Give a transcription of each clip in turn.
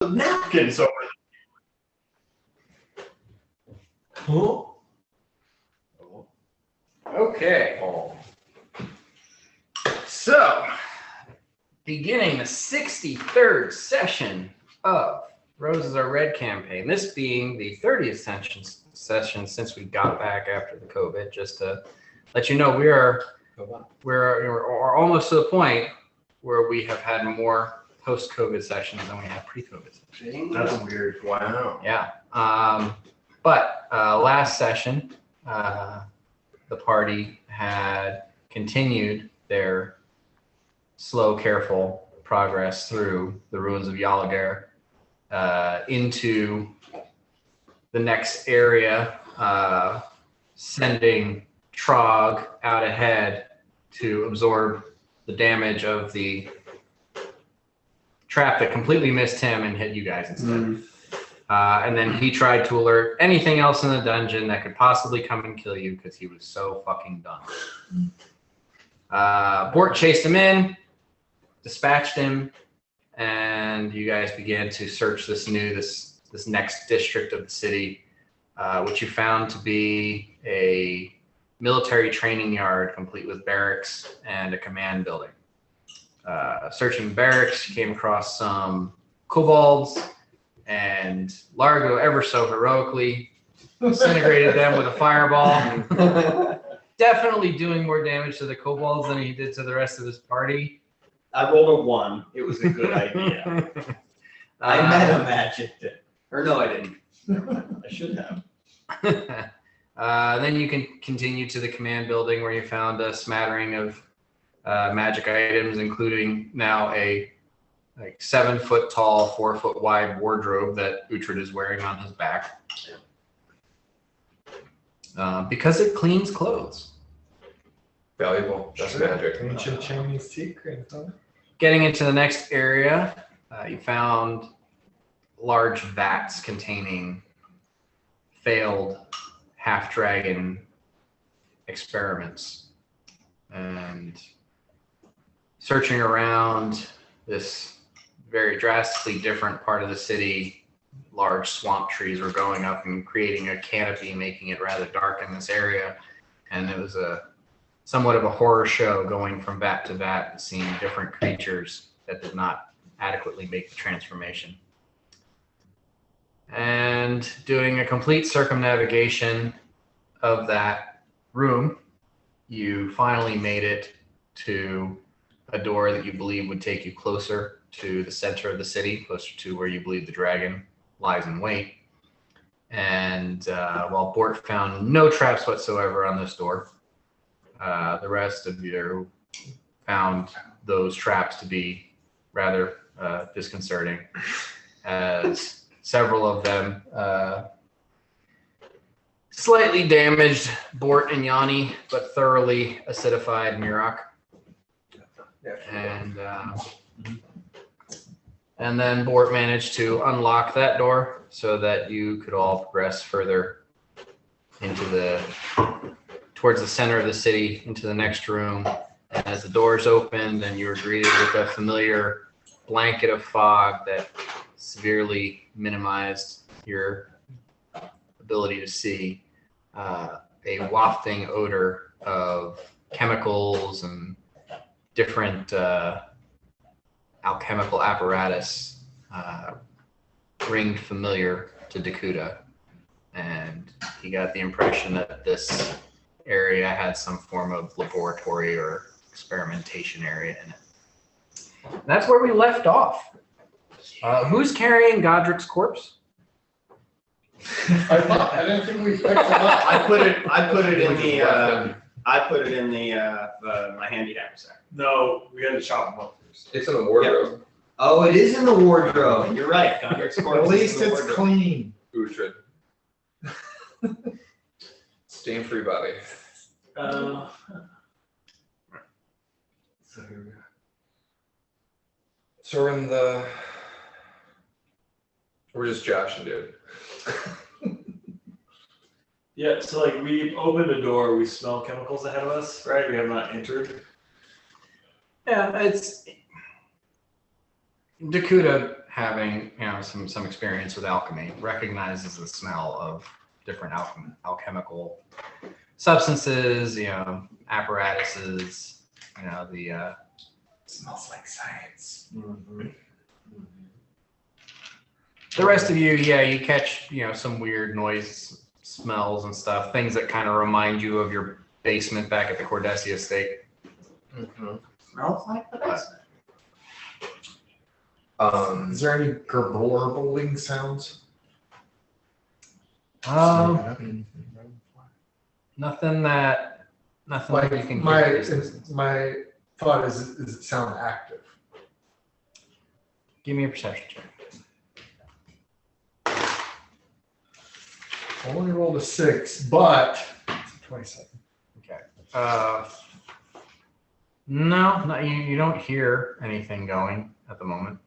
napkins over Huh? Okay. So, beginning the 63rd session of Roses Are Red campaign, this being the 30th session since we got back after the COVID, just to let you know we're almost to the point where we have had more post-COVID sessions than we have pre-COVID sessions. That's weird. Wow. Yeah. But last session, the party had continued their slow, careful progress through the ruins of Yalagar into the next area, sending Trog out ahead to absorb the damage of the trap that completely missed him and hit you guys instead. And then he tried to alert anything else in the dungeon that could possibly come and kill you because he was so fucking done. Bort chased him in, dispatched him, and you guys began to search this next district of the city, which you found to be a military training yard complete with barracks and a command building. Searching barracks, you came across some kobolds, and Largo ever so heroically disintegrated them with a fireball. Definitely doing more damage to the kobolds than he did to the rest of his party. I rolled a 1. It was a good idea. I meta magicked it. Or no, I didn't. Never mind. I should have. Then you can continue to the command building where you found a smattering of magic items, including now a 7-foot tall, 4-foot wide wardrobe that Uhtred is wearing on his back. Because it cleans clothes. Valuable. That's magic. Ancient Chinese secret, huh? Getting into the next area, you found large vats containing failed half-dragon experiments. And searching around this very drastically different part of the city, large swamp trees were going up and creating a canopy, making it rather dark in this area. And it was somewhat of a horror show going from vat to vat and seeing different creatures that did not adequately make the transformation. And doing a complete circumnavigation of that room, you finally made it to a door that you believe would take you closer to the center of the city, closer to where you believe the dragon lies in wait. And while Bort found no traps whatsoever on this door, the rest of you found those traps to be rather disconcerting, as several of them slightly damaged Bort and Yanni, but thoroughly acidified Mirok. And then Bort managed to unlock that door so that you could all progress further into towards the center of the city, into the next room. And as the doors opened and you were greeted with a familiar blanket of fog that severely minimized your ability to see, a wafting odor of chemicals and different alchemical apparatus ringed familiar to Dakuta. And he got the impression that this area had some form of laboratory or experimentation area in it. And that's where we left off. Who's carrying Godric's corpse? I didn't think we picked him up. I put it in my handy haversack. No, we had to chop them up first. It's in the wardrobe. Oh, it is in the wardrobe. You're right. Godric's corpse At least is in the it's wardrobe. clean. Uhtred. Stain-free body. Uh, So here we go. So we're just joshing, dude. yeah, so like we opened a door, we smell chemicals ahead of us, right? We have not entered. Yeah, Dakuta having some experience with alchemy, recognizes the smell of different alchemical substances, apparatuses, the Smells like science. the rest of you, you catch some weird noise, smells and stuff, things that kind of remind you of your basement back at the Cordesia estate. Smells like the basement. Is there any gurgling sounds? Nothing that Like you can my hear. my thought is it sound active? Give me a perception check. I only rolled a 6, but it's a 27. Okay. No, you don't hear anything going at the moment.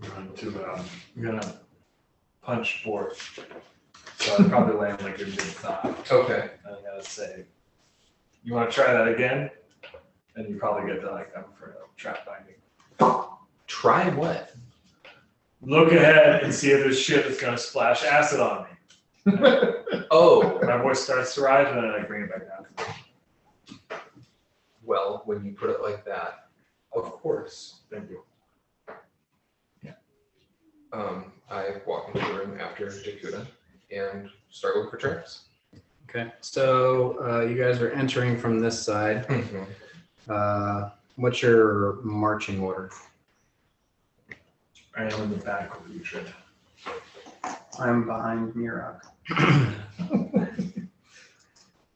I'm gonna punch Bort. So I'd probably land like a good thigh. Okay. And I'm gonna say, you wanna try that again? And you probably get the I'm for a trap binding. Try what? Look ahead and see if there's shit that's gonna splash acid on me. Oh, My voice starts to rise and then I bring it back down. well, when you put it like that, of course. Thank you. I walk into the room after Dakuda and start looking for traps. Okay. So you guys are entering from this side. What's your marching order? I am in the back of the retreat. I'm behind Mirak.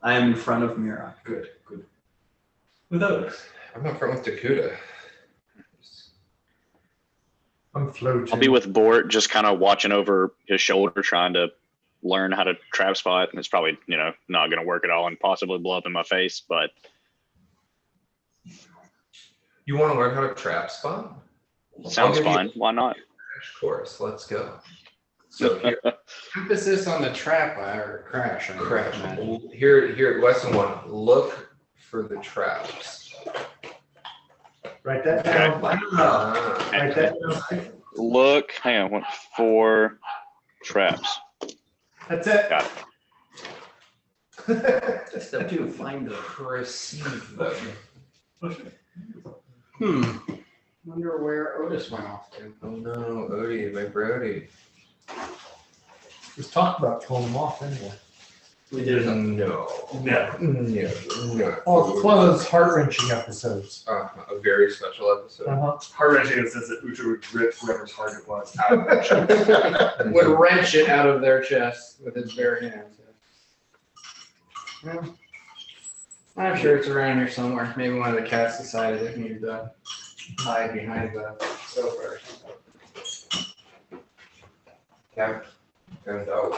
I am in front of Mirak. Good. With others. I'm up front with Dakuda. I'm floating. I'll be with Bort, just kind of watching over his shoulder, trying to learn how to trap spot. And it's probably, not going to work at all and possibly blow up in my face. But You want to learn how to trap spot? sounds I'll give you fine. Why not? a crash course. Let's go. So here, Emphasis on the trap or crash. crash. Here, lesson 1. Look for the traps. Write that down. Ah, Write that down. Look, hang on, 4 traps. That's it. Got it. Step 2, find them. perceive them. Wonder where Otis went off to. Oh no, Odie, my Brody. Let's talk about pulling them off anyway. We did it. No. No. Oh, it's one of those heart-wrenching episodes. A very special episode. Heart wrenching in the sense that Ucha would rip whoever's heart it was out of their chest. Would wrench it out of their chest with his bare hands. Well, I'm sure it's around here somewhere. Maybe one of the cats decided it needed to hide behind the sofa or something. Yeah. And out.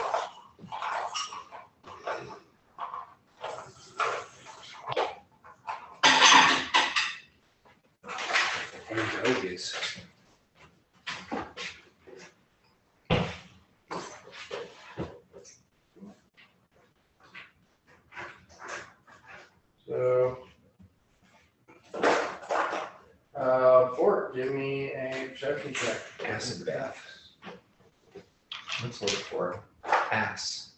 And Ogies. So, Fort, give me a perception check. Acid bath. Let's look for ass.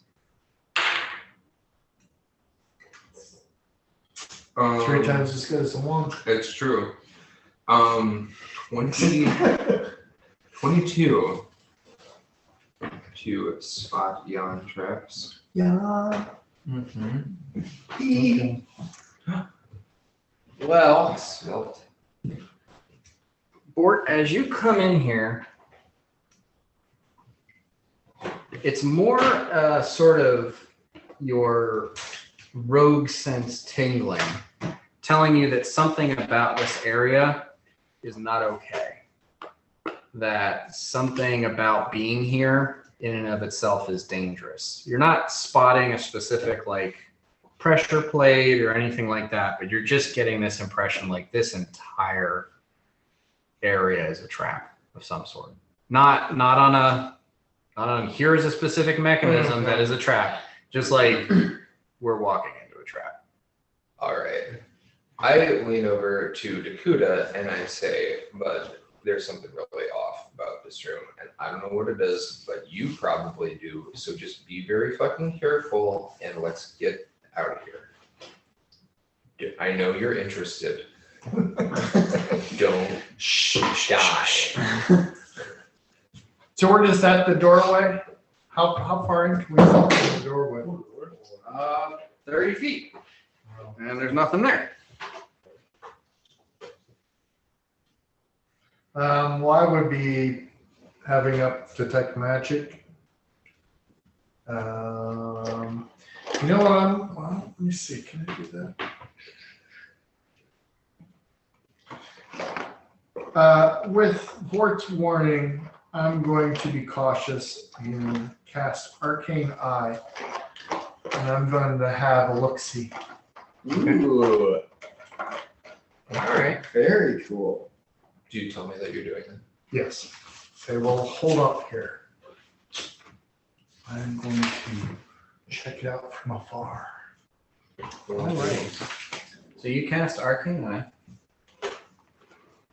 3 times as good as the one. It's true. 22 to spot yon traps. Yeah. Okay. Well, Svelte. Bort, as you come in here, it's more sort of your rogue sense tingling, telling you that something about this area is not okay. That something about being here in and of itself is dangerous. You're not spotting a specific pressure plate or anything like that, but you're just getting this impression like this entire area is a trap of some sort. Not on here is a specific mechanism that is a trap. Just like we're walking into a trap. All right. I lean over to Dakuta and I say, "Bud, there's something really off about this room, and I don't know what it is, but you probably do. So just be very fucking careful and let's get out of here. I know you're interested. Don't die." So we're just at the doorway? How far in can we go from the doorway? 30 feet. And there's nothing there. Why would be having up detect magic? You know what well, let me see, can I do that? With Vort's warning, I'm going to be cautious and cast Arcane Eye. And I'm going to have a look-see. Ooh, All right. very cool. Do you tell me that you're doing that? Yes. Okay, well, hold up here. I'm going to check it out from afar. All right. So you cast Arcane Eye.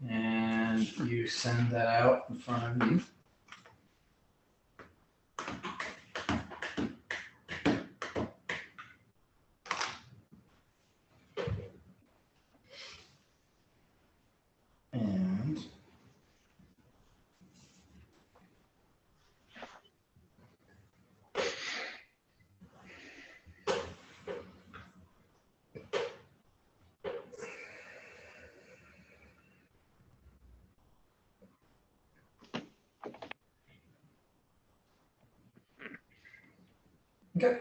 And you send that out in front of you. And okay.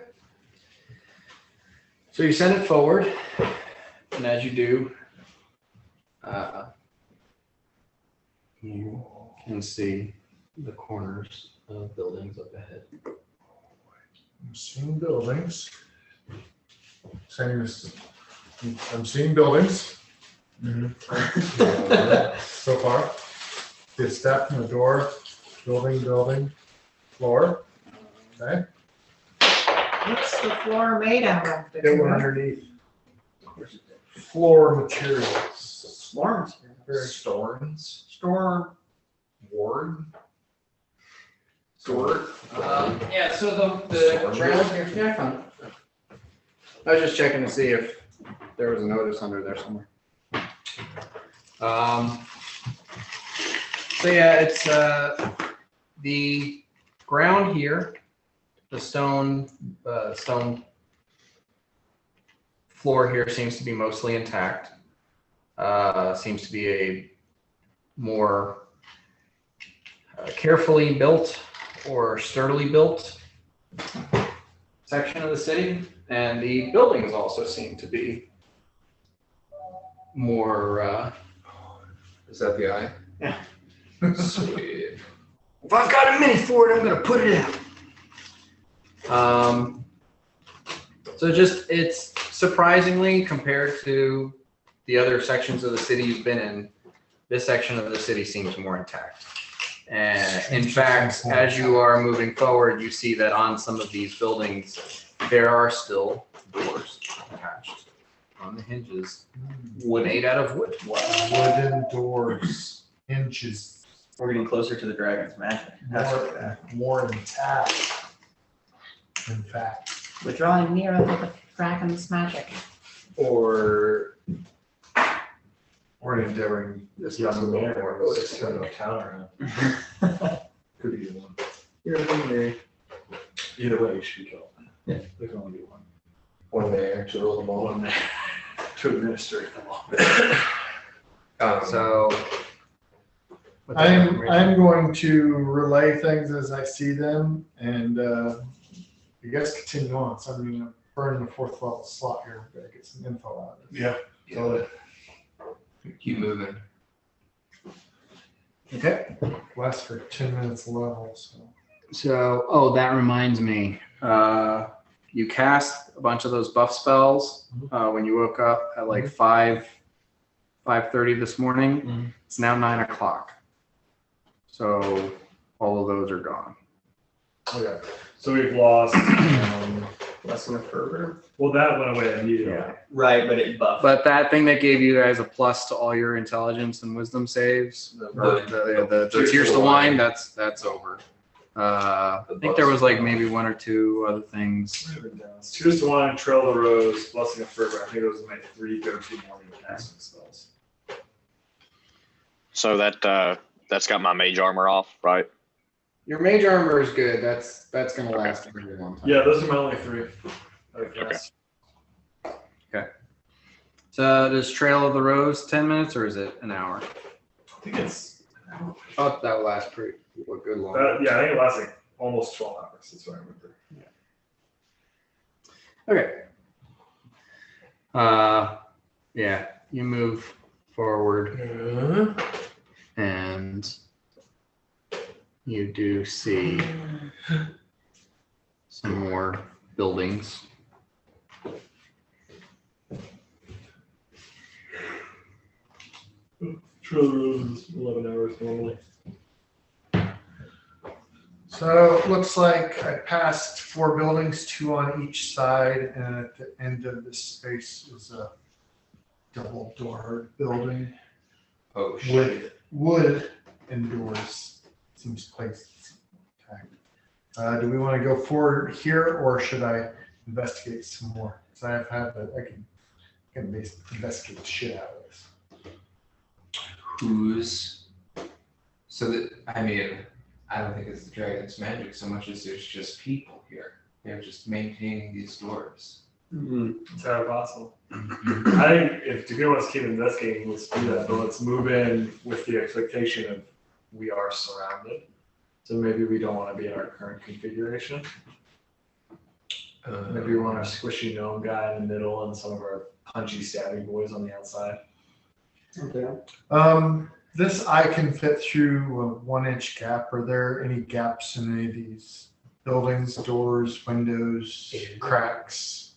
So you send it forward, and as you do, you can see the corners of buildings up ahead. I'm seeing buildings. Same as, I'm seeing buildings. So far. The step and the door, building, floor. Okay. What's the floor made out of? It went underneath. Floor materials. Floor Very Storms? Storm. Ward? Sword? Yeah, so the ground here, yeah, fine. I was just checking to see if there was a notice under there somewhere. So yeah, it's the ground here, the stone floor here seems to be mostly intact. Seems to be a more carefully built or sturdily built section of the city, and the buildings also seem to be more. Is that the eye? Yeah. Sweet. If I've got a mini for it, I'm gonna put it out. So just it's surprisingly compared to the other sections of the city you've been in, this section of the city seems more intact. And in fact, as you are moving forward, you see that on some of these buildings, there are still doors attached on the hinges, made out of wood. wooden doors, hinges, We're getting closer to the dragon's magic. That's what that. more intact. In fact. We're drawing nearer to the dragon's magic. Or endeavoring This young doesn't matter. lord. It's kind of a town around. Could be either one. You're looking Either way, you should kill. Yeah. There can only be one. one there to roll them all. One there to administrate them all. So what's that I'm information? going to relay things as I see them, and you guys continue on. So I'm gonna burn the fourth level slot here. Gotta get some info out of it. Yeah. Yeah. Keep moving. Okay. Lasts for 10 minutes a level, so. So, that reminds me. You cast a bunch of those buff spells when you woke up at like 5:30 this morning. Mhm. It's now 9 o'clock. So all of those are gone. Okay. So we've lost Lesson of fervor. Well, that went away immediately. Yeah. Right, but it buffed. But that thing that gave you guys a plus to all your intelligence and wisdom saves, the Tears to Wine, that's over. I think there was like maybe one or two other things. It's Tears to Wine, Trail of the Rose, Blessing of Fervor. I think it was my 3 go-to morning casting spells. So that's got my mage armor off, right? Your mage armor is good. That's gonna last a very long time. Yeah, those are my only 3. Okay. So does Trail of the Rose 10 minutes or is it an hour? I think it's. Oh, that will last pretty good long. Yeah, I think it lasts like almost 12 hours. That's what I remember. Okay. Yeah, you move forward and you do see some more buildings. Trail of the Rose is 11 hours normally. So it looks like I passed 4 buildings, 2 on each side, and at the end of this space is a double-doored building Oh shit. with wood and doors. Seems placed intact. Do we want to go forward here, or should I investigate some more? Because I can investigate the shit out of this. I mean, I don't think it's the dragon's magic so much as there's just people here. They're just maintaining these doors. It's how possible. I think if Dakota wants to keep investigating, let's do that. But let's move in with the expectation of we are surrounded. So maybe we don't want to be in our current configuration. Maybe we want our squishy gnome guy in the middle and some of our punchy stabby boys on the outside. Okay. This I can fit through a 1-inch gap. Are there any gaps in any of these buildings, doors, windows, cracks?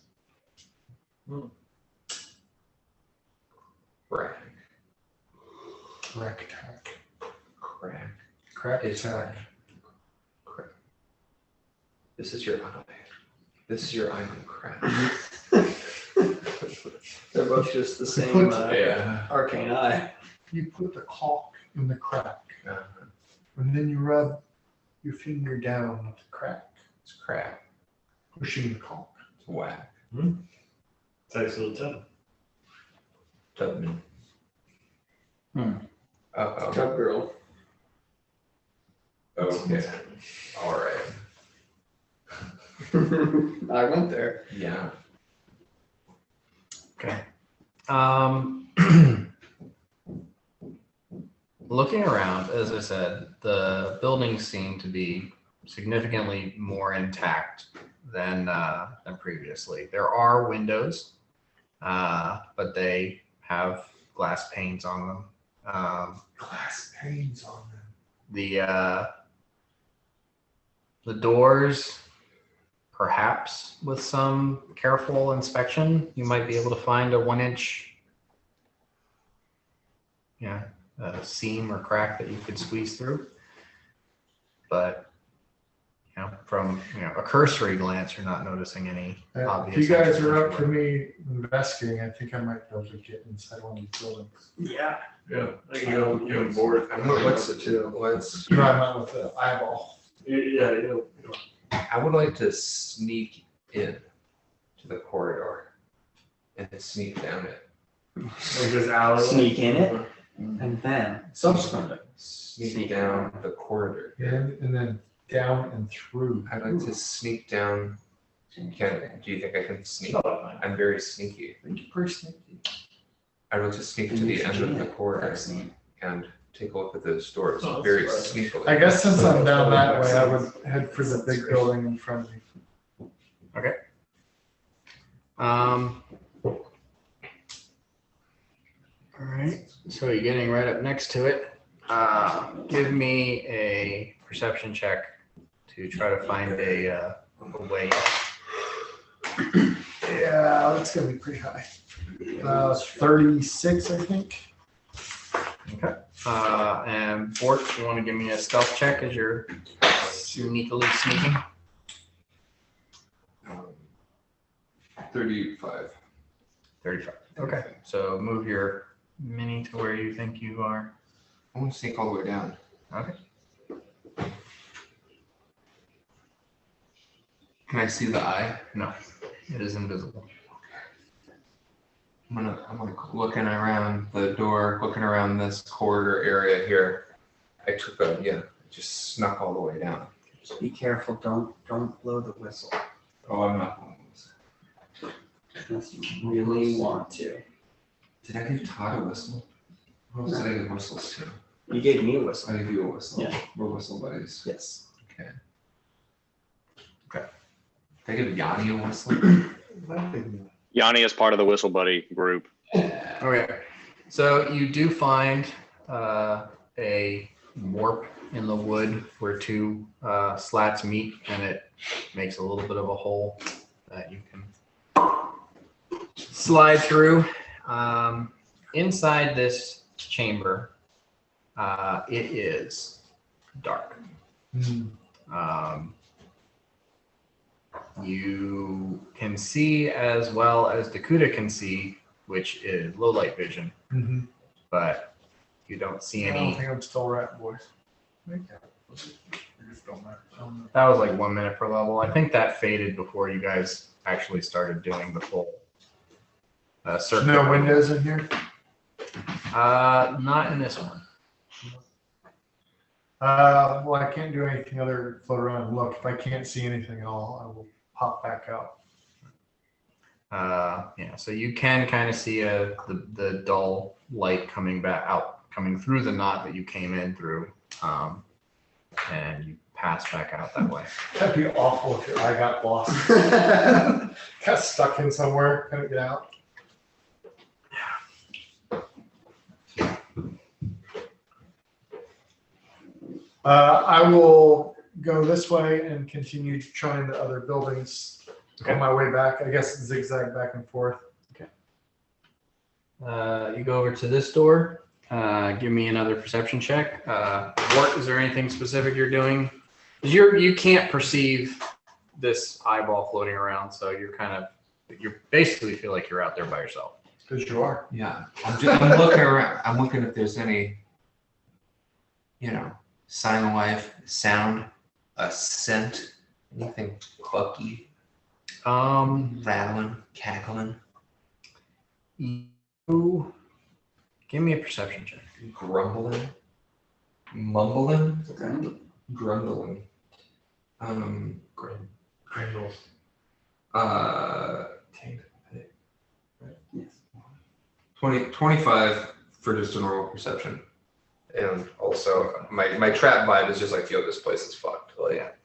Crack. Crack attack. Crack. Crack It's attack. Crack. This is your eye. This is your eye on crack. They're both just the same Yeah. arcane eye. You put the caulk in the crack, Uh, and then you rub your finger down at the crack, it's crack. pushing the caulk. It's whack. Takes a little time. Tubman. Uh-oh. Tub girl. Okay. All right. I went there. Yeah. Okay. Looking around, as I said, the buildings seem to be significantly more intact than previously. There are windows, but they have glass panes on them. Glass panes on them. The doors, perhaps with some careful inspection, you might be able to find a 1-inch, seam or crack that you could squeeze through. But from a cursory glance, you're not noticing any obvious. If you guys entrances are up for anywhere. me investigating, I think I might be able to get inside one of these buildings. Yeah. Yeah. I can go you on board. What's it too? Let's. No, I'm not with the eyeball. Yeah. I would like to sneak in to the corridor and sneak down it. Like this alley. Sneak in it, and then subsequently. Sneak down the corridor. And then down and through. I'd like to sneak down. Do you think I can sneak? I'm very sneaky. I think you're pretty sneaky. I'd like to sneak to the end of the corridor and take a look at those doors Oh, that's very surprising. sneakily. I guess since I'm down that way, I would head for the big building in front of me. Okay. All right. So you're getting right up next to it. Give me a perception check to try to find a way. Yeah, that's gonna be pretty high. 36, I think. Okay. And Bort, you want to give me a stealth check as you're sneakily sneaking? 35. 35. Okay. So move your mini to where you think you are. I want to sneak all the way down. Okay. Can I see the eye? No, it is invisible. I'm like looking around the door, looking around this corridor area here. I took just snuck all the way down. Just be careful, don't blow the whistle Oh, I'm not going to. unless you really want to. Did I give Todd a whistle? Who said I give whistles to? You gave me a whistle. I gave you a whistle. Yeah. We're whistle buddies. Yes. Okay. Did I give Yanni a whistle? Yanni is part of the Whistle Buddy group. Okay. So you do find a warp in the wood where two slats meet, and it makes a little bit of a hole that you can slide through. Inside this chamber, it is dark. You can see as well as Dakuta can see, which is low light vision, but you don't see I don't any. think I'm still rat boys. I just don't matter. That was like 1 minute per level. I think that faded before you guys actually started doing the full circuit. No windows in here? Not in this one. Well, I can't do anything other than float around and look. If I can't see anything at all, I will pop back out. Yeah, so you can kind of see the dull light coming through the knot that you came in through, and you pass back out that way. That'd be awful if your eye got lost. Got stuck in somewhere, couldn't get out. I will go this way and continue trying the other buildings on my way back. I guess zigzag back and forth. You go over to this door. Give me another perception check. Wart, is there anything specific you're doing? 'Cause you can't perceive this eyeball floating around, so you basically feel like you're out there by yourself. Because you are. Yeah. I'm looking around. I'm looking if there's any, sign of life, sound, a scent, anything clucky, rattling, cackling, You give me a perception check. grumbling, mumbling, grumbling. Gringles. 25 for just a normal perception. And also my trap vibe is just like, yo, this place is fucked. Like,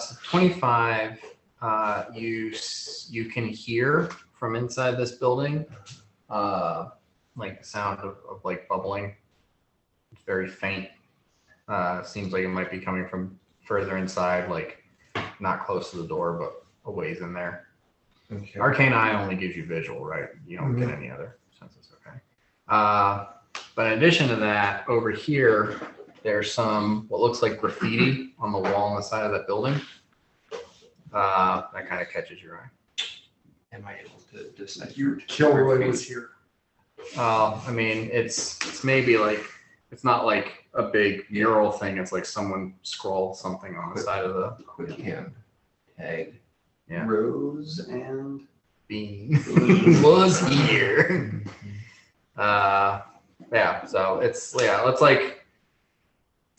So 25, you can hear from inside this building, like the sound of like bubbling. It's very faint. Seems like it might be coming from further inside, like not close to the door, but a ways in there. okay. Arcane Eye only gives you visual, right? You don't get any other senses, okay? But in addition to that, over here, there's what looks like graffiti on the wall on the side of that building. That kind of catches your eye. Am I able to decipher? You Kilroy was here. I mean, it's maybe like, it's not like a big mural thing. It's like someone scrawled something on the side of the Quick hand tag. Yeah. Rose and bean was here. Yeah, so it's like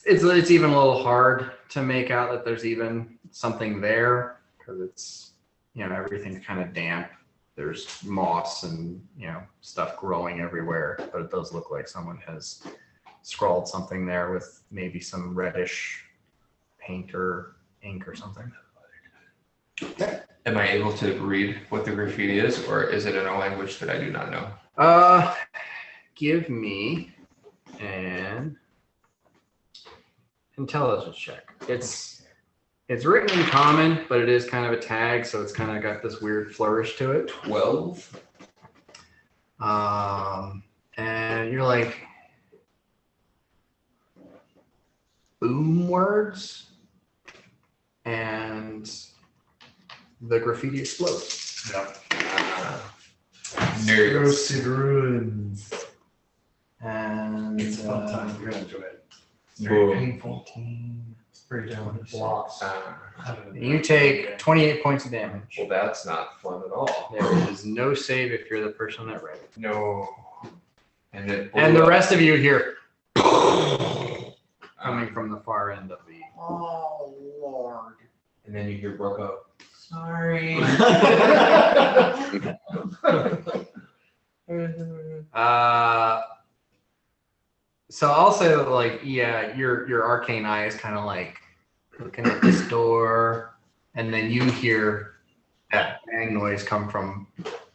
it's even a little hard to make out that there's even something there because it's everything's kind of damp. There's moss and stuff growing everywhere, but it does look like someone has scrawled something there with maybe some reddish paint or ink or something. Am I able to read what the graffiti is, or is it in a language that I do not know? Give me an intelligence check. It's written in common, but it is kind of a tag, so it's kind of got this weird flourish to it. 12. And you're like, boom words, and the graffiti explodes. Yep. There you Go go. see the ruins. And It's a fun time. You're gonna enjoy it. It's very Boom. painful. It's pretty down the blocks. you take 28 points of damage. Well, that's not fun at all. There is no save if you're the person that read it. No. And it And the blew up. rest of you hear coming from the far end of the. Oh, Lord. And then you hear Brooke go, Sorry. So I'll say that, like, yeah, your arcane eye is kind of like looking at this door, and then you hear that bang noise come from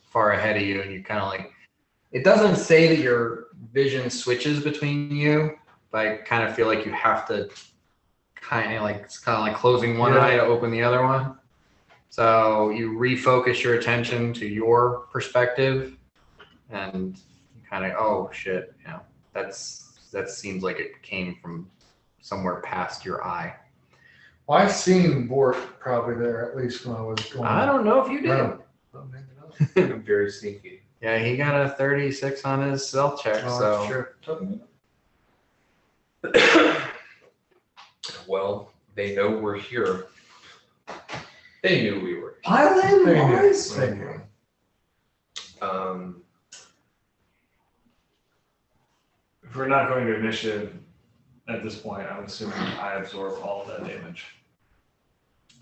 far ahead of you, and you kind of like. It doesn't say that your vision switches between you, but I kind of feel like you have to it's kind of like closing one eye to open the other one. So you refocus your attention to your perspective, and you kind of, oh shit, that seems like it came from somewhere past your eye. Well, I've seen Bort probably there, at least when I was going. I don't know if you did. Right. oh, maybe not. I'm very sneaky. Yeah, he got a 36 on his stealth check, Oh, so that's true. Well, they know we're here. They knew we were Pile in, Thank you. boys. Thank you. here. If we're not going to initiative at this point, I'm assuming I absorb all of that damage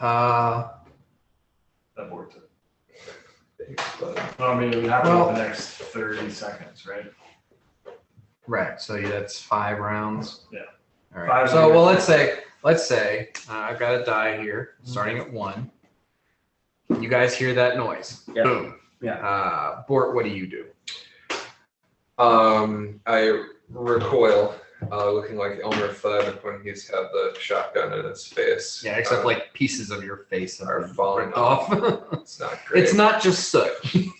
that board took. Well, I mean, it would happen in the next 30 seconds, right? right. So that's 5 rounds. Yeah. All right. 5 So, well, rounds. let's say I've got a die here, starting at 1. You guys hear that noise? Yeah. Boom. Yeah. Bort, what do you do? I recoil, looking like Elmer Fudd when he's had the shotgun in his face. Yeah, except like pieces of your face are are falling ripped off. It's not great. It's not just soot.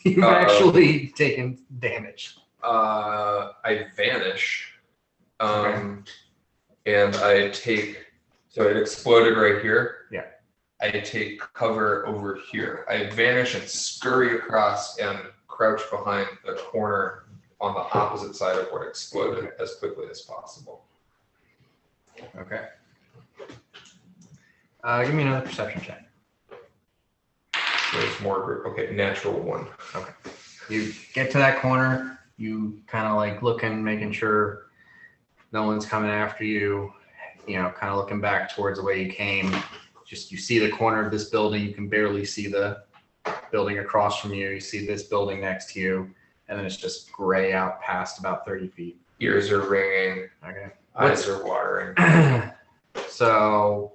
You've actually taken damage. I vanish, Okay. and I take. So it exploded right here. Yeah. I take cover over here. I vanish and scurry across and crouch behind the corner on the opposite side of what exploded as quickly as possible. Okay. Give me another perception check. There's more group. Okay, natural 1. You get to that corner. You kind of like looking, making sure no one's coming after you. Kind of looking back towards the way you came. Just you see the corner of this building. You can barely see the building across from you. You see this building next to you, and then it's just gray out past about 30 feet. Ears are ringing. Okay. Eyes are watering. So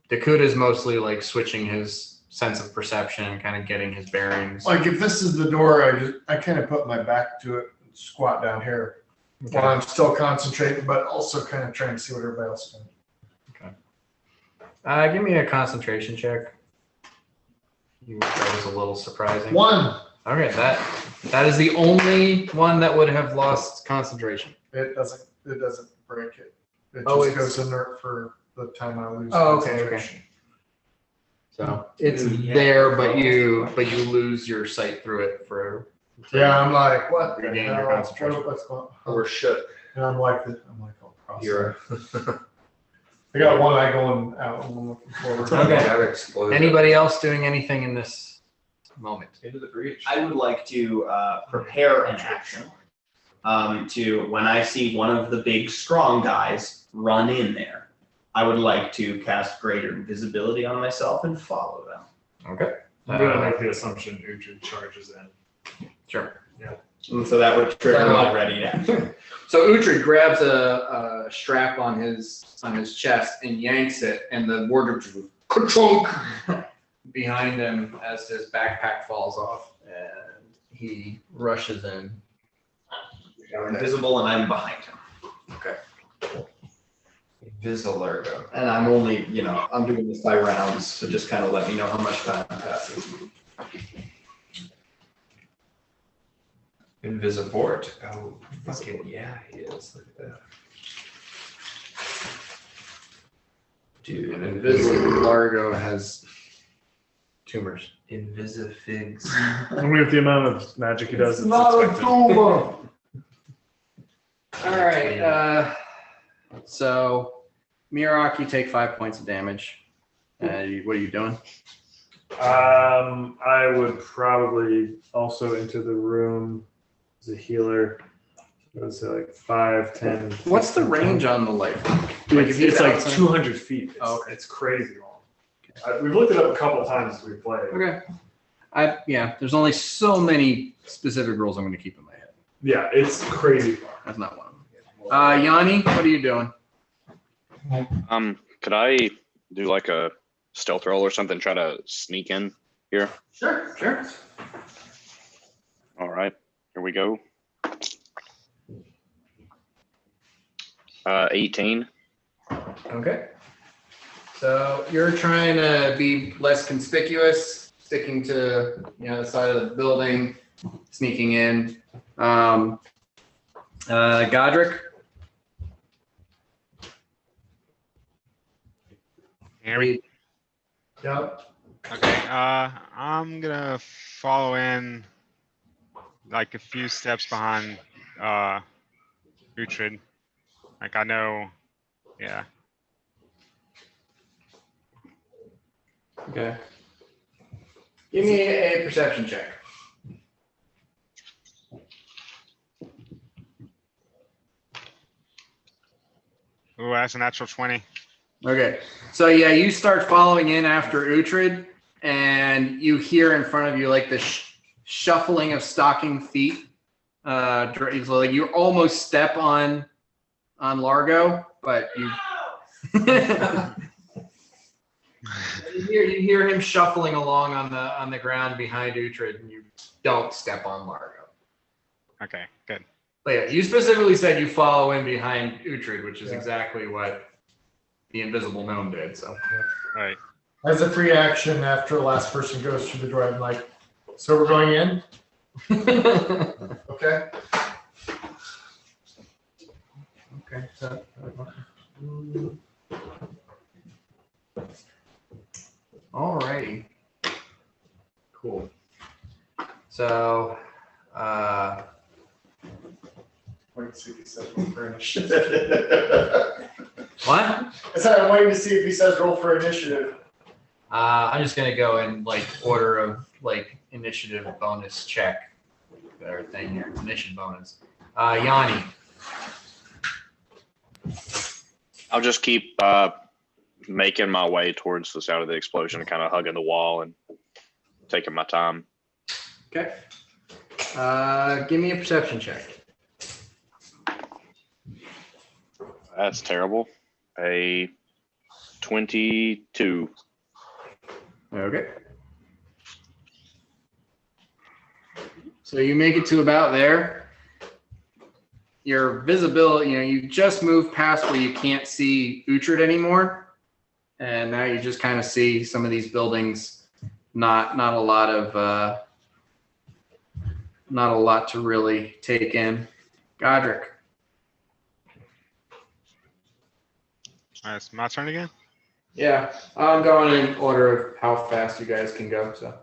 Dakuta's mostly like switching his sense of perception, kind of getting his bearings. Like if this is the door, I kind of put my back to it, and squat down here while I'm still concentrating, but also kind of trying to see what everybody else is doing. Give me a concentration check. That was a little surprising. 1. Okay, that is the only one that would have lost concentration. It doesn't break it. It Oh, just it's- goes inert for the time I lose Oh, okay, concentration. So it's Yeah. there, but you lose your sight through it for. Yeah, I'm like, what the Regain your hell? concentration. What's going on? We're shook. And I'm like, oh, process. You're I got one eye going out and one looking forward. Okay. That exploded. Anybody else doing anything in this moment? Into the breach. I would like to prepare an action to when I see one of the big strong guys run in there. I would like to cast greater invisibility on myself and follow them. Okay. I'm gonna make the assumption Uhtred charges in. Sure. And so that would trigger my ready action. So Uhtred grabs a strap on his chest and yanks it, and the wardrobe just ka-chunk behind him as his backpack falls off, and he rushes in. I'm invisible and I'm behind him. Visilargo. And I'm only, I'm doing this by rounds, so just kind of let me know how much time passes. Invisibort. Oh, fucking yeah, he is. Look at that. Dude, And Invisible Largo has tumors. Invisifigs. I mean, with the amount of magic he does, it's not a expected. tumor. All right. So, Mirok, you take 5 points of damage. What are you doing? I would probably also enter the room as a healer. I would say like 5, 10. What's the 15, range on the life? It's like outside? 200 feet. It's, Oh, okay. it's crazy long. We've looked it up a couple times as we played. Okay. There's only so many specific rules I'm going to keep in my head. Yeah, it's crazy far. That's not one of them. Yanni, what are you doing? Could I do like a stealth roll or something? Try to sneak in here. Sure. All right, here we go. 18. Okay. So you're trying to be less conspicuous, sticking to the side of the building, sneaking in. Godric. Hear me? Yep. Okay. I'm gonna follow in like a few steps behind Uhtred. Like I know, yeah. Okay. Give me a perception check. Ooh, that's a natural 20. Okay. So yeah, you start following in after Uhtred, and you hear in front of you like the shuffling of stocking feet. So like you almost step on Largo, but you you hear him shuffling along on the ground behind Uhtred, and you don't step on Largo. Okay, good. But yeah, you specifically said you follow in behind Uhtred, which is exactly what the invisible gnome did. So Right. As a free action, after the last person goes through the door, I'm like, so we're going in? Okay. Okay. Alrighty. Cool. So, Wait to see if he says roll for initiative. what? I said I'm waiting to see if he says roll for initiative. I'm just gonna go in like order of like initiative bonus check or thing here. Initiative bonus. Yanni. I'll just keep making my way towards the sound of the explosion and kind of hugging the wall and taking my time. Okay. Give me a perception check. That's terrible. A 22. Okay. So you make it to about there. Your visibility, you just moved past where you can't see Uhtred anymore. And now you just kind of see some of these buildings, not a lot to really take in. Godric. All right, it's my turn again. Yeah, I'm going in order of how fast you guys can go. So.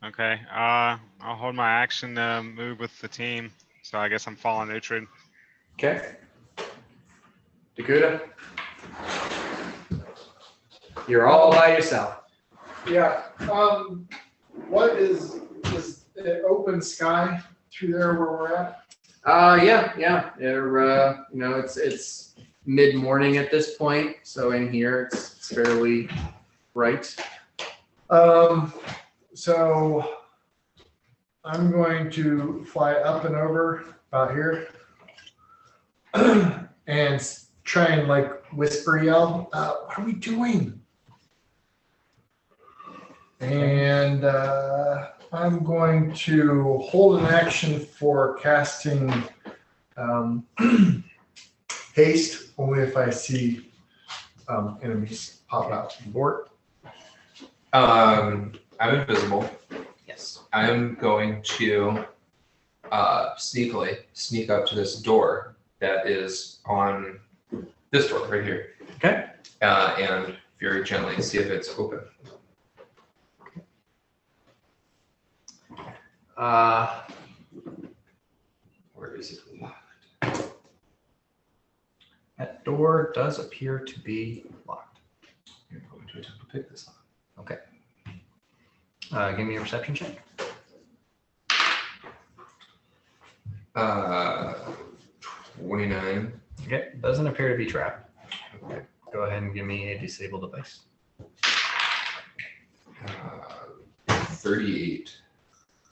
Okay. I'll hold my action to move with the team. So I guess I'm following Uhtred. Okay. Dakota. You're all by yourself. Yeah. What is it open sky through there where we're at? Yeah. They're, it's mid-morning at this point, so in here it's fairly bright. So I'm going to fly up and over about here and try and like whisper yell, what are we doing? And I'm going to hold an action for casting haste only if I see enemies pop out from the board. I'm invisible. Yes. I'm going to sneakily sneak up to this door that is on this door right here. Okay. And very gently see if it's open. Where is it? That door does appear to be locked. You're going to attempt to pick this up. Okay. Give me a perception check. 29. Okay, doesn't appear to be trapped. Okay. Go ahead and give me a disable device. 38.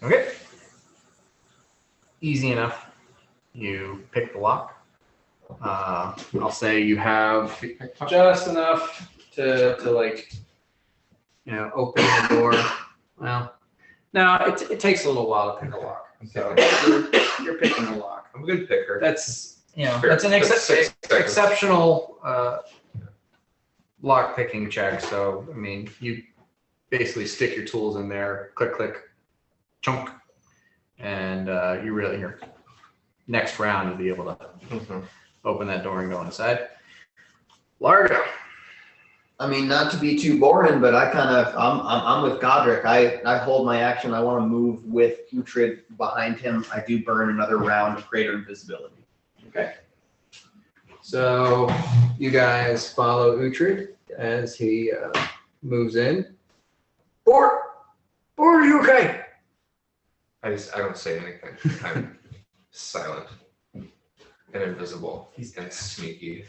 Okay. Easy enough. You pick the lock. I'll say you have just enough to like, open the door. Well, no, it takes a little while to pick a lock. So you're picking a lock. I'm a good picker. That's Fair. that's an That's 6 seconds. exceptional lock picking check. So I mean, you basically stick your tools in there, click, click, chunk, and you really your next round to be able to open that door and go inside. Largo. I mean, not to be too boring, but I'm with Godric. I hold my action. I want to move with Putrid behind him. I do burn another round of greater invisibility. Okay. So you guys follow Uhtred as he moves in. Bort, are you okay? I don't say anything. I'm silent and invisible and sneaky.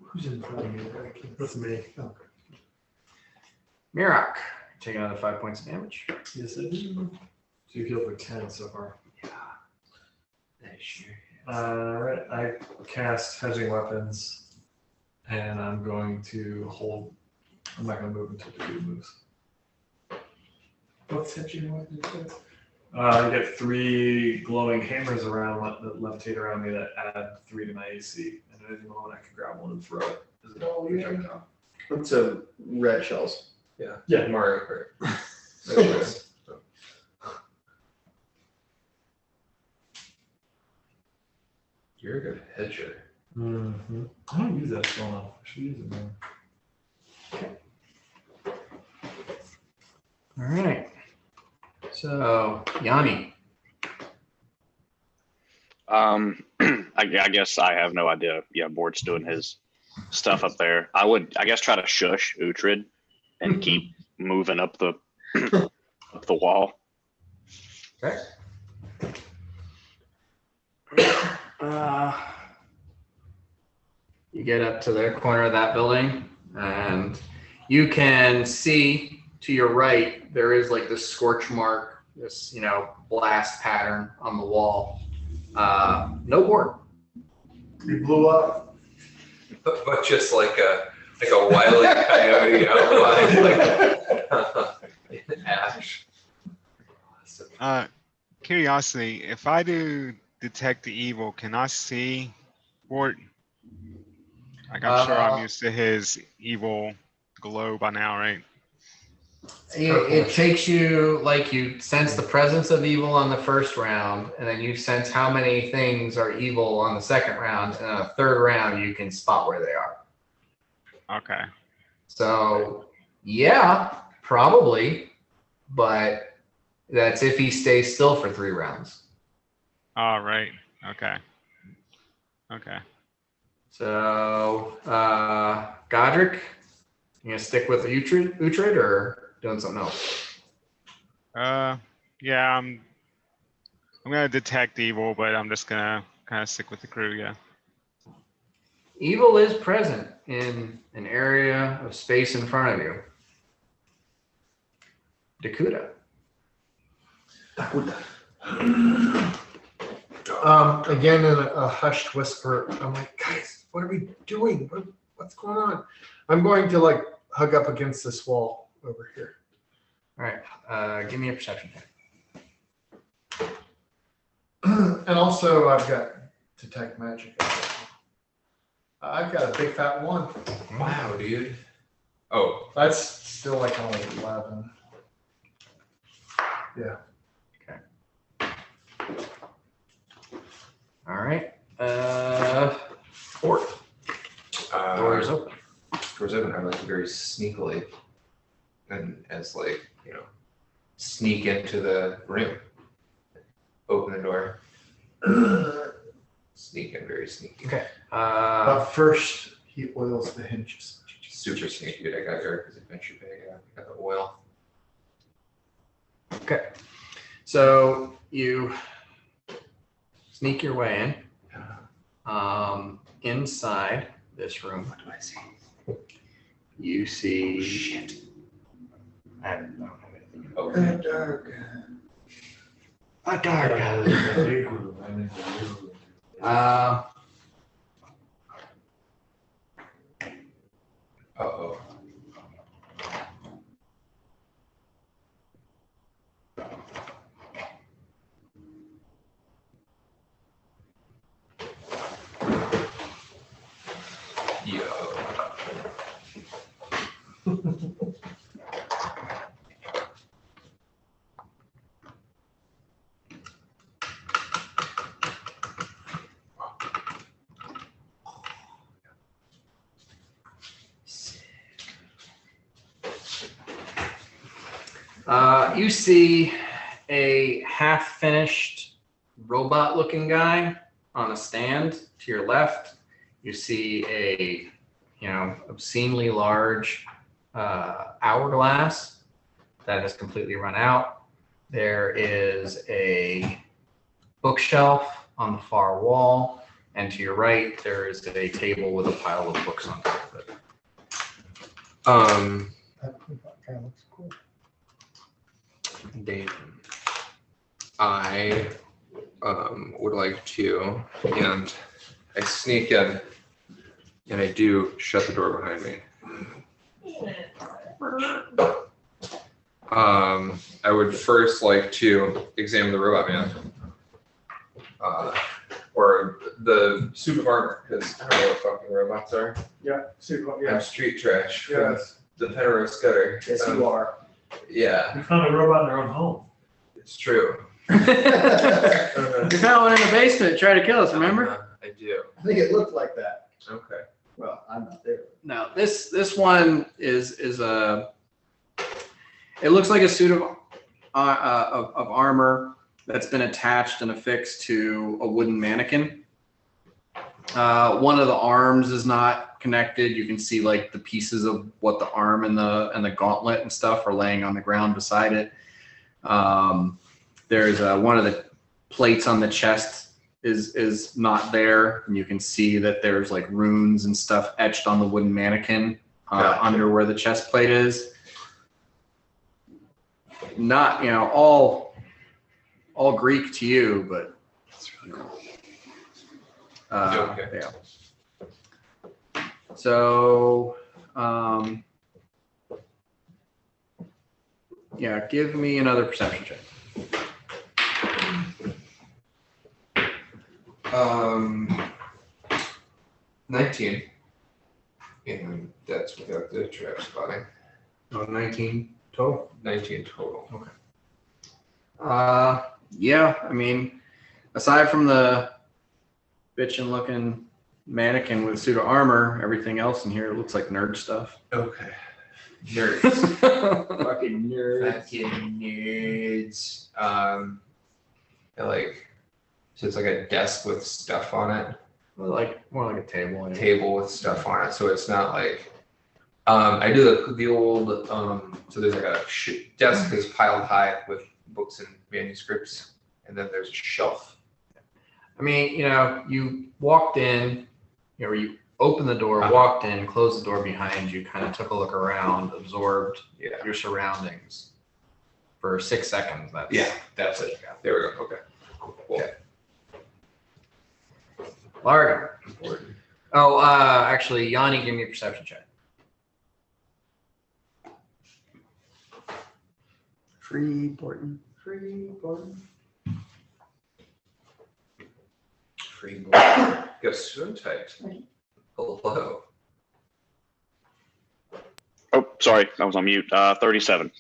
Who's in front of you? That's me. Oh. Mirak, take another 5 points of damage. Yes, I do. So you healed for 10 so far. Alright, I cast hedging weapons, and I'm going to hold. I'm not going to move until the dude moves. What's hedging weapons? I get 3 glowing hammers around that levitate around me that add 3 to my AC, and at any moment I can grab one and throw it as a projectile. It's a red shells. Yeah, Mario Kart. You're a good hedger. Mm-hmm. I don't use that spell now. I should use it more. All right. So Yanni. I guess I have no idea. Yeah, Bort's doing his stuff up there. I would, I guess, try to shush Uhtred and keep moving up the up the wall. Okay. You get up to the corner of that building, and you can see to your right there is like this scorch mark, this blast pattern on the wall. No board. You blew up. But just like a wily coyote outline, like ash. Curiosity, if I do detect the evil, can I see Bort? Like, I'm sure I'm used to his evil glow by now, right? It takes you, like, you sense the presence of evil on the first round, and then you sense how many things are evil on the second round, and on the third round you can spot where they are. Okay. So yeah, probably, but that's if he stays still for 3 rounds. All right. Okay. Okay. So Godric, you gonna stick with Uhtred or doing something else? Yeah, I'm gonna detect evil, but I'm just gonna kind of stick with the crew. Yeah. Evil is present in an area of space in front of you. Dakuda. Again in a hushed whisper, I'm like, guys, what are we doing? What's going on? I'm going to like hug up against this wall over here. All right, give me a perception check. And also I've got detect magic. I've got a big fat 1. Wow, dude. Oh, That's still like only 11. Yeah. All right, Fort. Door is open. Doors open. very sneakily, and as like sneak into the room, open the door, sneak in very sneaky. Okay. But first, he oils the hinges. Super sneaky. I got here because adventure bag. I got the oil. Okay. So you sneak your way in. Inside this room, What do I see? you see. Shit. I don't have anything. Okay. Dark. A dark. Uh-oh. Yo. You see a half-finished robot-looking guy on a stand to your left. You see a, obscenely large hourglass that has completely run out. There is a bookshelf on the far wall, and to your right, there is a table with a pile of books on top of it. That kind of looks cool. Dave, I would like to, and I sneak in, and I do shut the door behind me. I would first like to examine the robot man, or the suit of armor, because I don't know what fucking robots are. Yeah, super. I'm Yeah. street trash. from Yes. The Penrose Gutter. Yes, you are. Yeah, You found a robot in their own home. it's true. You found one in the basement, tried to kill us, remember? I do. I think it looked like that. Okay. Well, I'm not there. No, this one is a. It looks like a suit of armor that's been attached and affixed to a wooden mannequin. One of the arms is not connected. You can see like the pieces of what the arm and the gauntlet and stuff are laying on the ground beside it. There's one of the plates on the chest is not there, and you can see that there's like runes and stuff etched on the wooden mannequin under where the chest plate is. Not all Greek to you, but That's really cool. Okay. yeah. So yeah, give me another perception check. 19. And that's without the trap spotting. Oh, 19 total. 19 total. Yeah, I mean, aside from the bitchin' looking mannequin with suit of armor, everything else in here looks like nerd stuff. Okay. Nerds. Fucking nerd. Fucking nerds. So it's like a desk with stuff on it. More like a table. A table with stuff on it. So it's not like I do the old so there's like a desk is piled high with books and manuscripts, and then there's a shelf. I mean, you walked in, you opened the door, walked in, closed the door behind you, kind of took a look around, absorbed your surroundings for 6 seconds. That's it. There we go. Okay. Cool. Okay. Largo. Oh, actually, Yanni, give me a perception check. Free Borton. Free boy. Gesundheit. Hello. Oh, sorry, I was on mute. 37.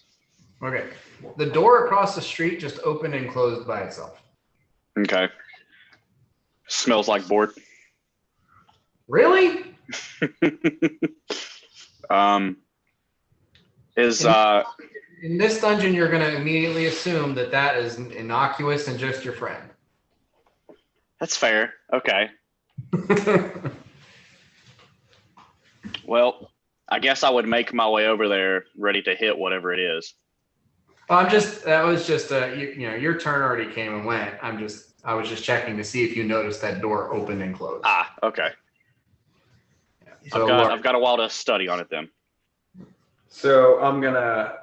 Okay. The door across the street just opened and closed by itself. Okay. Smells like board. Really? Is In this dungeon, you're going to immediately assume that that is innocuous and just your friend. that's fair. Okay. Well, I guess I would make my way over there, ready to hit whatever it is. That was just your turn already came and went. I was just checking to see if you noticed that door opened and closed. Ah, okay. So I've got a while to study on it then. So I'm gonna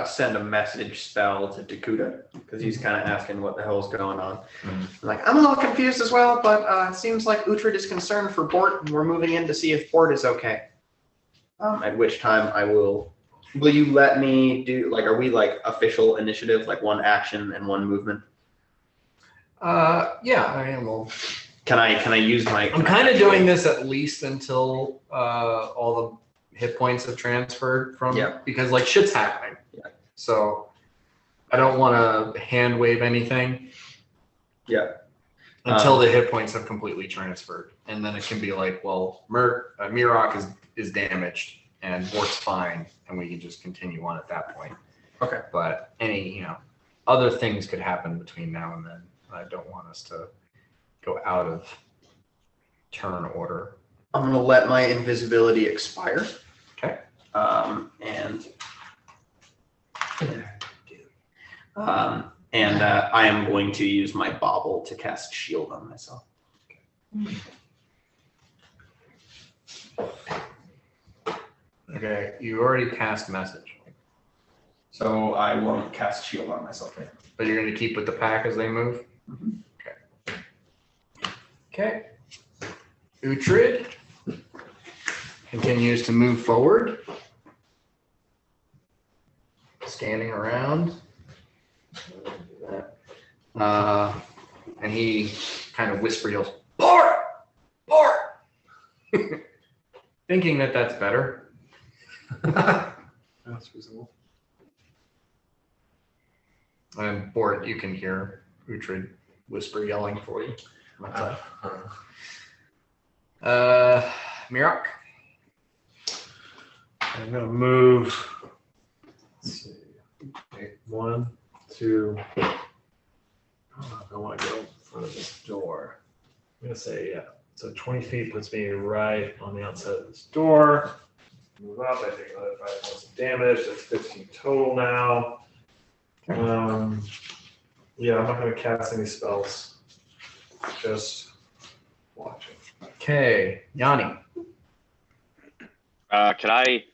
send a message spell to Dakuda because he's kind of asking what the hell's going on. I'm like, I'm a little confused as well, but it seems like Uhtred is concerned for Bort, and we're moving in to see if Bort is okay. At which time I will. Will you let me do are we official initiative, like one action and one movement? Yeah, I am. Well, Can I use my? I'm kind of doing this at least until all the hit points have transferred from. Yeah. Because shit's happening. Yeah. So I don't want to hand wave anything. Yeah. Until the hit points have completely transferred, and then it can be Mirok is damaged and Bort's fine, and we can just continue on at that point. Okay. But any other things could happen between now and then. I don't want us to go out of turn order. I'm gonna let my invisibility expire. Okay. And I am going to use my bauble to cast shield on myself. Okay, you already cast message, So I won't cast shield on myself yet. but you're going to keep with the pack as they move. Mhm. Okay. Uhtred continues to move forward, scanning around. And he kind of whisper yells, "Bort! Bort!" Thinking that that's better. That's reasonable. And Bort, you can hear Uhtred whisper yelling for you. Mirok. I'm gonna move. Let's see. Okay, 1, 2. I don't know if I want to go in front of this door. I'm gonna say yeah. So 20 feet puts me right on the outside of this door. Move up. I take another 5 points of damage. That's 15 total now. Yeah, I'm not gonna cast any spells. Just watching. Okay, Yanni. Could I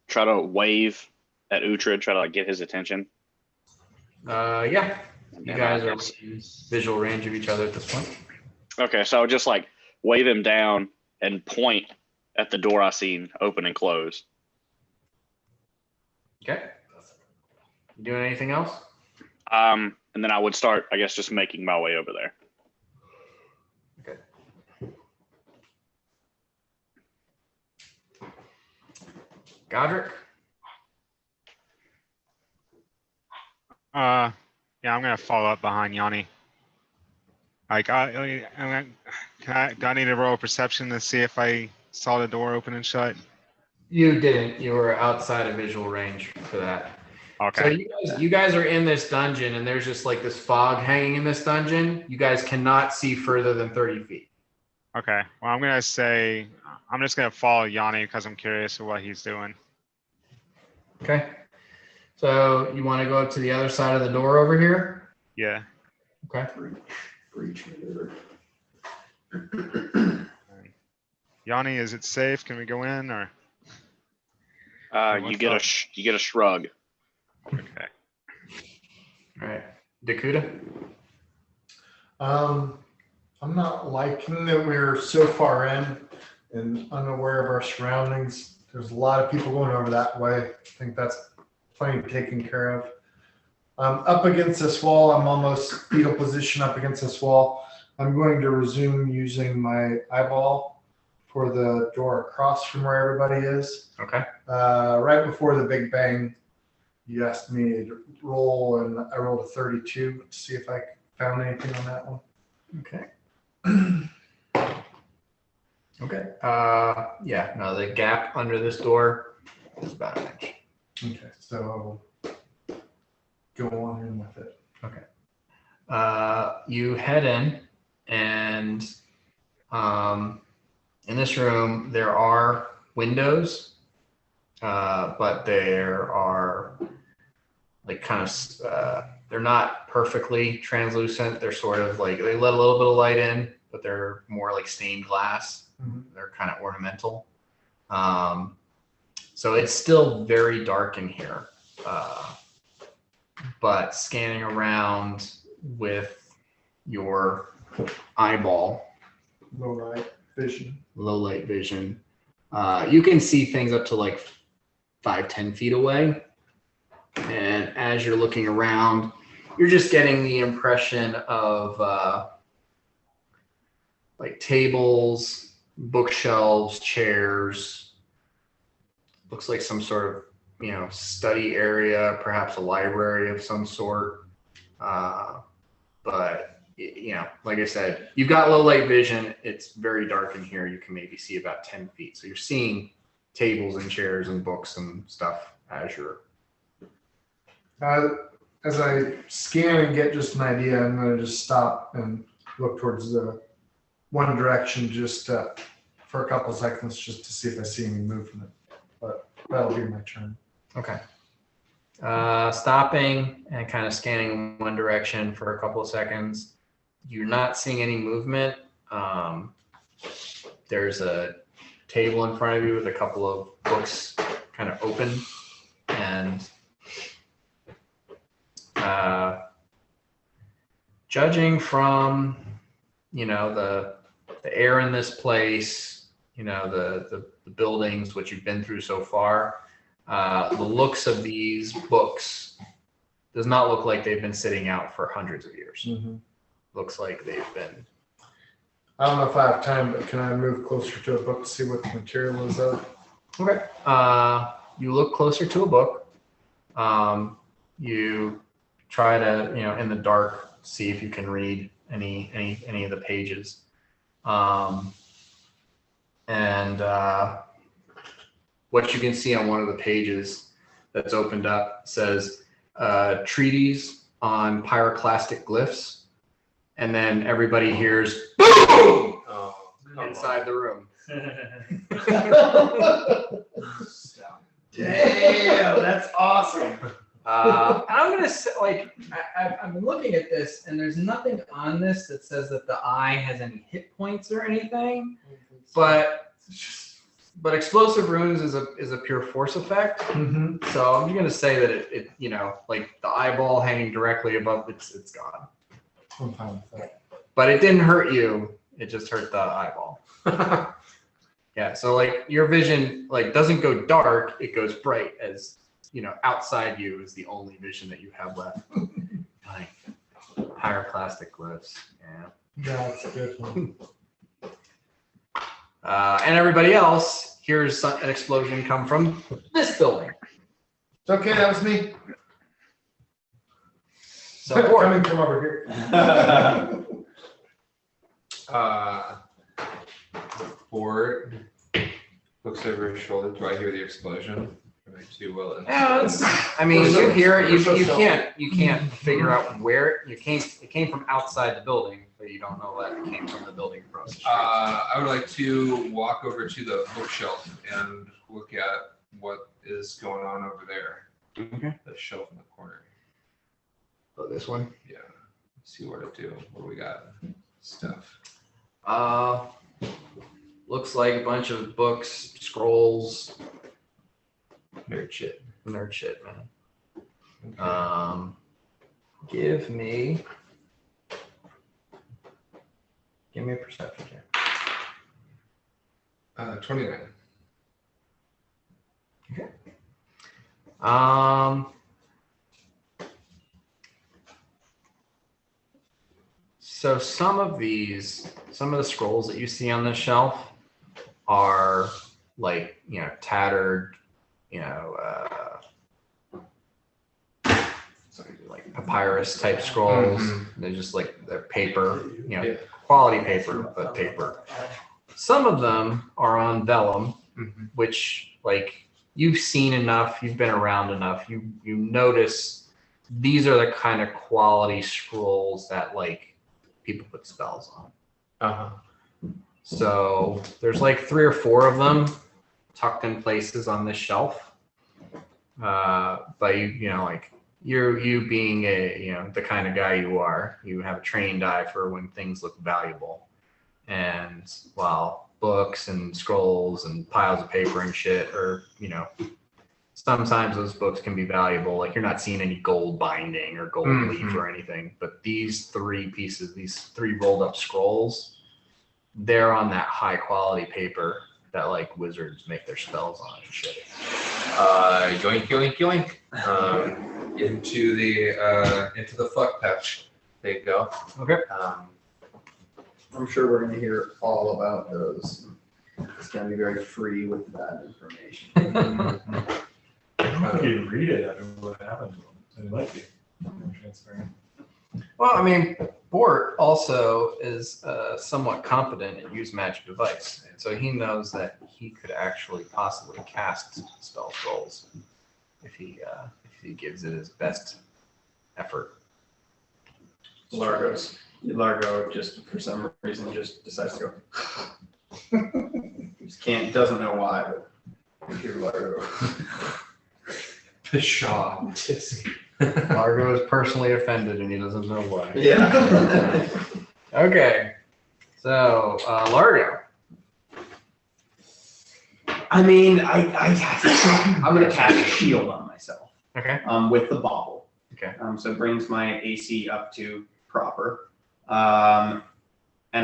try to wave at Uhtred, try to get his attention? Yeah. You And guys I are guess- in visual range of each other at this point. Okay, so I would just wave him down and point at the door I seen open and close. Okay. You doing anything else? And then I would start, I guess, just making my way over there. Okay. Godric? Yeah, I'm gonna follow up behind Yanni. Do I need to roll perception to see if I saw the door open and shut? You didn't. You were outside of visual range for that. So Okay. you guys are in this dungeon, and there's just this fog hanging in this dungeon. You guys cannot see further than 30 feet. Okay. Well, I'm just gonna follow Yanni because I'm curious of what he's doing. Okay. So you want to go up to the other side of the door over here? Yeah. Okay. Breach maneuver. Yanni, is it safe? Can we go in or? You get a shrug. Okay. All right. Dakuda? I'm not liking that we're so far in and unaware of our surroundings. There's a lot of people going over that way. I think that's plenty taken care of. Up against this wall, I'm almost fetal position up against this wall. I'm going to resume using my eyeball for the door across from where everybody is. Okay. Right before the Big Bang, you asked me to roll, and I rolled a 32 to see if I found anything on that one. Okay. Okay. Yeah, no, the gap under this door is about an inch. Okay, so go on in with it. You head in, and in this room there are windows, but there are like kind of they're not perfectly translucent. They're sort of like they let a little bit of light in, but they're more like stained glass. They're kind of ornamental. So it's still very dark in here. But scanning around with your eyeball, Low light vision. low light vision, you can see things up to like 5-10 feet away. And as you're looking around, you're just getting the impression of like tables, bookshelves, chairs. Looks like some sort of, study area, perhaps a library of some sort. But, like I said, you've got low light vision. It's very dark in here. You can maybe see about 10 feet. So you're seeing tables and chairs and books and stuff as you're. As I scan and get just an idea, I'm going to just stop and look towards the one direction just for a couple seconds just to see if I see any movement. But that'll be my turn. Okay. Stopping and kind of scanning in one direction for a couple of seconds. You're not seeing any movement. There's a table in front of you with a couple of books kind of open, and judging from the air in this place, the buildings, what you've been through so far, the looks of these books does not look like they've been sitting out for hundreds of years. Looks like they've been. I don't know if I have time, but can I move closer to a book to see what the material is of? Okay. You look closer to a book. You try to, in the dark, see if you can read any of the pages. And what you can see on one of the pages that's opened up says treatise on pyroclastic glyphs, and then everybody hears boom inside the room. Damn, that's awesome. And I'm gonna say, I've been looking at this, and there's nothing on this that says that the eye has any hit points or anything. But explosive runes is a pure force effect. So I'm gonna say that it like the eyeball hanging directly above it's gone. I'm fine with that. But it didn't hurt you. It just hurt the eyeball. Yeah. So like your vision doesn't go dark. It goes bright as. Outside you is the only vision that you have left. Like pyroclastic glyphs. Yeah. That's a good one. And everybody else hears an explosion come from this building. It's okay, that was me. So Coming from over here. Ford looks over his shoulder. Do I hear the explosion? Am I too well? you hear it. You can't figure out where it came. It came from outside the building, but you don't know that it came from the building across the street. I would like to walk over to the bookshelf and look at what is going on over there. Okay. The shelf in the corner. Oh, this one. Yeah. Let's see what it do. What do we got? Stuff. Looks like a bunch of books, scrolls. Nerd shit. Nerd shit, man. Okay. Give me a perception check. 29. Okay. So some of the scrolls that you see on this shelf are tattered, like papyrus type scrolls. They're just they're paper, quality paper, but paper. Some of them are on vellum, which you've seen enough, you've been around enough, you notice these are the kind of quality scrolls that like people put spells on. Uh-huh. So there's like 3 or 4 of them tucked in places on this shelf. But you know, like you being the kind of guy you are, you have a trained eye for when things look valuable. And while books and scrolls and piles of paper and shit are, sometimes those books can be valuable. Like you're not seeing any gold binding or gold leaf or anything, but these 3 pieces, these 3 rolled up scrolls, they're on that high quality paper that like wizards make their spells on and shit. Yoink, yoink, yoink. Into the fuck pouch they go. Okay. I'm sure we're gonna hear all about those. It's gonna be very free with that information. I don't think you'd read it after what happened to him. It might be more transparent. Well, I mean, Bort also is somewhat competent at use magic device, and so he knows that he could actually possibly cast spell scrolls if he gives it his best effort. Largo just for some reason just decides to go. Doesn't know why, but hear Largo. Pshaw. Largo is personally offended, and he doesn't know why. Yeah. Okay, so Largo. I mean, I'm gonna cast a shield on myself. Okay. With the bauble. Okay. So it brings my AC up to proper. And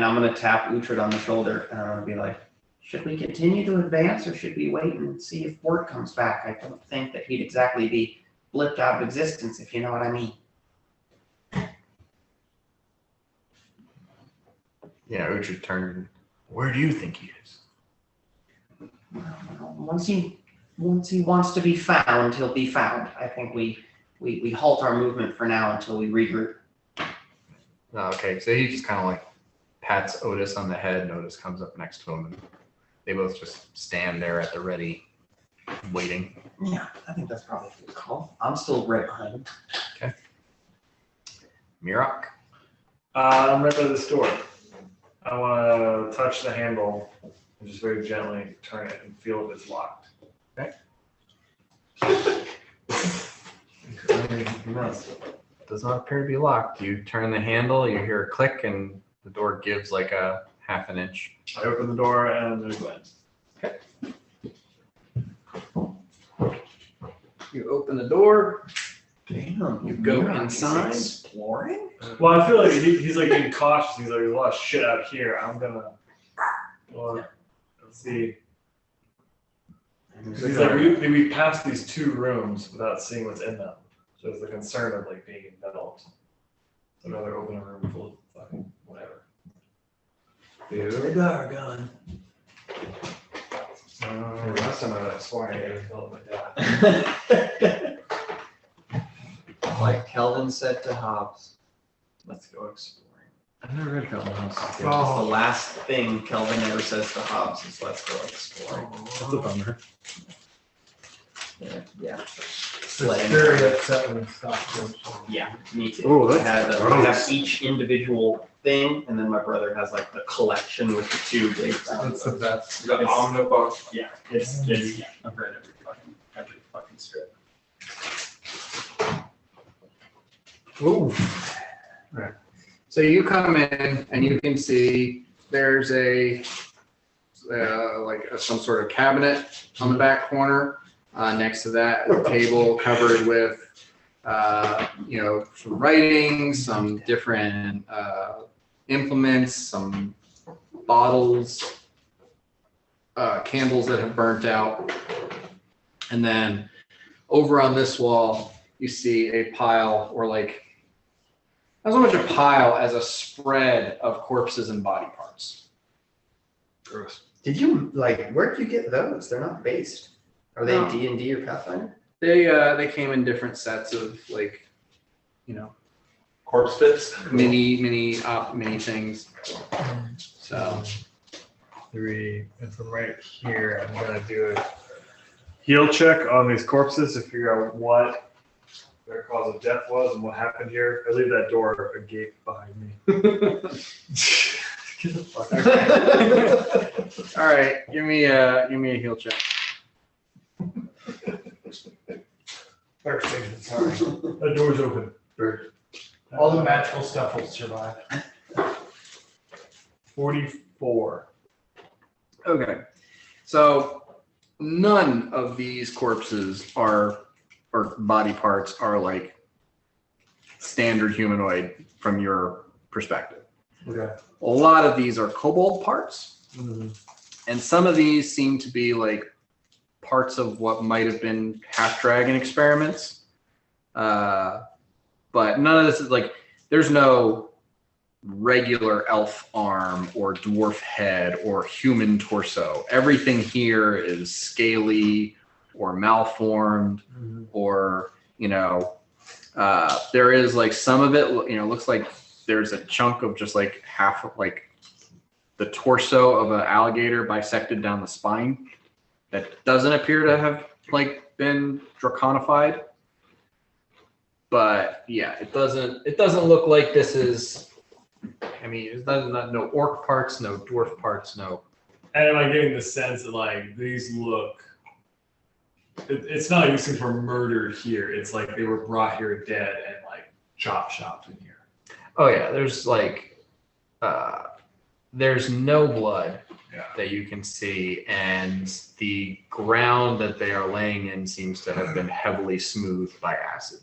I'm gonna tap Uhtred on the shoulder, and I'm gonna be like, should we continue to advance, or should we wait and see if Bort comes back? I don't think that he'd exactly be blipped out of existence, if you know what I mean. Yeah, Uhtred turned. Where do you think he is? Once he wants to be found, he'll be found. I think we halt our movement for now until we regroup. Oh, okay, so he just kind of like pats Otis on the head, and Otis comes up next to him, and they both just stand there at the ready, waiting. Yeah, I think that's probably a good call. I'm still right behind him. Okay. Mirok. I'm right by this door. I want to touch the handle and just very gently turn it and feel if it's locked. Okay. Does not appear to be locked. You turn the handle, you hear a click, and the door gives like a half an inch. I open the door and there's Glenn. Okay. You open the door. Damn, You go inside. Exploring? Well, I feel like he's like being cautious. He's like, there's a lot of shit out here. I'm gonna. Well, let's see. It's like we passed these 2 rooms without seeing what's in them. So it's the concern of like being enveloped. So I'd rather open a room full of fucking whatever. Dude, our gun. Last time I swore I had enveloped my dad. Like Kelvin said to Hobbes, let's go exploring. I've never read Kelvin Hobbes. It's the last thing Kelvin ever says to Hobbes is let's go exploring. That's a bummer. Yeah. It's very upset when it stops. Yeah, me too. Oh, I that's have each individual thing, and then my brother has like the collection with the 2 big. That's the best. The omnibus. Yeah, yeah. I've read every fucking strip. Ooh. Right. So you come in and you can see there's some sort of cabinet on the back corner. Next to that, a table covered with some writing, some different implements, some bottles, candles that have burnt out, and then over on this wall you see a pile, or like not so much a pile as a spread of corpses and body parts. Gross. Did you where'd you get those? They're not based. Are they No. D&D or Pathfinder? They came in different sets of Corpse bits. mini things. So 3, and from right here, I'm gonna do it heal check on these corpses to figure out what their cause of death was and what happened here. I leave that door agape behind me. Get the fuck out. All right, give me a heal check. Fire station, sorry. That door's open. All the magical stuff will survive. 44. Okay, so none of these corpses or body parts are like standard humanoid from your perspective. Okay. A lot of these are kobold parts, Mm-hmm. and some of these seem to be like parts of what might have been half dragon experiments. But none of this is like, there's no regular elf arm or dwarf head or human torso. Everything here is scaly or malformed, or, there is like some of it, looks like there's a chunk of just like half of like the torso of an alligator bisected down the spine that doesn't appear to have like been draconified. But yeah, it doesn't look like this is, it's not no orc parts, no dwarf parts, no. And am I getting the sense that like these look, it's not like these things were murdered here. It's like they were brought here dead and like chopped in here. Oh yeah, there's like, there's no blood that you can see, and the ground that they are laying in seems to have been heavily smoothed by acid.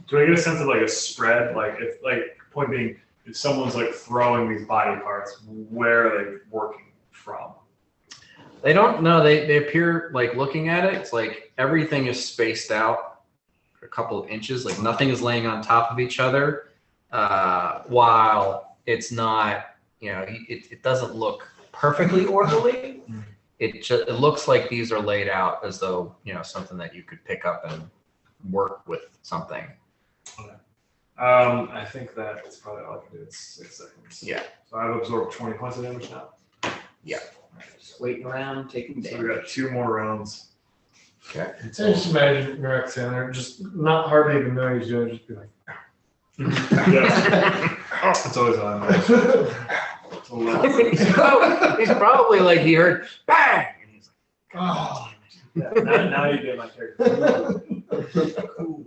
Do I get a sense of like a spread? Like if like point being, if someone's like throwing these body parts, where are they working from? They don't know. They appear like looking at it. It's like everything is spaced out a couple of inches. Like nothing is laying on top of each other. While it's not, it doesn't look perfectly orderly. It looks like these are laid out as though, something that you could pick up and work with something. Okay. I think that it's probably all I can do. It's 6 seconds. Yeah. So I've absorbed 20 points of damage now. Yeah. Just waiting around, taking So we damage. got 2 more rounds. Okay. So just imagine Rex in there, just not hardly even know he's doing it, just be like, Yeah. It's always on. It's a lot. He's probably like, he heard bang, and he's like, oh. Yeah, now you get my character. Cool.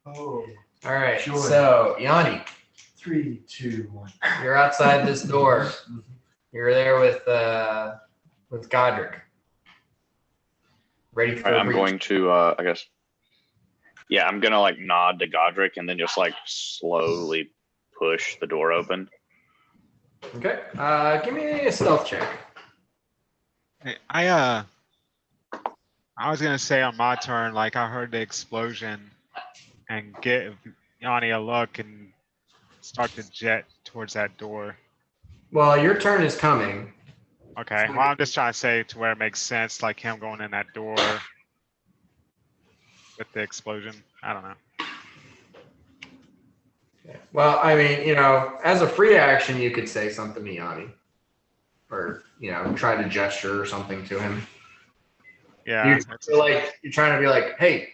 Oh. all right. Joy. So Yanni, 3, 2, 1. you're outside this door. You're there with Godric. Ready for All right, I'm reach. going to, I guess. Yeah, I'm gonna like nod to Godric and then just like slowly push the door open. Okay. Give me a stealth check. Hey, I was gonna say on my turn, like I heard the explosion and give Yanni a look and start to jet towards that door. Well, your turn is coming. Okay, well I'm just trying to say to where it makes sense, like him going in that door with the explosion. I don't know. Well, as a free action, you could say something to Yanni, or try to gesture or something to him. Yeah. You're trying to be like, hey.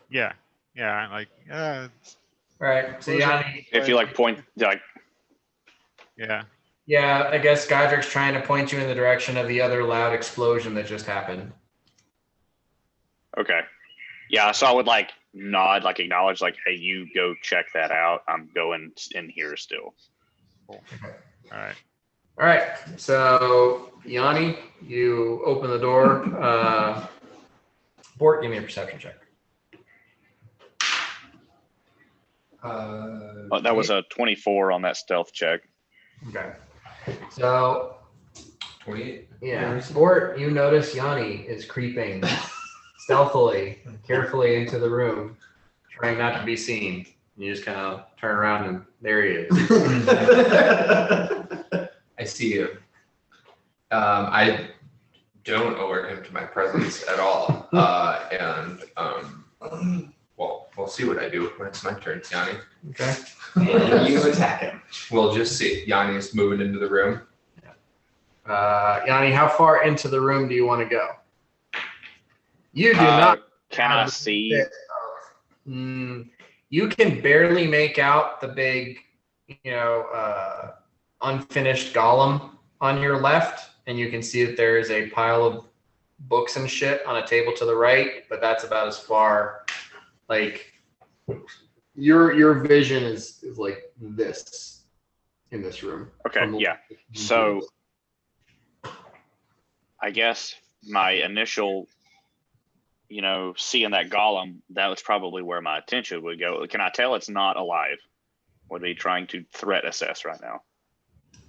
Yeah. Yeah. Like. All right. So Yanni. If you like point, like, Yeah. Yeah, I guess Godric's trying to point you in the direction of the other loud explosion that just happened. okay, yeah. So I would like nod, like acknowledge, like, hey, you go check that out. I'm going in here still. All right. All right. So Yanni, you open the door. Bort, give me a perception check. That was a 24 on that stealth check. Okay. So 28. yeah, Bort, you notice Yanni is creeping stealthily, carefully into the room, trying not to be seen. You just kind of turn around and there he is. I see him. I don't alert him to my presence at all. Well, we'll see what I do when it's my turn, Yanni. Okay. And you attack him. We'll just see. Yanni's moving into the room. Yanni, how far into the room do you want to go? You do not. Can I see? You can barely make out the big, unfinished golem on your left, and you can see that there is a pile of books and shit on a table to the right, but that's about as far. Like your vision is like this in this room. Okay, yeah. So I guess my initial, seeing that golem, that was probably where my attention would go. Can I tell it's not alive? What are they trying to threat assess right now?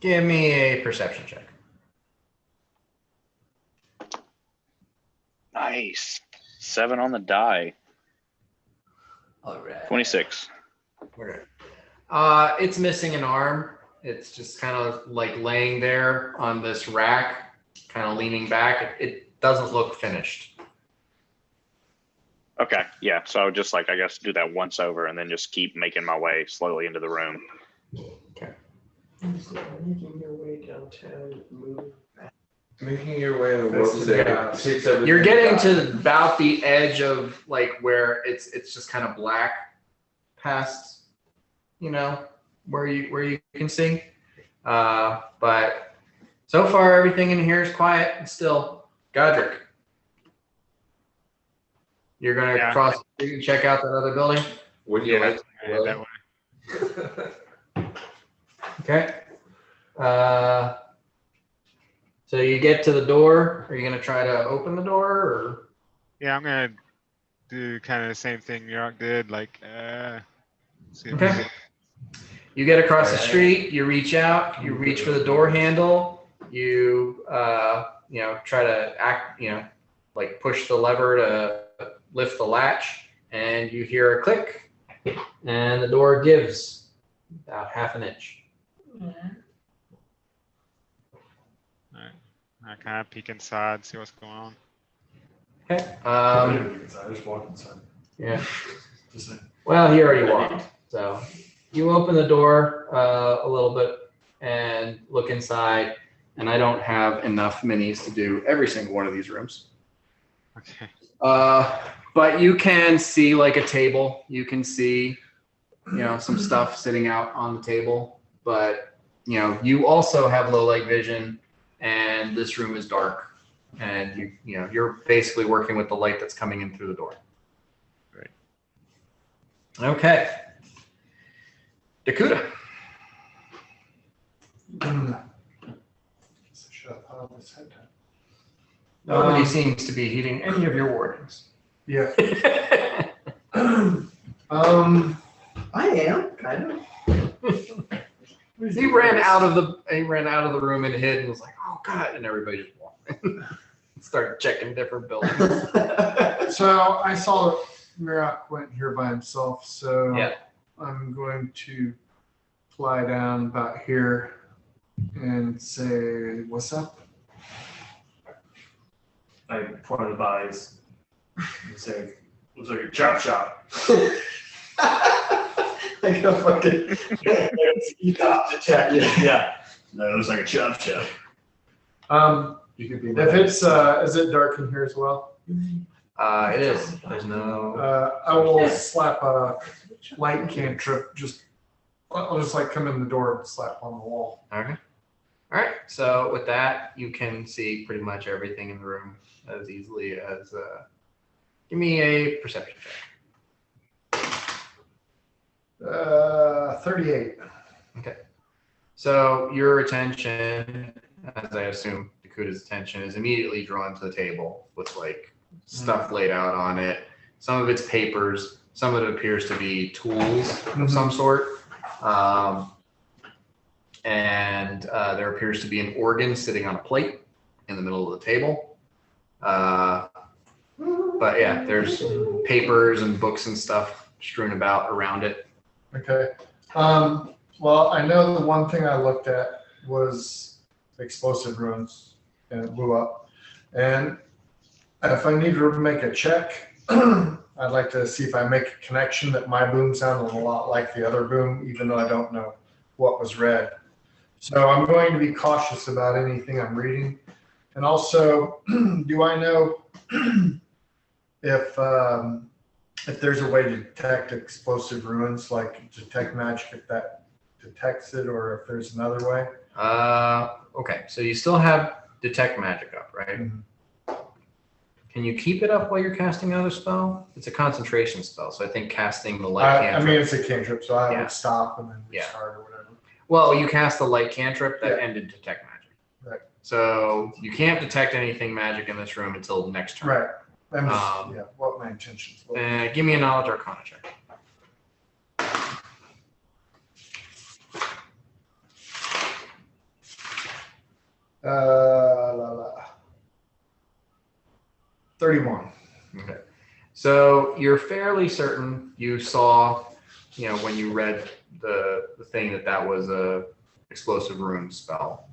Give me a perception check. Nice. 7 on the die. All right. 26. Okay. It's missing an arm. It's just kind of like laying there on this rack, kind of leaning back. It doesn't look finished. Okay, yeah. So I would just I guess do that once over and then just keep making my way slowly into the room. Okay. Making your way downtown, move back. Making your way to This is bad. You're getting to about the edge of where it's just kind of black past, where you can see. But so far everything in here is quiet and still. Godric, you're gonna cross the street and check out that other building. Would you like Yeah, that way. Okay. So you get to the door. Are you gonna try to open the door, or? Yeah, I'm gonna do kind of the same thing York did. See if Okay. You get across the street. You reach out. You reach for the door handle. You try to act. Push the lever to lift the latch, and you hear a click, and the door gives about half an inch. I kind of peek inside, see what's going on. Okay. I just walk inside. Yeah. Just saying. Well, he already walked. So you open the door a little bit and look inside. And I don't have enough minis to do every single one of these rooms. Okay. But you can see a table. You can see, some stuff sitting out on the table. But, you also have low light vision, and this room is dark. And you're basically working with the light that's coming in through the door. Great. Okay. Dakuda. Should I pile this head down? Nobody seems to be heeding any of your warnings. Yeah. I am, kind of. He ran out of the room and hid and was like, "Oh God!" and everybody just walked. Started checking different buildings. So I saw Mirak went here by himself, so Yeah. I'm going to fly down about here and say, "What's up?" I point at the bodies and say, looks like a chop shop. Like a fucking. You got to check it. Yeah. No, it looks like a chop shop. You could be. If it's, is it dark in here as well? It is. There's no. I will slap a light cantrip. I'll just come in the door and slap on the wall. Okay. All right. So with that, you can see pretty much everything in the room as easily as. Give me a perception check. 38. Okay. So your attention, as I assume Dakuda's attention, is immediately drawn to the table with stuff laid out on it. Some of it's papers. Some of it appears to be tools of some sort. And there appears to be an organ sitting on a plate in the middle of the table. But yeah, there's papers and books and stuff strewn about around it. Okay. Well, I know the one thing I looked at was explosive ruins, and it blew up. And if I need to make a check, I'd like to see if I make a connection that my boom sounded a lot like the other boom, even though I don't know what was read. So I'm going to be cautious about anything I'm reading. And also, do I know if there's a way to detect explosive ruins, like detect magic if that detects it, or if there's another way? Okay, so you still have detect magic up, right? Mhm. Can you keep it up while you're casting another spell? It's a concentration spell, so I think casting the light I cantrip. mean, it's a cantrip, so I Yeah. would stop and then Yeah. restart or whatever. Well, you cast the light cantrip that Yeah. ended detect magic. Right. So you can't detect anything magic in this room until next turn. Right. I'm just, Um, what my intentions were. Give me a knowledge arcana check. La, la. 31. Okay. So you're fairly certain you saw, when you read the thing that was a explosive rune spell.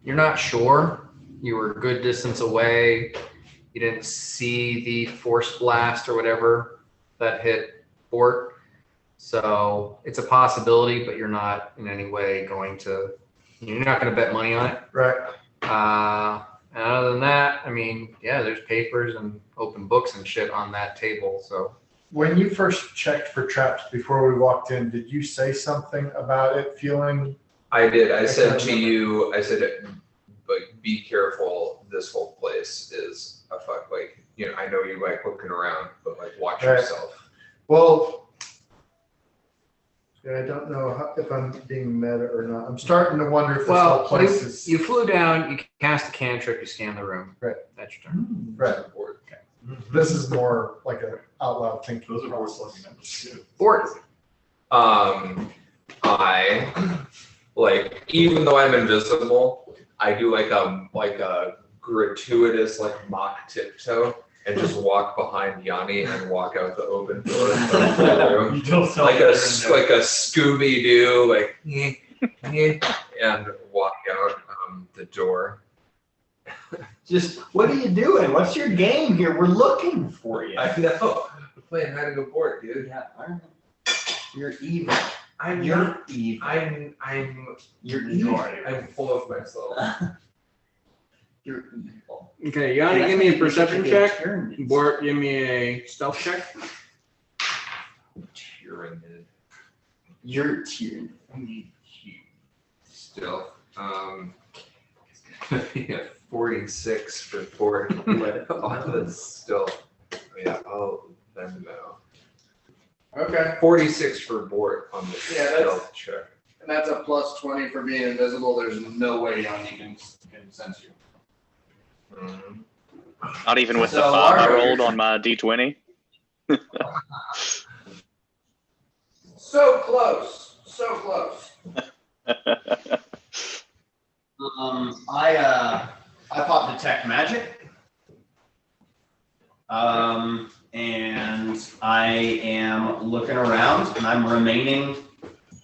You're not sure. You were a good distance away. You didn't see the force blast or whatever that hit Bort. So it's a possibility, but you're not in any way you're not going to bet money on it. Right. And other than that, I mean, yeah, there's papers and open books and shit on that table. So When you first checked for traps before we walked in, did you say something about it feeling? I did. I said can't to remember. you, but be careful. This whole place is a fuck. Like, I know you like looking around, but like, watch Right. yourself. Well, I don't know if I'm being meta or not. I'm starting to wonder if this whole place is. you flew down, you cast a cantrip, you scan the room. Right. That's your turn. Right. Okay. This is more like an out loud thinking. Those are process. both looking numbers too. Bort. I like, even though I'm invisible, I do like a gratuitous like mock tiptoe and just walk behind Yanni and walk out the open door of the room. You don't tell Like me a you're in there. Scooby Doo, and walk out the door. Just, what are you doing? What's your game here? We're looking for you. I know. We're playing hide and go board, dude. Yeah, I don't know. You're evil. I'm You're not. evil. You're You are. I'm full of myself. You're evil. Okay, Yanni, give me a perception check. Tyrannid. Bort, give me a stealth check. Tyrannid. You're Tyrannid. Still. Yeah, 46 for Ford. Oh, that's still. Yeah, I'll Venmo. Okay, 46 for Bort on the Yeah, that's- stealth check. and that's a plus 20 for being invisible. There's no way Yanni can sense you. Mhm. Not even with the So, 5 I Largo, rolled on my D20. So close, so close. I pop detect magic. And I am looking around and I'm remaining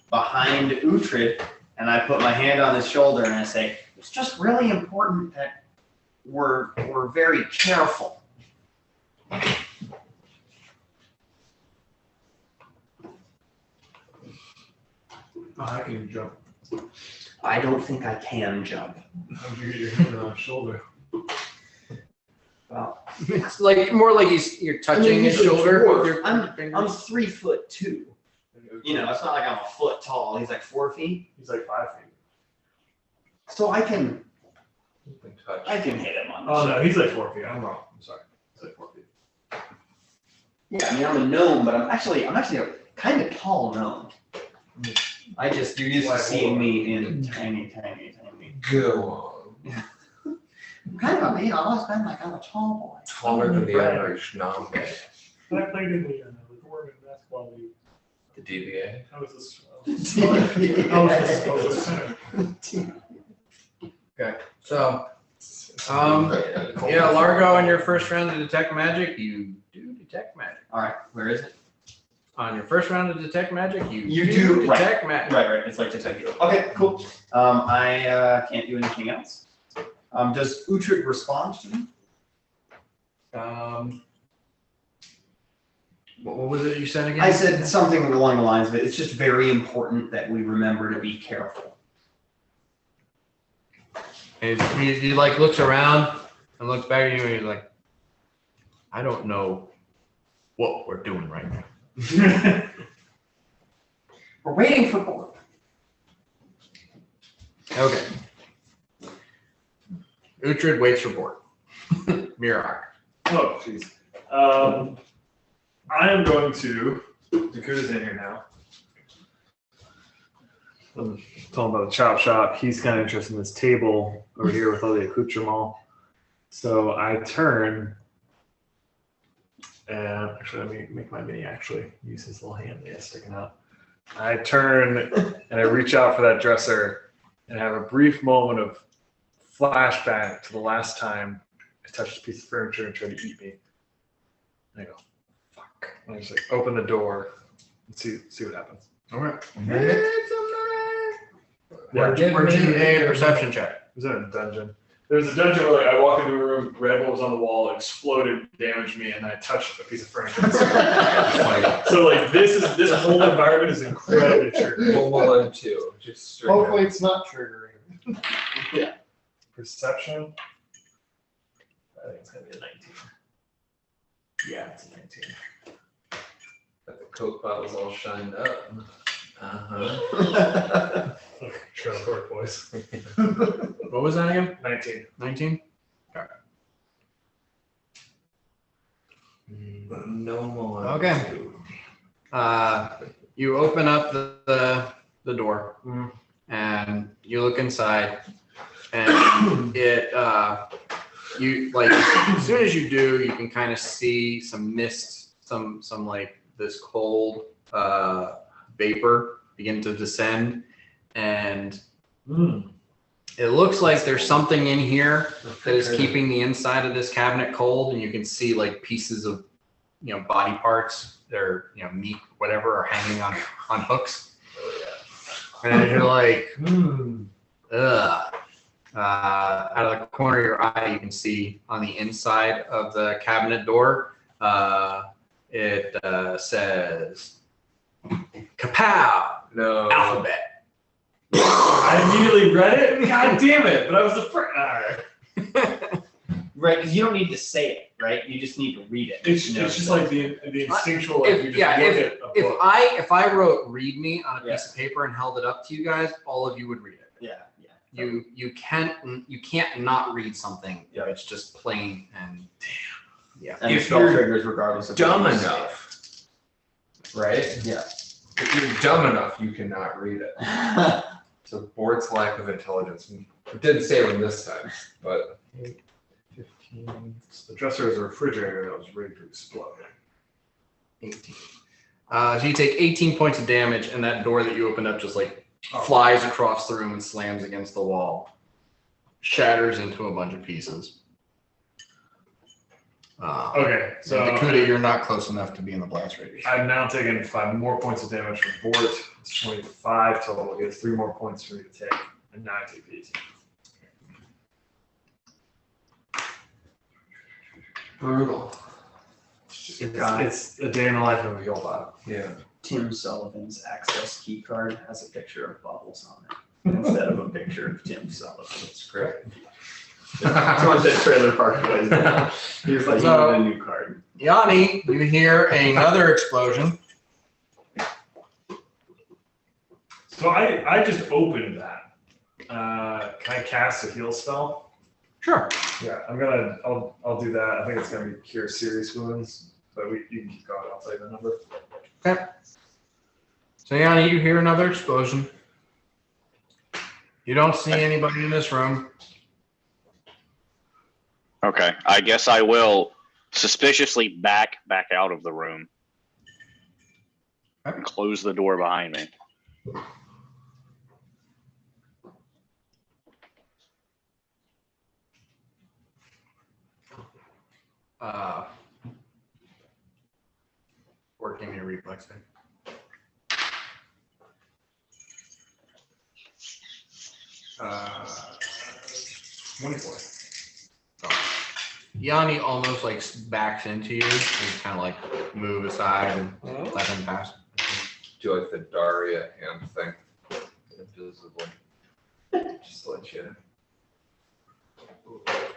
behind Uhtred, and I put my hand on his shoulder and I say, it's just really important that we're very careful. I can jump. I don't think I can jump. How'd you get your hand on my shoulder? Well, It's like more like you're touching his shoulder with your I'm fingers. 3'2". You know, it's not like I'm a foot tall. He's like 4 feet. He's like 5 feet. So I can You can touch. hit him on the Oh shoulder. no, he's like 4 feet. I'm wrong. I'm sorry. He's like 4 feet. Yeah, I mean, I'm a gnome, but I'm actually a kind of tall gnome. You're used to seeing me in tiny. Go on. I'm kind of I've always been like, I'm a tall boy. Taller than the average nom. When I played in the Gorman basketball league, The DBA. I was this. Okay, so yeah, Largo, on your first round to detect magic, you do detect magic. All right, where is it? On your first round to detect magic, you You do, right. detect magic. Right. It's like detective. Okay, cool. I can't do anything else. Does Uhtred respond to me? What was it you said again? I said something along the lines of it. It's just very important that we remember to be careful. And he like looks around and looks back at you and he's like, I don't know what we're doing right now. We're waiting for Borg. Okay. Uhtred waits for Borg. Mirak. Oh, jeez. I am going to. Dakota's in here now. I'm talking about the chop shop. He's kind of interested in this table over here with all the accoutrements. So I turn. And actually, let me make my mini actually use his little hand there sticking out. I turn and I reach out for that dresser and have a brief moment of flashback to the last time I touched a piece of furniture and tried to eat me. And I go, fuck. And I just like open the door and see what happens. All right. Yeah, Give me a perception check. it was in a dungeon. There's a dungeon where like I walk into a room, read what was on the wall, exploded, damaged me, and I touched a piece of furniture. So like this whole environment is incredibly triggering. One two. Just straight up. Hopefully it's not triggering. Yeah. Perception. I think it's gonna be a 19. Yeah, it's a 19. Got the Coke bottles all shined up. Uh-huh. Trailer Park Boys. What was that again? 19. 19? No more. Okay. You open up the door and you look inside and it you like as soon as you do you can kind of see some mist, some like this cold vapor begin to descend, and it looks like there's something in here that is keeping the inside of this cabinet cold, and you can see like pieces of body parts, their meat, whatever, are hanging on hooks. And you're like, ugh. Out of the corner of your eye, you can see on the inside of the cabinet door, it says, "Kapow!" No. Alphabet. I immediately read it. God damn it! But I was the first. Alright. Right, because you don't need to say it, right? You just need to read it. It's just like the instinctual. Like you just look at a book. If I wrote "read me" on a piece of paper and held it up to you guys, all of you would read it. Yeah. You can't not read something if it's just plain and And If spell you're triggers regardless of dumb what you say. enough, right? Yeah. If you're dumb enough, you cannot read it. So Bort's lack of intelligence. It didn't say one this time, but 15. The dresser is a refrigerator that was ready to explode. 18. So you take 18 points of damage, and that door that you opened up just like flies across the room and slams against the wall, shatters into a bunch of pieces. Okay, so Dakota, you're not close enough to be in the blast radius. I've now taken 5 more points of damage from Bort. It's 25 total. He has 3 more points for me to take, and now I take 18. brutal. It's a day in the life of a Healbot. Yeah. Tim Sullivan's access key card has a picture of Bubbles on it instead of a picture of Tim Sullivan. That's great. That's what the Trailer Park was. He was like, So- you need a new card. Yanni, you hear another explosion. So I just opened that. Can I cast a heal spell? Sure. Yeah, I'll do that. I think it's gonna be cure serious wounds, but you can keep going. I'll tell you the number. Okay. So Yanni, you hear another explosion. You don't see anybody in this room. Okay, I guess I will suspiciously back out of the room and close the door behind me. Or give me a reflex thing. Uh, 24. Yanni almost like backs into you and kind of like move aside and let him pass. Do like the Daria hand thing. Invisible. Just to let you.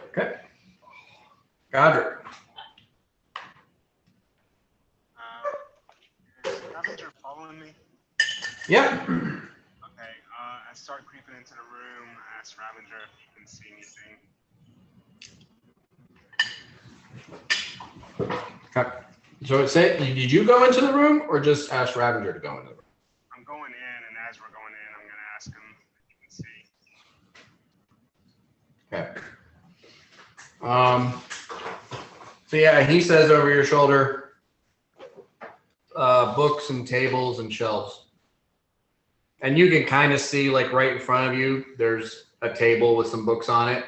Okay. Godric. Is Ravager following me? Yep. Okay, I start creeping into the room, ask Ravager if he can see anything. Okay. So did you go into the room or just ask Ravager to go into the room? I'm going in, and as we're going in, I'm going to ask him if he can see. Okay. So yeah, he says over your shoulder, books and tables and shelves. And you can kind of see like right in front of you, there's a table with some books on it.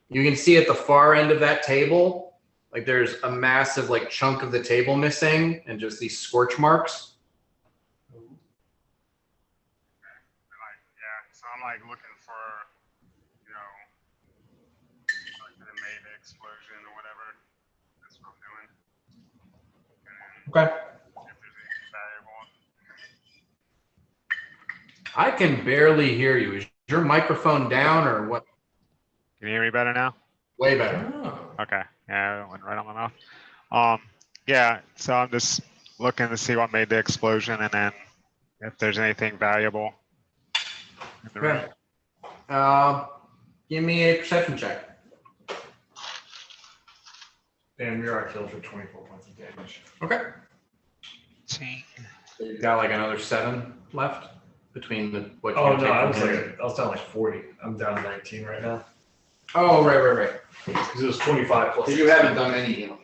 You can see at the far end of that table, like there's a massive like chunk of the table missing and just these scorch marks. So I'm like looking for, you know, like the made explosion or whatever. That's what I'm doing. And Okay. if there's anything valuable. I can barely hear you. Is your microphone down or what? Can you hear me better now? Way better. Okay. Yeah, it went right on my mouth. Yeah, so I'm just looking to see what made the explosion and then if there's anything valuable in the room. Okay. Give me a perception check. And Mira killed for 24 points of damage. Okay. See. You've got like another 7 left between the what you Oh can no, take I from was him. I was down like 40. I'm down 19 right now. Oh, right. Because it was 25 plus. So you haven't done any healing.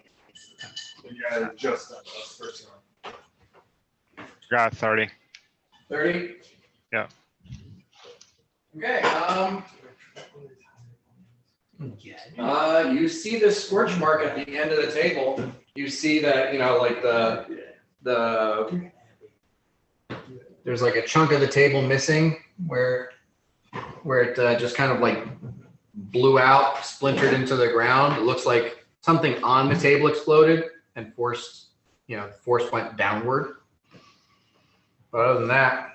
Yeah, just done. That's the first one. Got 30. 30? Yeah. Okay. You see this scorch mark at the end of the table. You see that, you know, like the there's like a chunk of the table missing where it just kind of like blew out, splintered into the ground. It looks like something on the table exploded and force went downward. But other than that,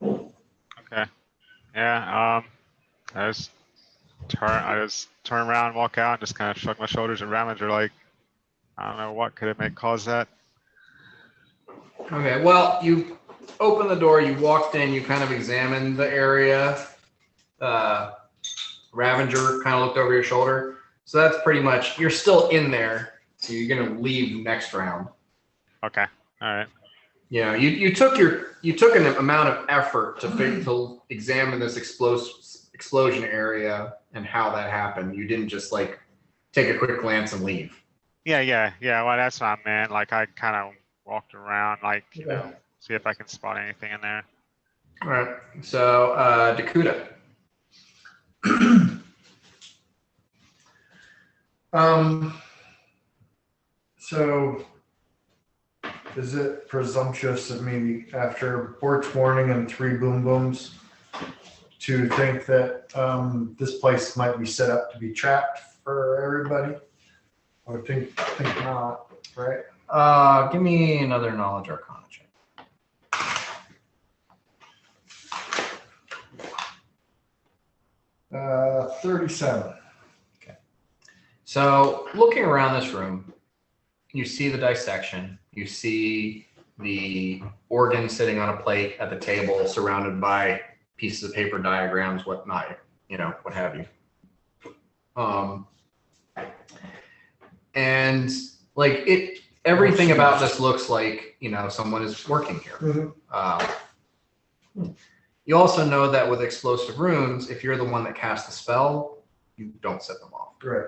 Okay. Yeah. I just turn around, walk out, and just kind of shrug my shoulders and Ravager like, I don't know what could it cause that. okay, well, you opened the door, you walked in, you kind of examined the area. Ravager kind of looked over your shoulder. So that's pretty much, you're still in there. So you're going to leave next round. Okay. All right. You know, you took an amount of effort to examine this explosion area and how that happened. You didn't just like take a quick glance and leave. Yeah. Well, that's what I meant. Like I kind of walked around, like you know, see if I can spot anything in there. All right. So Dakuda. So is it presumptuous of me after Bort's warning and 3 boom booms to think that this place might be set up to be trapped for everybody? I would think not, right? Give me another knowledge arcana check. 37. Okay. So looking around this room, you see the dissection. You see the organ sitting on a plate at the table, surrounded by pieces of paper, diagrams, whatnot, you know, what have you. And like everything about this looks like, you know, someone is working here. Mm-hmm. You also know that with explosive runes, if you're the one that casts the spell, you don't set them off. Right.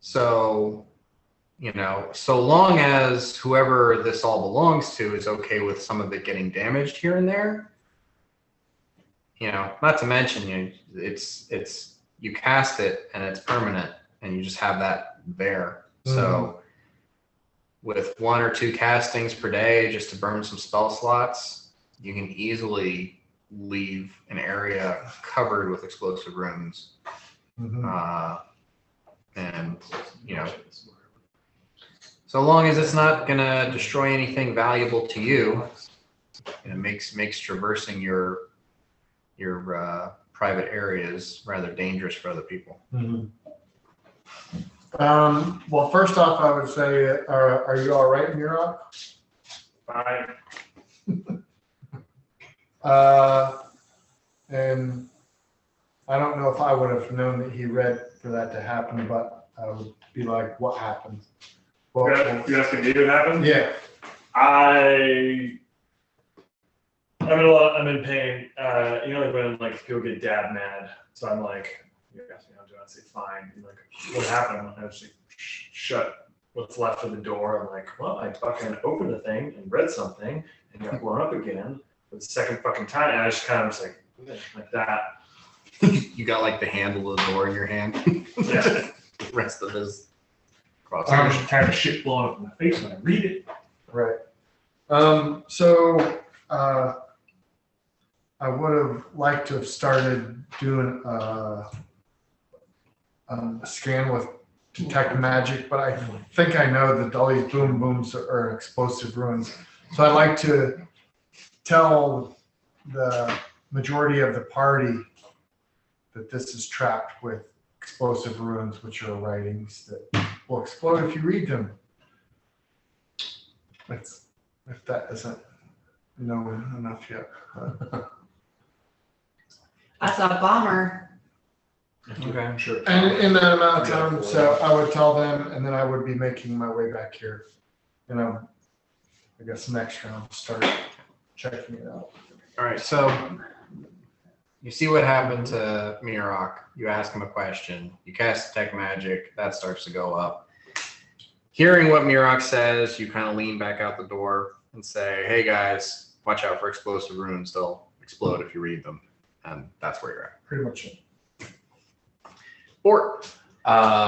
So, you know, so long as whoever this all belongs to is okay with some of it getting damaged here and there, you know, not to mention it's you cast it and it's permanent and you just have that there. Mm-hmm. So with 1 or 2 castings per day just to burn some spell slots, you can easily leave an area covered with explosive runes And so long as it's not gonna destroy anything valuable to you, and it makes traversing your private areas rather dangerous for other people. Well, first off, I would say, are you all right, Mira? Fine. And I don't know if I would have known that he read for that to happen, but I would be like, what happened? Well, You asking me what happened? yeah. I'm in pain. Like when people get dad mad. So I'm like, you're asking me how I'm doing. I say fine. You're like, what happened? I just shut what's left of the door. I'm like, well, I fucking opened the thing and read something and got blown up again for the second fucking time. And I just kind of was like that. You got like the handle of the door in your hand. Yeah. The rest of his I'm just tired of shit blowing up in my face when I read it. Right. So I would have liked to have started doing a scan with detect magic, but I think I know that all these boom booms are explosive ruins. So I'd like to tell the majority of the party that this is trapped with explosive ruins, which are writings that will explode if you read them. If that isn't enough yet. That's a bummer. Okay. Sure. And in that amount of time, so I would tell them, and then I would be making my way back here. I guess next round, start checking it out. All right, so you see what happened to Mirok. You ask him a question. You cast detect magic. That starts to go up. Hearing what Mirok says, you kind of lean back out the door and say, "Hey guys, watch out for explosive runes. They'll explode if you read them." And that's where you're at. Pretty much it. Or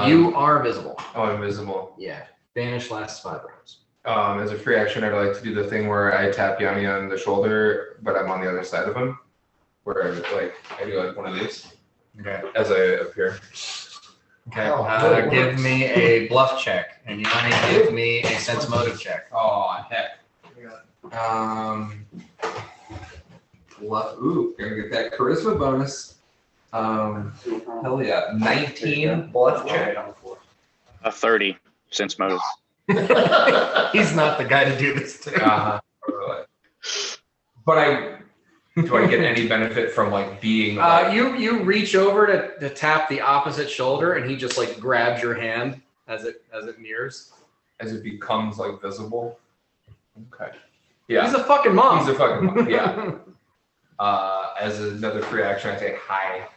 you are visible. Oh, invisible. Yeah. Vanish lasts 5 rounds. As a free action, I'd like to do the thing where I tap Yanni on the shoulder, but I'm on the other side of him. Where I do one of these Okay. as I appear. Okay. Oh, good. Give me a bluff check, and Yanni give me a sense motive check. Oh heck. Bluff. Ooh, gonna get that charisma bonus. Hell yeah. 19 bluff check. A 30 sense motive. He's not the guy to do this to. But do I get any benefit from being? You reach over to tap the opposite shoulder, and he just grabs your hand as it nears. As it becomes visible. Okay. Yeah. He's a fucking mom. He's a fucking mom. Yeah. As another free action, I say hi.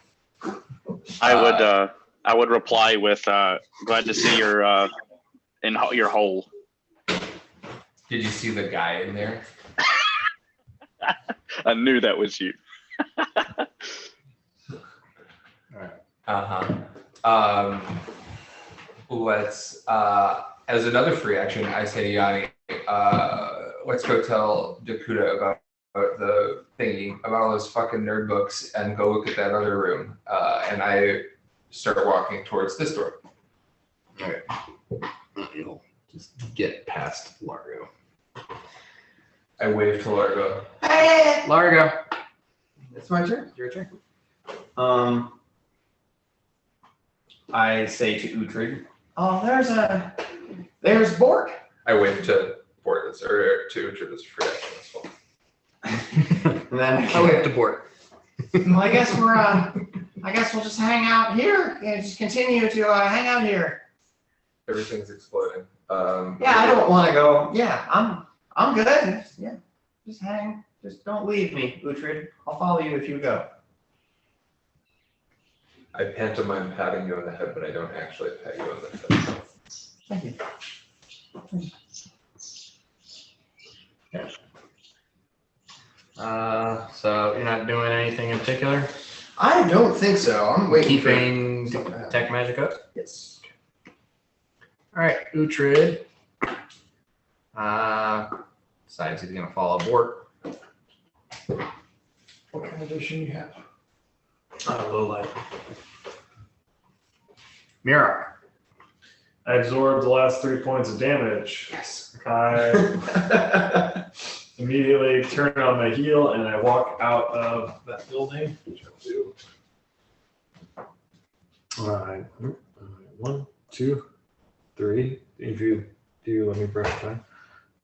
I would reply with glad to see you're in your hole. Did you see the guy in there? I knew that was you. Let's as another free action, I say Yanni, let's go tell Dakuda about the thingy, about all those fucking nerd books, and go look at that other room. And I start walking towards this door. Okay. You'll just get past Largo. I wave to Largo. Hey! Largo. It's my turn. Your turn. I say to Uhtred, Oh, there's Bork. I wave to Bortus, or to this free action as well. and then I wave to Bort. Well, I guess we'll just hang out here and just continue to hang out here. Everything's exploding. yeah, I don't want to go. Yeah, I'm good. Yeah, just hang. Just don't leave me, Uhtred. I'll follow you if you go. I pantomime patting you on the head, but I don't actually pat you on the head. Thank you. So you're not doing anything in particular? I don't think so. I'm waiting for Keeping detect magic up? Yes. All right, Uhtred. Decides he's gonna follow Bort. What kind of edition you have? Low light. Mirak. I absorbed the last 3 points of damage. Yes. I immediately turn on my heel and I walk out of that building. Which I'll do. All right. 1, 2, 3. If you do, let me brush time.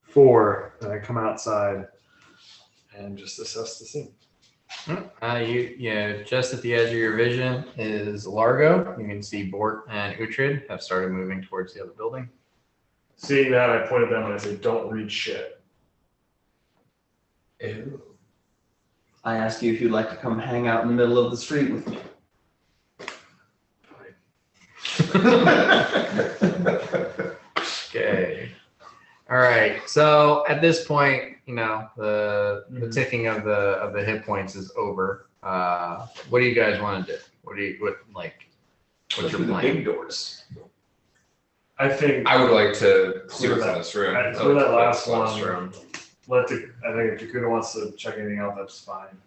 4. And I come outside and just assess the scene. Just at the edge of your vision is Largo. You can see Bort and Uhtred have started moving towards the other building. Seeing that, I point at them and I say, "Don't read shit." Ew. I ask you if you'd like to come hang out in the middle of the street with me. Okay. All right. So at this point, the ticking of the hit points is over. What do you guys want to do? What's your Through the plan? big doors. I think I would like to see Clear what's in that- this room. right, I clear like that to last clear this one. room. I think if Takuda wants to check anything out, that's fine.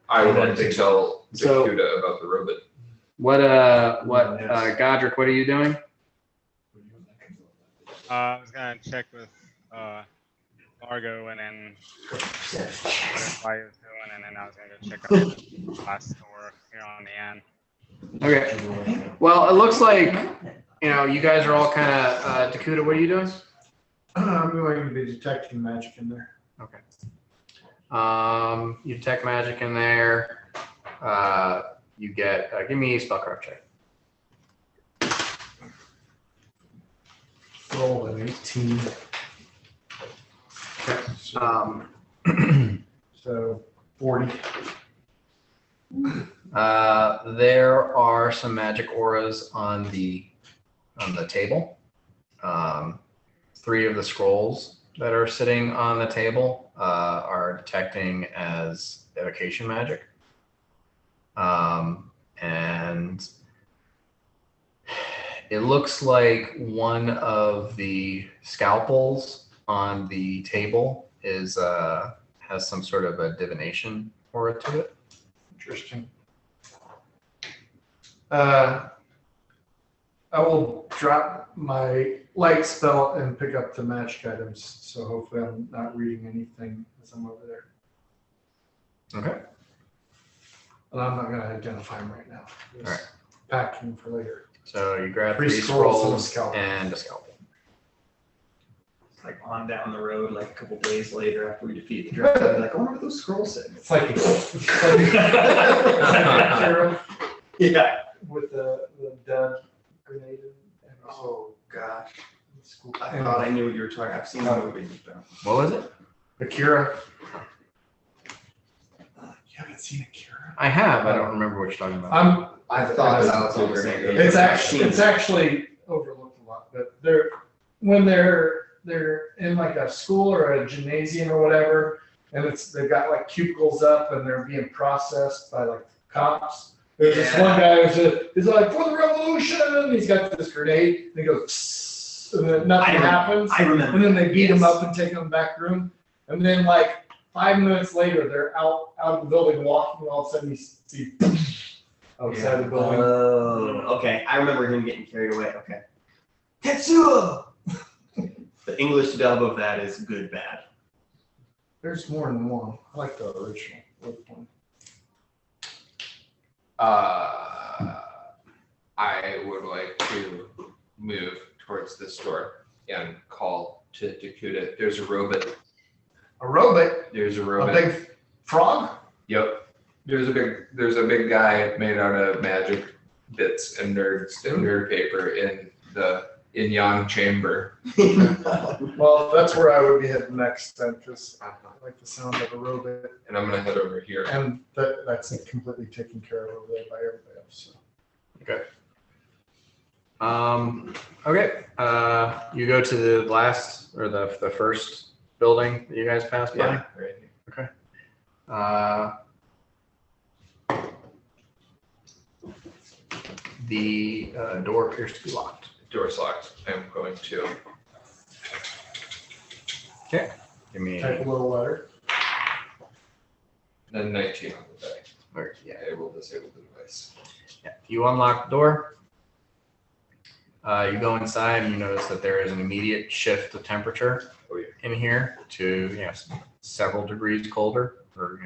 I would And then like to big- tell So- Dakuda about the robot. Yes. Godric, what are you doing? I was gonna check with Largo and then what everybody was doing, and then I was gonna go check out the last store here on the end. Okay. Well, it looks like you guys are all kind of. Dakuda, what are you doing? I'm going to be detecting magic in there. Okay. You detect magic in there. You get. Give me a spellcraft check. Roll an 18. So 40. There are some magic auras on the table. 3 of the scrolls that are sitting on the table are detecting as evocation magic. And it looks like one of the scalpels on the table has some sort of a divination aura to it. Interesting. I will drop my light spell and pick up the magic items. So hopefully I'm not reading anything as I'm over there. Okay. And I'm not going to identify them right now. Just All right. packing for later. So you grab 3 3 scrolls scrolls and a scalpel. and a scalpel. It's like on down the road, like a couple days later after we defeat the dragon. I'd be like, I wonder what those scrolls said. It's like Yeah. with the dead grenade. And Oh gosh. school. I thought I knew what you were talking. I've seen the movie. What was it? Akira. You haven't seen Akira? I have. I don't remember what you're talking about. I thought thought that that was was on the It's actually overlooked a lot, but when they're in like a school or a gymnasium or whatever, and they've got like cubicles up and they're being processed by like cops. There's this one guy who's like, for the revolution, and he's got this grenade, and he goes, psst, and then nothing happens, I remember. and then they beat him Yes. up and take him back room, and then like 5 minutes later, they're out of the building walking, and all of a sudden you see outside the building. Oh, okay. I remember him getting carried away. Okay. Tetsuo! The English dub of that is good, bad. There's more than one. I like the original one. I would like to move towards this door and call to Dakuda. There's a robot. A robot? There's a A robot. big frog? Yep. There's a big guy made out of magic bits and nerd paper in the Yang chamber. Well, that's where I would be heading next then, because I like the sound of a robot. And I'm gonna head over here. And that's completely taken care of over there by everybody else. So. Okay. Okay. You go to the last or the first building that you guys passed by. Yeah, right here. Okay. The door appears to be locked. Door's locked. I'm going to. Okay. Give me. Type a little letter. Then 19 on the die. Or, yeah. I will disable the device. Yeah. You unlock the door. You go inside and you notice that there is an immediate shift of temperature in here to several degrees colder, or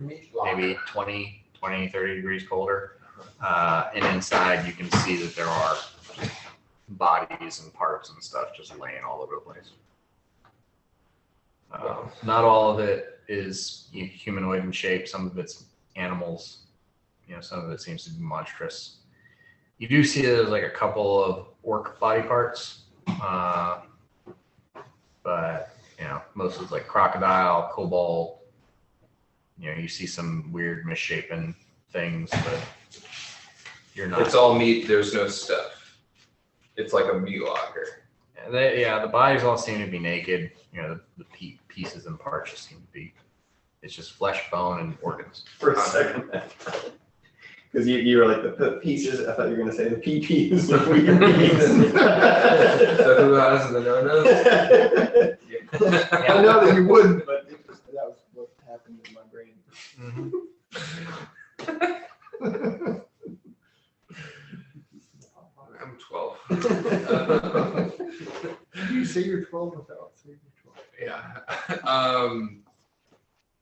maybe 20, 30 degrees colder. And inside you can see that there are bodies and parts and stuff just laying all over the place. Not all of it is humanoid in shape. Some of it's animals. Some of it seems to be monstrous. You do see there's like a couple of orc body parts, but most is like crocodile, kobold. You see some weird misshapen things, but you're not. It's all meat. There's no stuff. It's like a meat locker. The bodies all seem to be naked. The pieces and parts just seem to be. It's just flesh, bone, and organs. For a second. Because you were like the pieces. I thought you were going to say the PPs. So who has the no-nos? I know that you wouldn't, but that was what happened in my brain. I'm 12. You say you're 12 without saying you're 12. Yeah.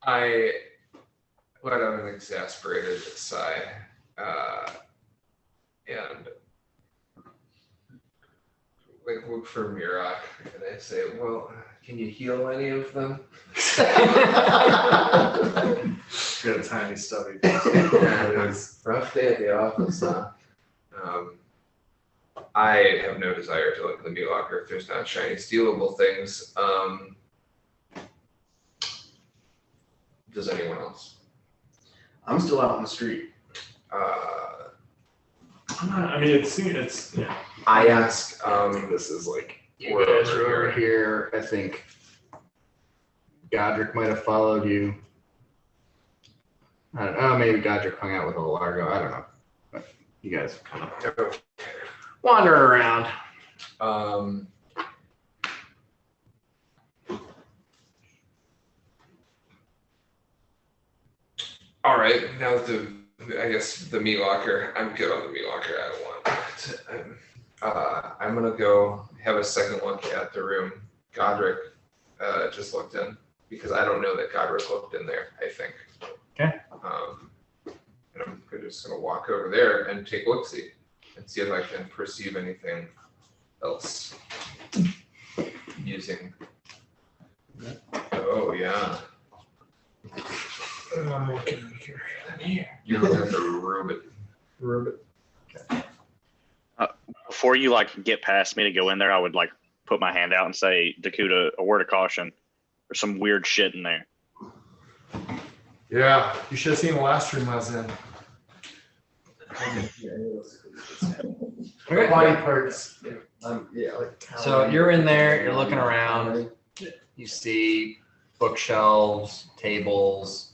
I let out an exasperated sigh, and look for Mirak, and I say, "Well, can you heal any of them?" Got a tiny stubby. Yeah, it was a rough day at the office, huh? I have no desire to look in the meat locker if there's not shiny, stealable things. Does anyone else? I'm still out on the street. It's I ask. This is like you We're guys over are over here. here. I think Godric might have followed you. I don't know. Maybe Godric hung out with a Largo. I don't know. But you guys kind of wander around. All right. Now I guess the meat locker. I'm good on the meat locker. I don't want it. I'm gonna go have a second look at the room Godric just looked in, because I don't know that Godric looked in there. I think. Okay. And I'm just gonna walk over there and take a look-see and see if I can perceive anything else using. Oh yeah. I'm looking here. You're looking at the Rubit. Before you get past me to go in there, I would put my hand out and say, Dakuta, a word of caution. There's some weird shit in there. Yeah, you should have seen the last room I was in. Okay. Body parts. So you're in there. You're looking around. You see bookshelves, tables,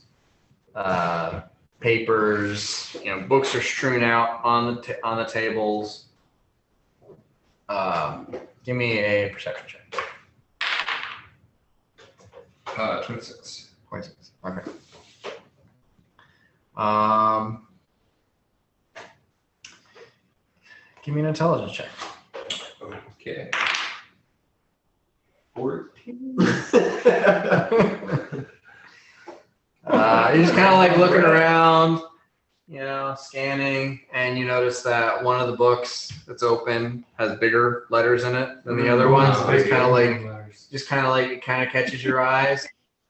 papers. Books are strewn out on the tables. Give me a perception check. 26. 26. Okay. Give me an intelligence check. Okay. 14. You're just kind of looking around, scanning, and you notice that one of the books that's open has bigger letters in it than the other ones. So it's kind of it kind of catches your eyes,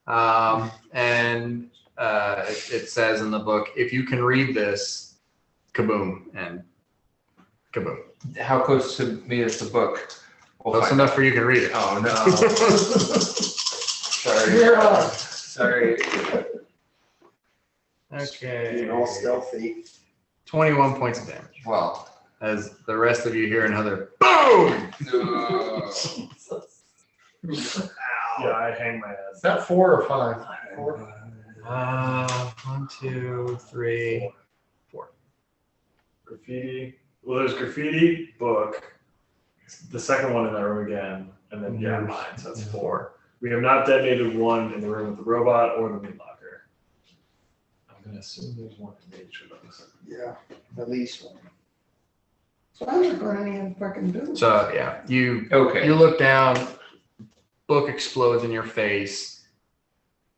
and it says in the book, if you can read this, kaboom and kaboom. How close to me is the book? Close enough for you can read it. Oh no. Sorry. Okay. All stealthy. 21 points of damage. Well. As the rest of you hear another boom. No. Yeah, I hang my head. Is that 4 or 5? 4. 1, 2, 3, 4. Graffiti. Well, there's graffiti, book, the second one in that room again, and then mine. So that's 4. We have not detonated one in the room with the robot or the meat locker. I'm gonna assume there's one in each of those. Yeah, at least one. So I'm not going any fucking business. So yeah, you Okay. look down, book explodes in your face.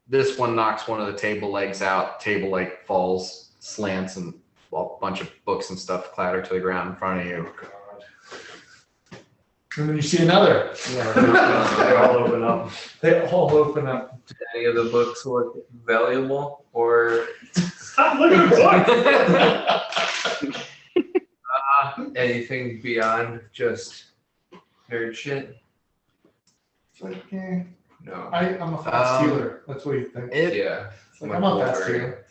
This one knocks one of the table legs out. Table leg falls, slants, and a bunch of books and stuff clatter to the ground in front of you. And then you see another. They all open up. They all open up. Did any of the books look valuable or Stop looking at books. anything beyond just nerd shit? It's like, eh, No. I'm a fast healer. That's what you think. Yeah. It's like, I'm a fast healer.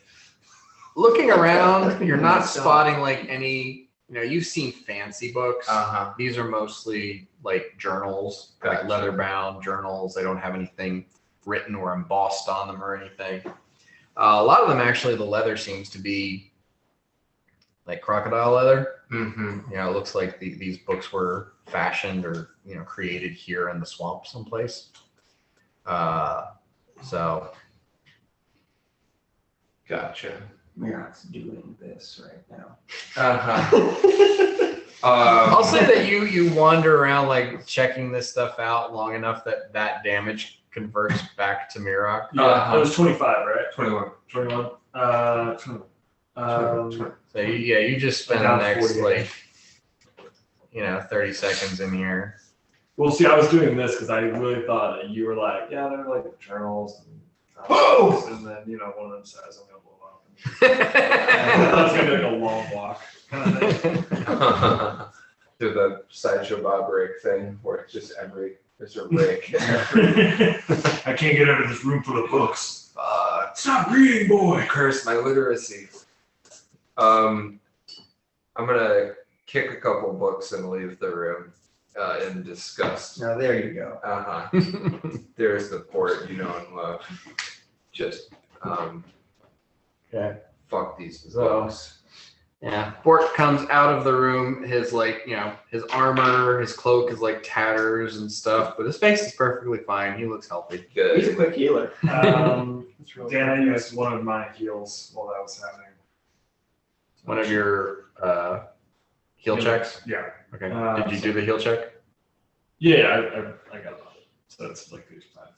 Looking around, you're not spotting like any. You know, you've seen fancy books. Uh-huh. These are mostly like journals, like Gotcha. leather-bound journals. They don't have anything written or embossed on them or anything. A lot of them, actually, the leather seems to be like crocodile leather. Mm-hmm. You know, it looks like these books were fashioned or, you know, created here in the swamp someplace. So. Gotcha. Mirac's doing this right now. Uh-huh. I'll say that you wander around like checking this stuff out long enough that damage converts back to Mirok. Yeah, it was 25, right? 21. 21. 20. So you just spend the Down next 48. 30 seconds in here. Well, see, I was doing this because I really thought that you were like, yeah, they're like journals. And, Whoa! and then, one of them says, I'm going to blow up. That's going to be like a long walk kind of thing. Do the Sideshow Bob Rick thing where it's just there's a Rick. I can't get out of this room full of books. Stop reading, boy. Curse my literacy. I'm gonna kick a couple books and leave the room in disgust. Now there you go. Uh-huh. There's the port you know and love. Just Okay. fuck these So- books. Yeah. Bort comes out of the room. His his armor, his cloak is like tatters and stuff, but his face is perfectly fine. He looks healthy. He's a Good. quick healer. It's really Dan, I used one of my heals while that was happening. One of your heal checks. Yeah. Okay. Did you do the heal check? Yeah, I got it. So it's like 55.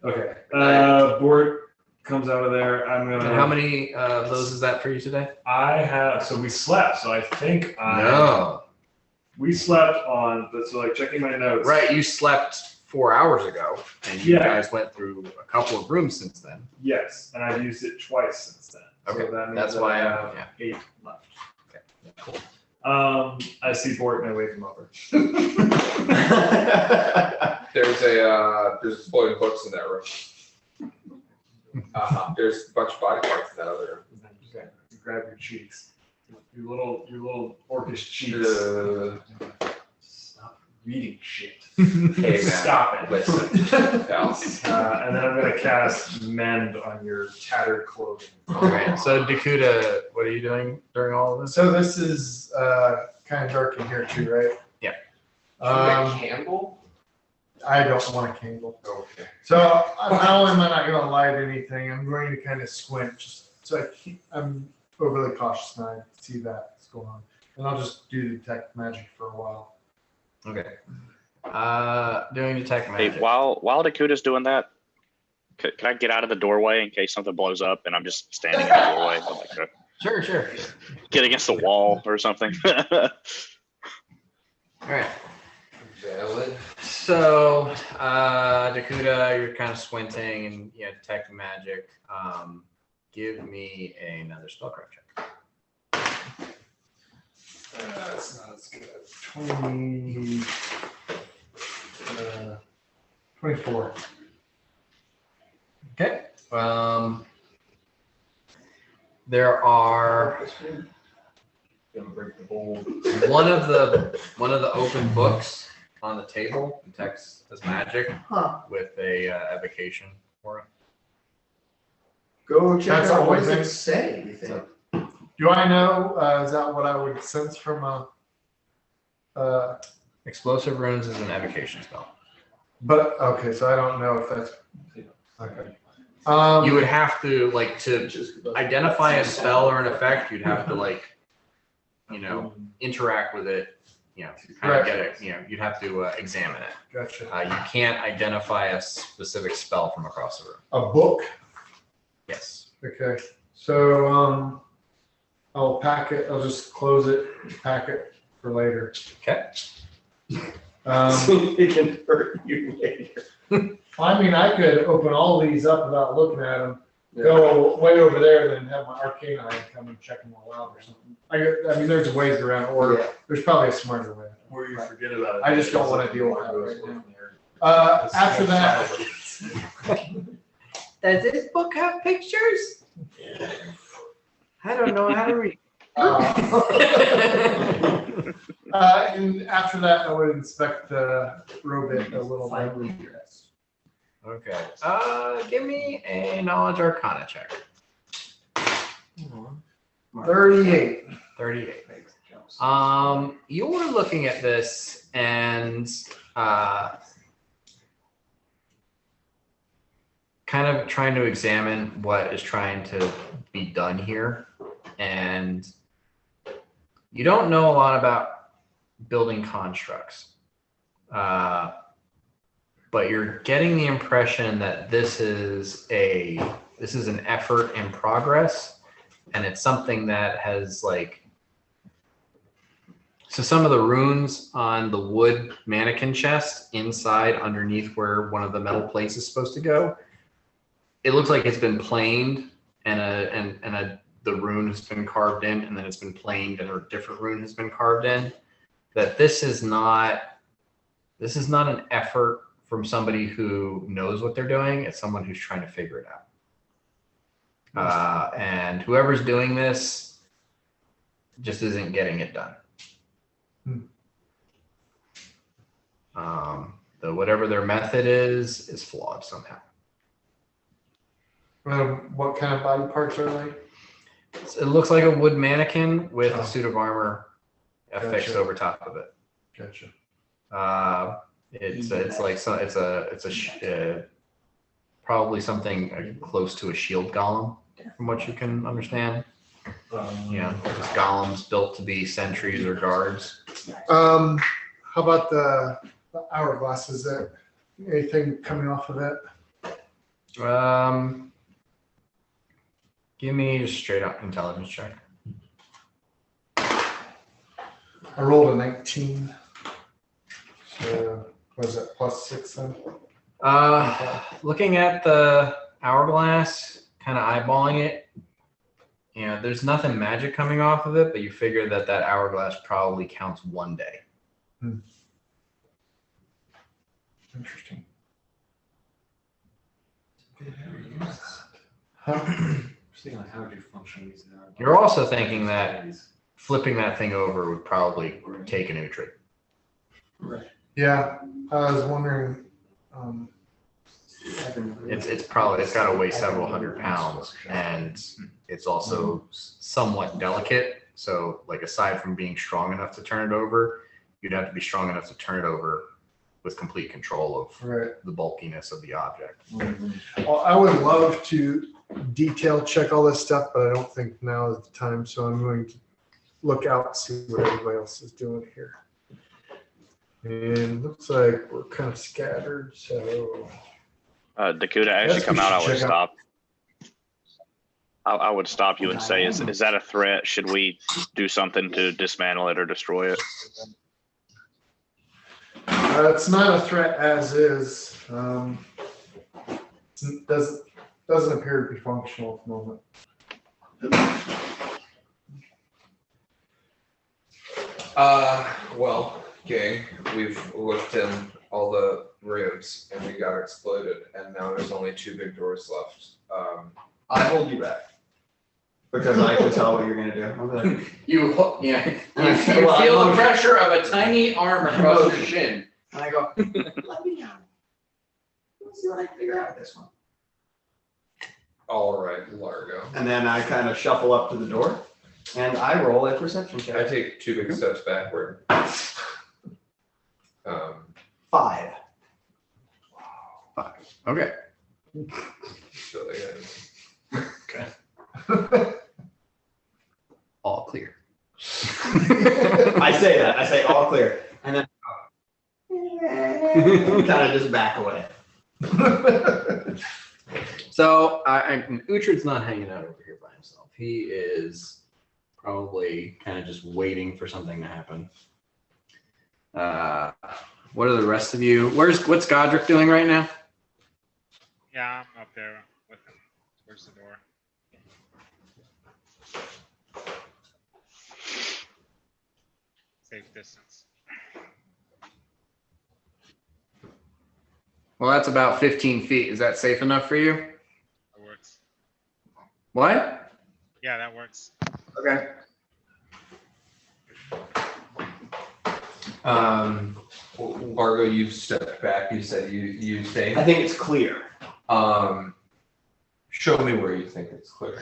Okay. Bort comes out of there. I'm gonna. And how many of those is that for you today? I have. So we slept. So I think No. we slept on. So like checking my notes. Right. You slept 4 hours ago, and you Yeah. guys went through a couple of rooms since then. Yes, and I've used it twice since then. Okay, So that means that's that why I I- have 8 left. Okay. Yeah, cool. I see Bort and I wake him over. There's a floating books in that room. There's a bunch of body parts in that other You grab your cheeks. Your little orcish cheeks. room. Stop reading shit. Hey man, Stop it. listen, pal. And then I'm gonna cast Mend on your tattered clothing. Okay. So Dakuta, what are you doing during all of this? So this is kind of dark in here too, right? Yeah. A candle? I don't want a candle. Okay. So not only am I not going to light anything, I'm going to kind of squint just so I'm overly cautious and I see that's going on. And I'll just do detect magic for a while. Okay. Doing detect Hey, magic. while Dakuta's doing that, can I get out of the doorway in case something blows up and I'm just standing in the doorway? I'm like, Sure. get against the wall or something. All right. Valid. So, Dakuta, you're kind of squinting and detect magic. Give me another spellcraft check. That's not as good. 20, 24. Okay. There are Gonna break the bowl. one of the open books on the table detects as magic Huh. with a evocation for it. Go check That's out what always does it it. say, you think? Do I know, is that what I would sense from a, Explosive runes is an evocation spell. but, okay, so I don't know if that's, okay. You would have to to identify a spell or an effect. You'd have to interact with it, kind of get it, you'd have to examine it. Gotcha. You can't identify a specific spell from across the room. A book? Yes. Okay. So I'll pack it. I'll just close it, pack it for later. Okay. It can hurt you later. I mean, I could open all these up without looking at them, go way over there, and then have my arcane eye come and check them all out or something. I mean, there's ways around, or there's probably a smarter way. Where you forget about it. I just don't want to deal with that right now. After that, Does this book have pictures? I don't know how to read. And after that, I would inspect the robot a little bit. Okay. Give me a knowledge arcana check. 38. 38. You're looking at this and kind of trying to examine what is trying to be done here. And you don't know a lot about building constructs. But you're getting the impression that this is an effort in progress, and it's something that has so some of the runes on the wood mannequin chest inside underneath where one of the metal plates is supposed to go, it looks like it's been planed and the rune has been carved in, and then it's been planed and a different rune has been carved in. That this is not an effort from somebody who knows what they're doing. It's someone who's trying to figure it out. And whoever's doing this just isn't getting it done. Whatever their method is flawed somehow. What kind of body parts are they? It looks like a wood mannequin with Oh. a suit of armor affixed Gotcha. over top of it. Gotcha. It's probably something close to a shield golem, from what you can understand. Just golems built to be sentries or guards. How about the hourglass? Is there anything coming off of it? Give me a straight up intelligence check. I rolled a 19. So was it +6 then? Looking at the hourglass, kind of eyeballing it, there's nothing magic coming off of it, but you figure that hourglass probably counts one day. Interesting. How would you function using that? You're also thinking that flipping that thing over would probably take an Utrid. Right. Yeah, I was wondering. It's got to weigh several hundred pounds, and it's also somewhat delicate. So, aside from being strong enough to turn it over, you'd have to be strong enough to turn it over with complete control of the bulkiness of the object. Well, I would love to detail check all this stuff, but I don't think now is the time. So I'm going to look out and see what everybody else is doing here. And looks like we're kind of scattered. So Dakota, as you come out, I would stop. I would stop you and say, is that a threat? Should we do something to dismantle it or destroy it? It's not a threat as is. It doesn't appear to be functional at the moment. Well, okay, we've looked in all the rooms and we got exploded, and now there's only 2 big doors left. I hold you back because I can tell what you're gonna do. I'm like, You feel the pressure of a tiny arm across your shin. and I go, let me out. Let's see what I can figure out with this one. All right, Largo. And then I kind of shuffle up to the door, and I roll a perception I check. take 2 big steps backward. 5. Okay. So All clear. I say that. I say all clear, and then kind of just back away. So Uhtred's not hanging out over here by himself. He is probably kind of just waiting for something to happen. What are the rest of you? What's Godric doing right now? Yeah, I'm up there with him towards the door. Safe distance. Well, that's about 15 feet. Is that safe enough for you? That works. What? Yeah, that works. Okay. Largo, you've stepped back. You said you stay. I think it's clear. Show me where you think it's clear.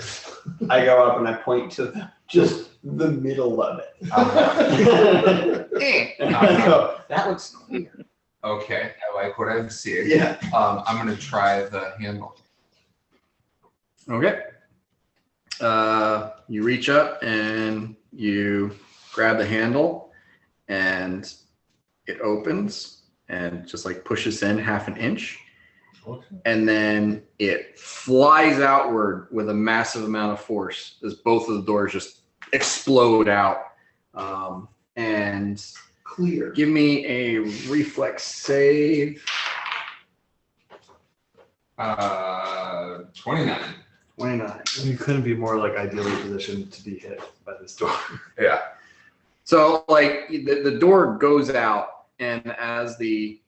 I go up and I point to just the middle of it. And I go, that looks clear. Okay, I like what I'm seeing. Yeah. I'm gonna try the handle. Okay. You reach up and you grab the handle and it opens and just like pushes in half an inch. And then it flies outward with a massive amount of force as both of the doors just explode out. And Clear. give me a reflex save. 29. 29. You couldn't be more like ideally positioned to be hit by this door. Yeah. So like the door goes out, and as the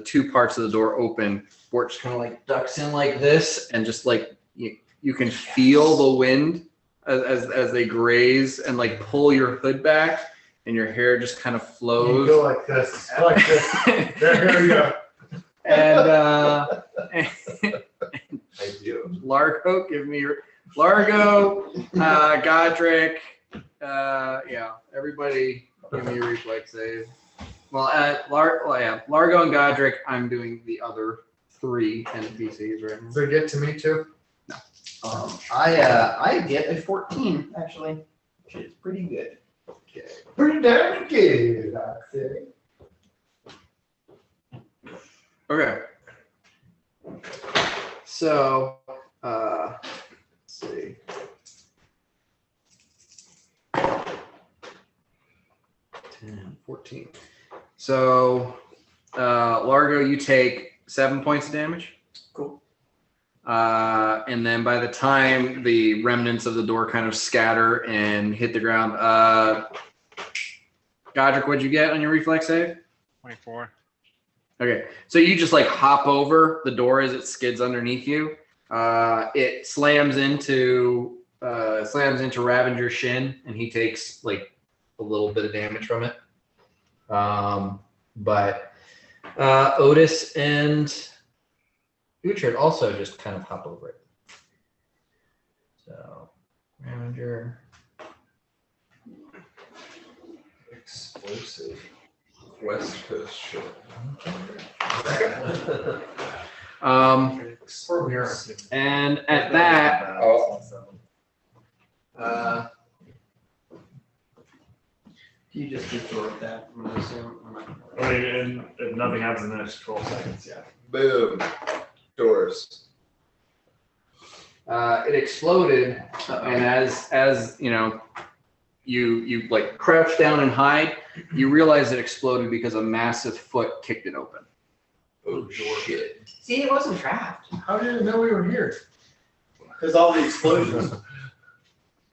two parts of the door open, Borch kind of like ducks in like this, and just like you can feel the wind as they graze and like pull your hood back, and your hair just kind of You flows. go like this. Like this. There you go. And I do. Largo, give me your Largo, Godric, everybody give me your reflex save. Well, Largo and Godric, I'm doing the other 3 NPCs right now. Does it get to me too? I get a 14 actually, which is pretty good. Okay. Pretty damn good, I'd say. Okay. So, let's see. 10, 14. So, Largo, you take 7 points of damage. Cool. And then by the time the remnants of the door kind of scatter and hit the ground, Godric, what'd you get on your reflex save? 24. Okay, so you just like hop over the door as it skids underneath you. It slams into Ravenger's shin, and he takes like a little bit of damage from it. But Otis and Uhtred also just kind of hop over it. So Ravenger. Explosive. West Coast shit. And at that, You just absorb that, I'm gonna assume. I mean, and if nothing happens in the next 12 seconds, yeah. Boom. Doors. it exploded, and as you know, you like crouch down and hide. You realize it exploded because a massive foot kicked it open. Oh shit. See, it wasn't trapped. How did it know we were here? Because all the explosions.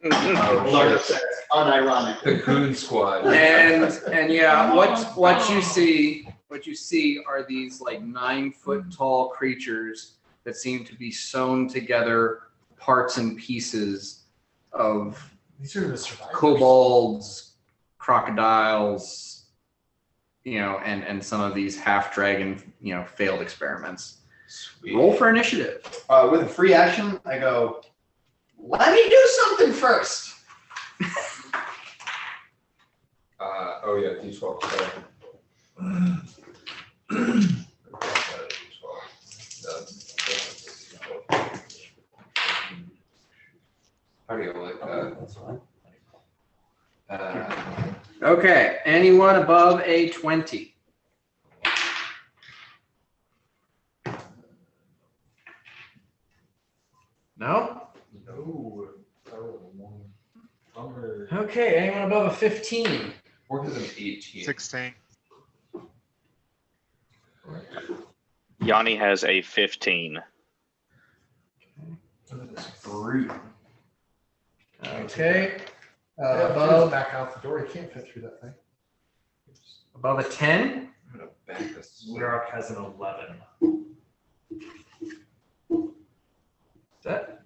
Oh, shit. Unironic. The Coon Squad. And yeah, what you see are these like 9-foot tall creatures that seem to be sewn together, parts and pieces of These are the survivors. kobolds, crocodiles, and some of these half dragon, failed experiments. Sweet. Roll for initiative. With a free action, I go, let me do something first. Oh yeah, D12. How do you like that? That's fine. Okay, anyone above a 20? No? No. Okay, anyone above a 15? Or has an 18. 16. Yanni has a 15. Brute. Okay. Above, back out the door. He can't fit through that thing. Above a 10? I'm gonna back this. Mirok has an 11. Is that?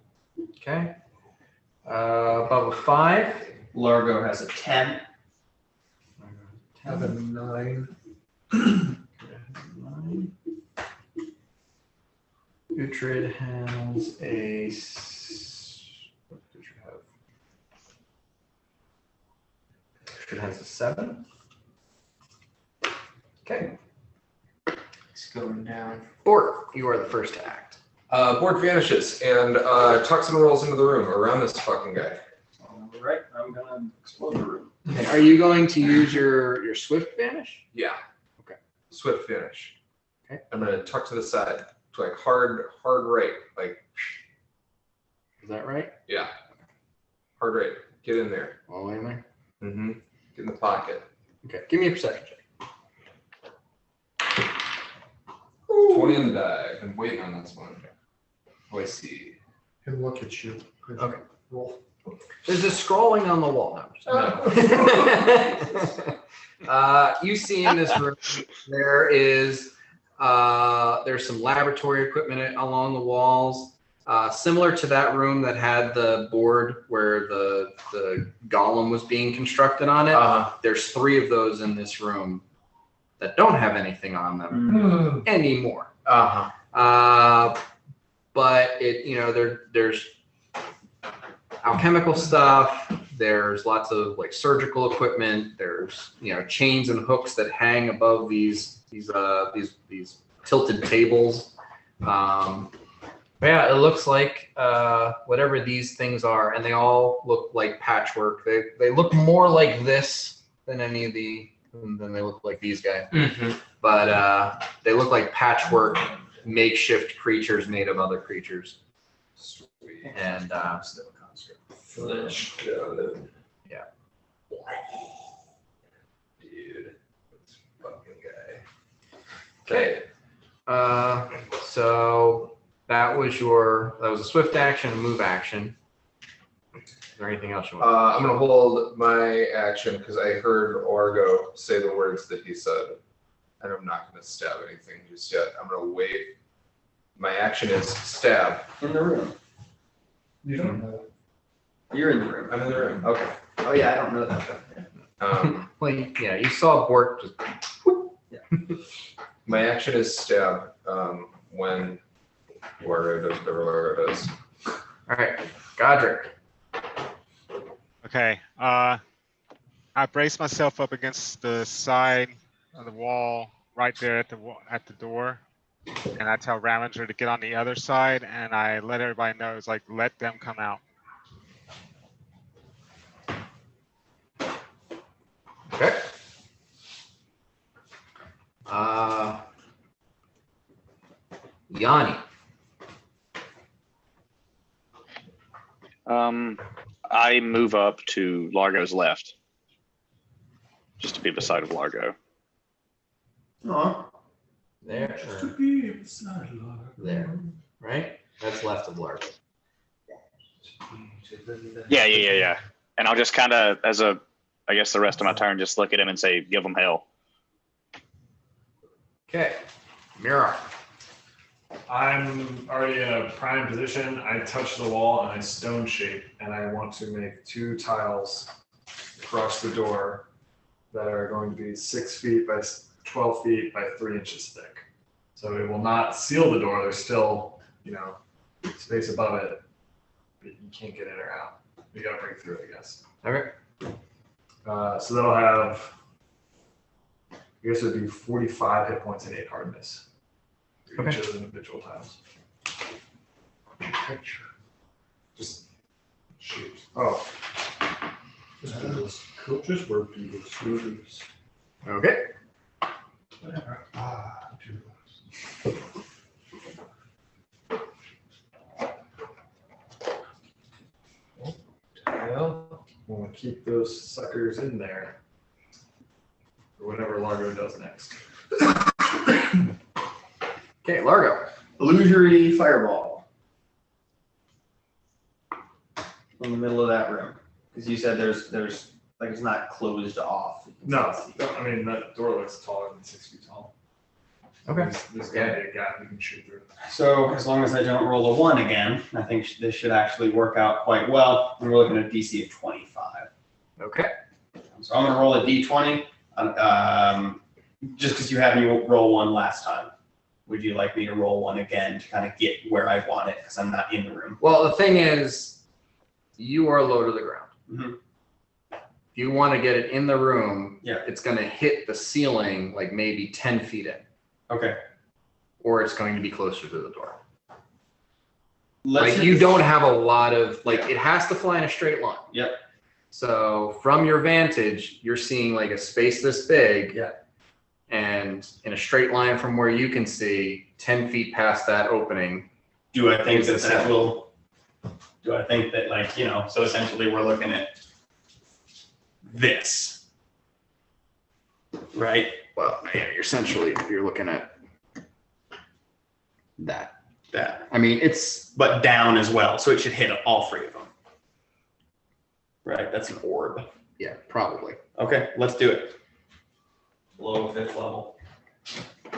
Okay. Above a 5? Largo has a 10. I have a 9. 9. Uhtred has a. What did Uhtred have? Uhtred has a 7. Okay. It's going down. Bort, you are the first to act. Board vanishes and tucks and rolls into the room around this fucking guy. All right, I'm gonna explode the room. Okay. Are you going to use your swift vanish? Yeah. Okay. Swift finish. Okay. I'm gonna tuck to the side, to like hard right, like Is that right? yeah, hard right. Get in there. All the way in there. Mm-hmm. Get in the pocket. Okay. Give me a perception check. 20 on the die. I've been waiting on this one. Oh, I see. Him look at you. Okay. Roll. There's a scrolling on the wall now. You see in this room there is there's some laboratory equipment along the walls, similar to that room that had the board where the golem was being constructed on it. There's 3 of those in this room that don't have anything on them anymore. But there's alchemical stuff. There's lots of like surgical equipment. There's chains and hooks that hang above these tilted tables. But yeah, it looks like whatever these things are, and they all look like patchwork. They look more like this than than they look like these guys. But they look like patchwork makeshift creatures made of other creatures. Sweet. And Flesh. Yeah. Dude, this fucking guy. Okay. So that was a swift action, a move action. Is there anything else you want? I'm gonna hold my action because I heard Orgo say the words that he said, and I'm not gonna stab anything just yet. I'm gonna wait. My action is stab. In the room. You don't know. You're in the room. I'm in the room. Okay. Oh yeah, I don't know that. Well, yeah, you saw Bort just. My action is stab when Orgo does whatever Orgo does. All right, Godric. Okay. I brace myself up against the side of the wall right there at the door, and I tell Ravager to get on the other side, and I let everybody know it's like let them come out. Okay. Yanni. I move up to Largo's left, just to be beside of Largo. Aw. There. There. Right? That's left of Largo. Yeah. And I'll just kind of, I guess the rest of my turn, just look at him and say, give him hell. Okay. Mira. I'm already in a prime position. I touch the wall and I stone shape, and I want to make 2 tiles across the door that are going to be 6 feet by 12 feet by 3 inches thick. So it will not seal the door. There's still, space above it, but you can't get in or out. You got to break through it, I guess. Okay. So that'll have, I guess it would be 45 hit points and 8 hardness. For each of those individual tiles. Just shoot. Oh. Coaches were people students. Okay. Whatever. Well, we'll keep those suckers in there. Or whatever Largo does next. Okay, Largo. Illusory fireball. In the middle of that room. Because you said there's like it's not closed off. No, I mean that door looks taller than 6 feet tall. Okay. There's gotta be a gap we can shoot through. So as long as I don't roll a 1 again, I think this should actually work out quite well. And we're looking at a DC of 25. Okay. So I'm gonna roll a D20. Just because you had me roll 1 last time. Would you like me to roll 1 again to kind of get where I want it? Because I'm not in the room. Well, the thing is, you are low to the ground. Mhm. If you want to get it in the room, Yeah. it's going to hit the ceiling like maybe 10 feet in, Okay. or it's going to be closer to the door. Let's Like hit you this- don't have a lot of like Yeah. it has to fly in a straight line. Yep. So from your vantage, you're seeing like a space this big. Yeah. And in a straight line from where you can see 10 feet past that opening. Do I think Is the that center. will? Do I think that like, you know, so essentially we're looking at this, right? Well, yeah, you're looking at that. That, I mean, it's but down as well, so it should hit all 3 of them. Right, that's an orb. yeah, probably. Okay, let's do it. Low 5th level.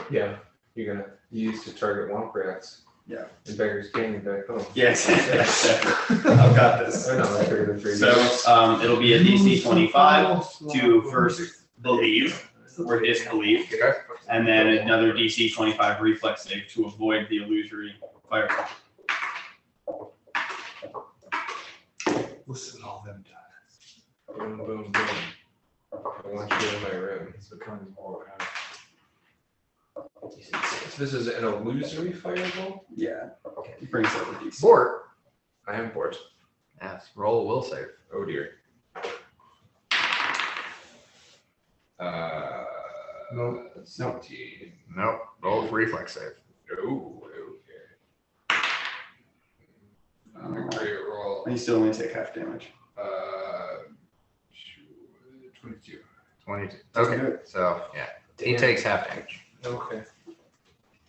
Yeah, you're gonna use to target womp rats. Yeah. And beggars canyon back home. Yes, I've got this. I know, I figured in 3D. So it'll be a DC 25 to first believe or disbelieve, Okay. and then another DC 25 reflex save to avoid the illusory fireball. Listen to all them dice. Boom, boom, boom. I want you in my room. It's becoming more This is an illusory fireball? Yeah. He brings up a DC. Bort. I am bored. Yes. Roll a will save. Oh dear. Nope. 17. Nope. Roll a reflex save. Oh, okay. Great roll. And you still only take half damage. 22. 22. Doesn't Okay. do it. So yeah, he Damn. takes half damage. Okay.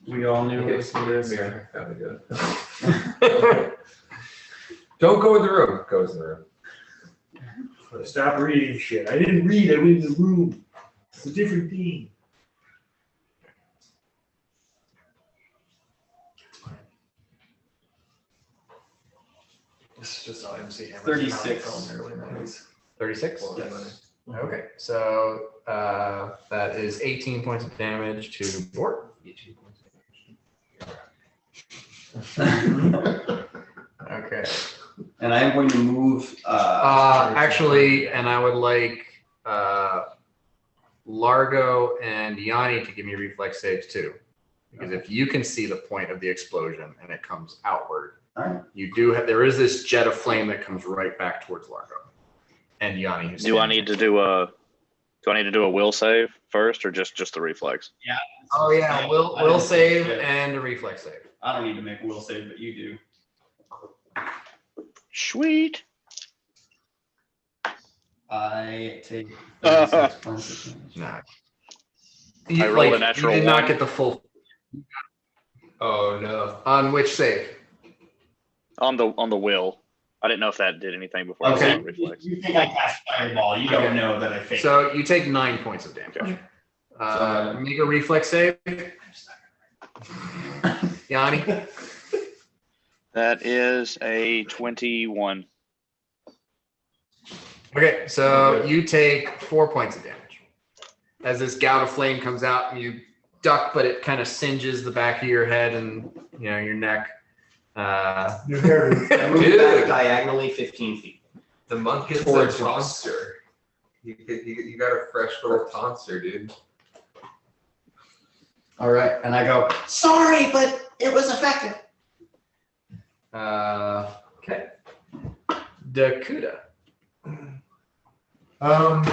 We all knew it was Yeah, kind of good. Don't go in the room. Goes in the room. Stop reading shit. I didn't read, I went in the room. It's a different thing. This is just how MC Hammer. 36. 36. Yes. Okay. So that is 18 points of damage to Bort. 18 points of damage. Okay. And I am going to move. Actually, and I would like Largo and Yanni to give me reflex saves too. Because if you can see the point of the explosion and it comes outward, Alright. you do have, there is this jet of flame that comes right back towards Largo and Yanni. who's Do I standing need to next do a will save first, or just the reflex? Oh yeah, I will didn't save think- and a reflex save. I don't need to make a will save, but you do. Sweet. I take 36 points of damage. Nah. I rolled a natural You did not one. get the full Oh no. on which save. On the will. I didn't know if that did anything before I Okay. saw reflex. You think I cast fireball? You don't know that I faked. So you take 9 points of damage. Make a reflex save. Yanni. That is a 21. Okay, so you take 4 points of damage. As this gout of flame comes out and you duck, but it kind of singes the back of your head and your neck. Your hair is I move Dude. back diagonally 15 feet. The monk gets a Towards tonster. You got a fresh little tonster, dude. All right, and I go. Sorry, but it was effective. Okay. Dakuda.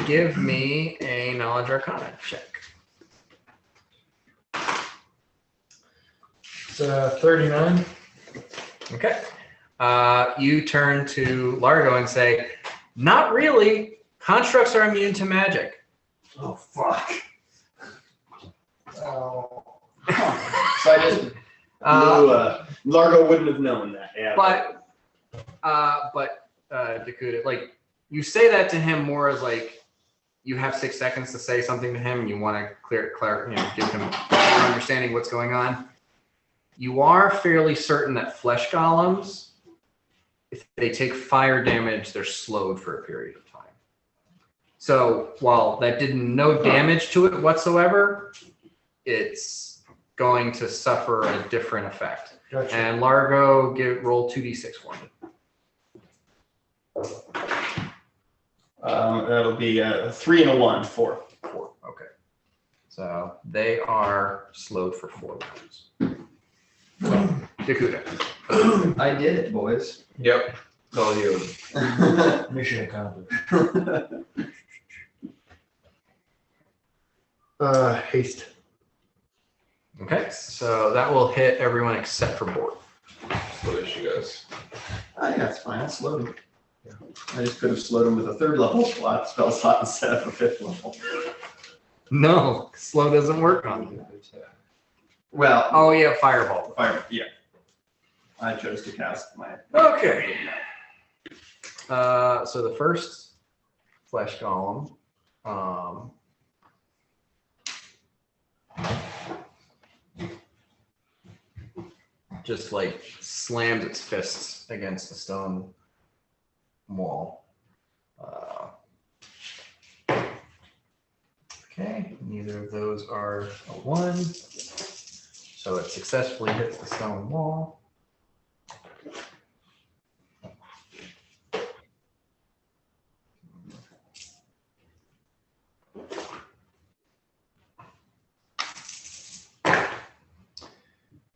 Give me a knowledge arcana check. It's 39. Okay. You turn to Largo and say, "Not really. Constructs are immune to magic." Oh fuck. Oh. So I just Largo wouldn't have known that. Yeah. But Dakuda, like you say that to him more as like you have 6 seconds to say something to him, and you want to give him clear understanding what's going on. You are fairly certain that flesh golems, if they take fire damage, they're slowed for a period of time. So while that did no damage to it whatsoever, it's going to suffer a different effect. Gotcha. And Largo, roll 2d6 for me. That'll be a 3 and a 1, 4. 4. Okay. So they are slowed for 4 rounds. Dakuda. I did it, boys. Yep. It's all you. Mission accomplished. Haste. Okay, so that will hit everyone except for Bort. So there she goes. Yeah, it's fine. I slowed him. Yeah. I just could have slowed him with a 3rd level spell slot instead of a 5th level. No, slow doesn't work on you. Well, Oh yeah, fireball. fire. Yeah. I chose to cast my. Okay. So the first flesh golem, just like slams its fists against the stone wall. Okay, neither of those are a 1, so it successfully hits the stone wall.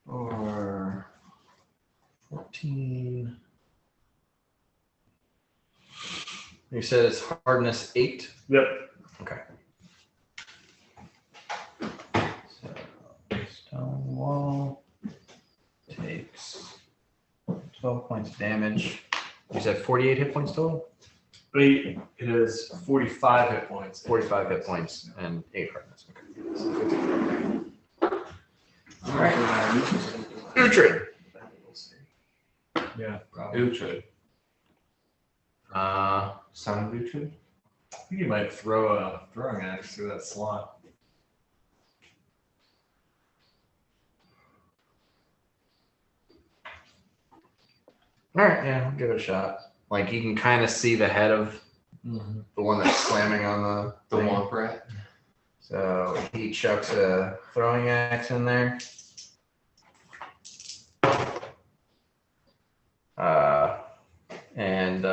Or 14. You said it's hardness 8? Yep. Okay. So stone wall takes 12 points of damage. You said 48 hit points total? It is 45 hit points. 45 hit points and 8 hardness. Okay. All right. Uhtred. Yeah. Uhtred. Son of Uhtred? I think you might throw a throwing axe through that slot. All right, yeah, I'll give it a shot. Like you can kind of see the head of the one that's slamming on the thing. Womp rat. So he chucks a throwing axe in there. And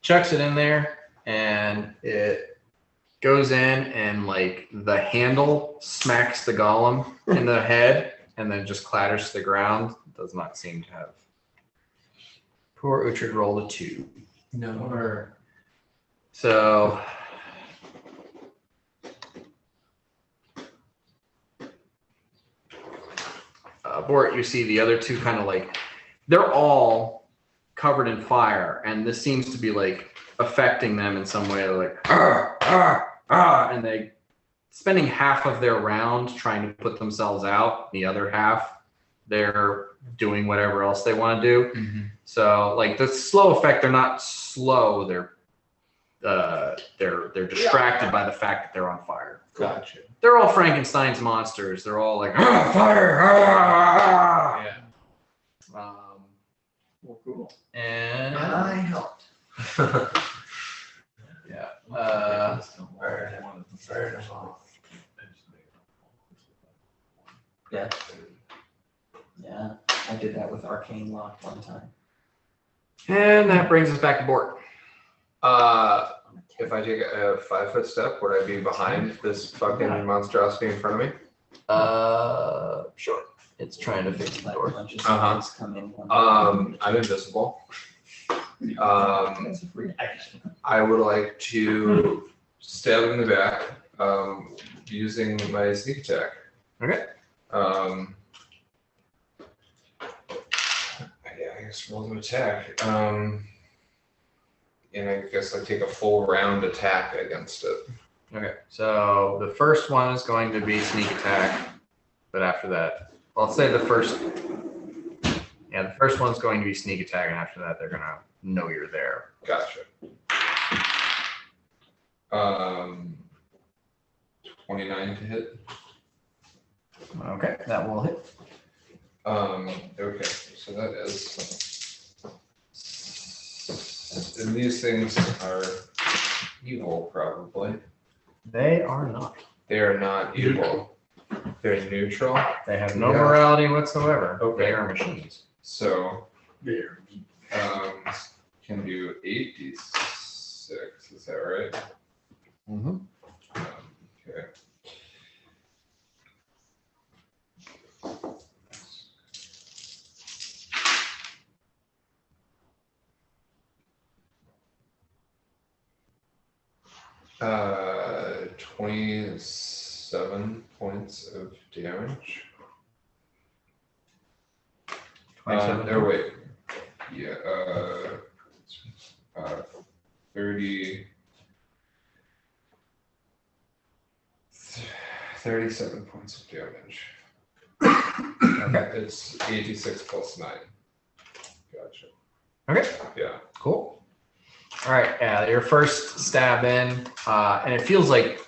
chucks it in there, and it goes in, and like the handle smacks the golem in the head, and then just clatters to the ground. Does not seem to have. Poor Uhtred rolled a 2. No. So Bort, you see the other two kind of like, they're all covered in fire, and this seems to be like affecting them in some way. They're like, and they spending half of their round trying to put themselves out. The other half, they're doing whatever else they want to do. Mm-hmm. So like the slow effect, they're not slow. They're distracted by the fact that they're on fire. Gotcha. They're all Frankenstein's monsters. They're all like, fire! Yeah. Well, cool. And I helped. yeah. Yeah. Yeah. I did that with Arcane Lock one time. And that brings us back to Bort. If I take a 5-foot step, would I be behind this fucking monstrosity in front of me? Sure. It's trying to fix the door. I'm invisible. That's a free action. I would like to stab him in the back using my sneak attack. Okay. Yeah, I guess roll an attack. And I guess I take a full round attack against it. Okay. So the first one is going to be sneak attack, but after that, well, let's say the first. Yeah, the first one's going to be sneak attack, and after that, they're gonna know you're there. Gotcha. 29 to hit. Okay, that will hit. Okay, so that is. And these things are evil, probably. They are not. They are not evil. They're neutral. They have no Yeah. morality whatsoever. Okay. They are machines. So There. can do 8d6. Is that right? Mm-hmm. Okay. Uh, 27 points of damage. 27. No, wait. Yeah, 37 points of damage. Okay. It's 86 plus 9. Gotcha. Okay. Yeah. Cool. All right. Yeah, your first stab in, and it feels like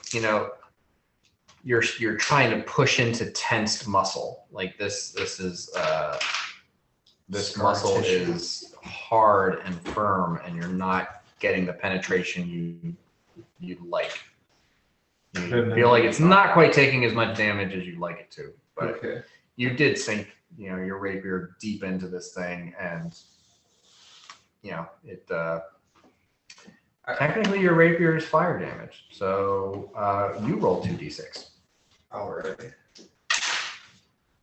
you're trying to push into tensed muscle. Like this is this Scar muscle tissue. is hard and firm, and you're not getting the penetration you'd like. You feel like it's not quite taking as much damage as you'd like it to, but Okay. you did sink, your rapier deep into this thing, and it. Technically, your rapier is fire damage, so you roll 2d6. Alright.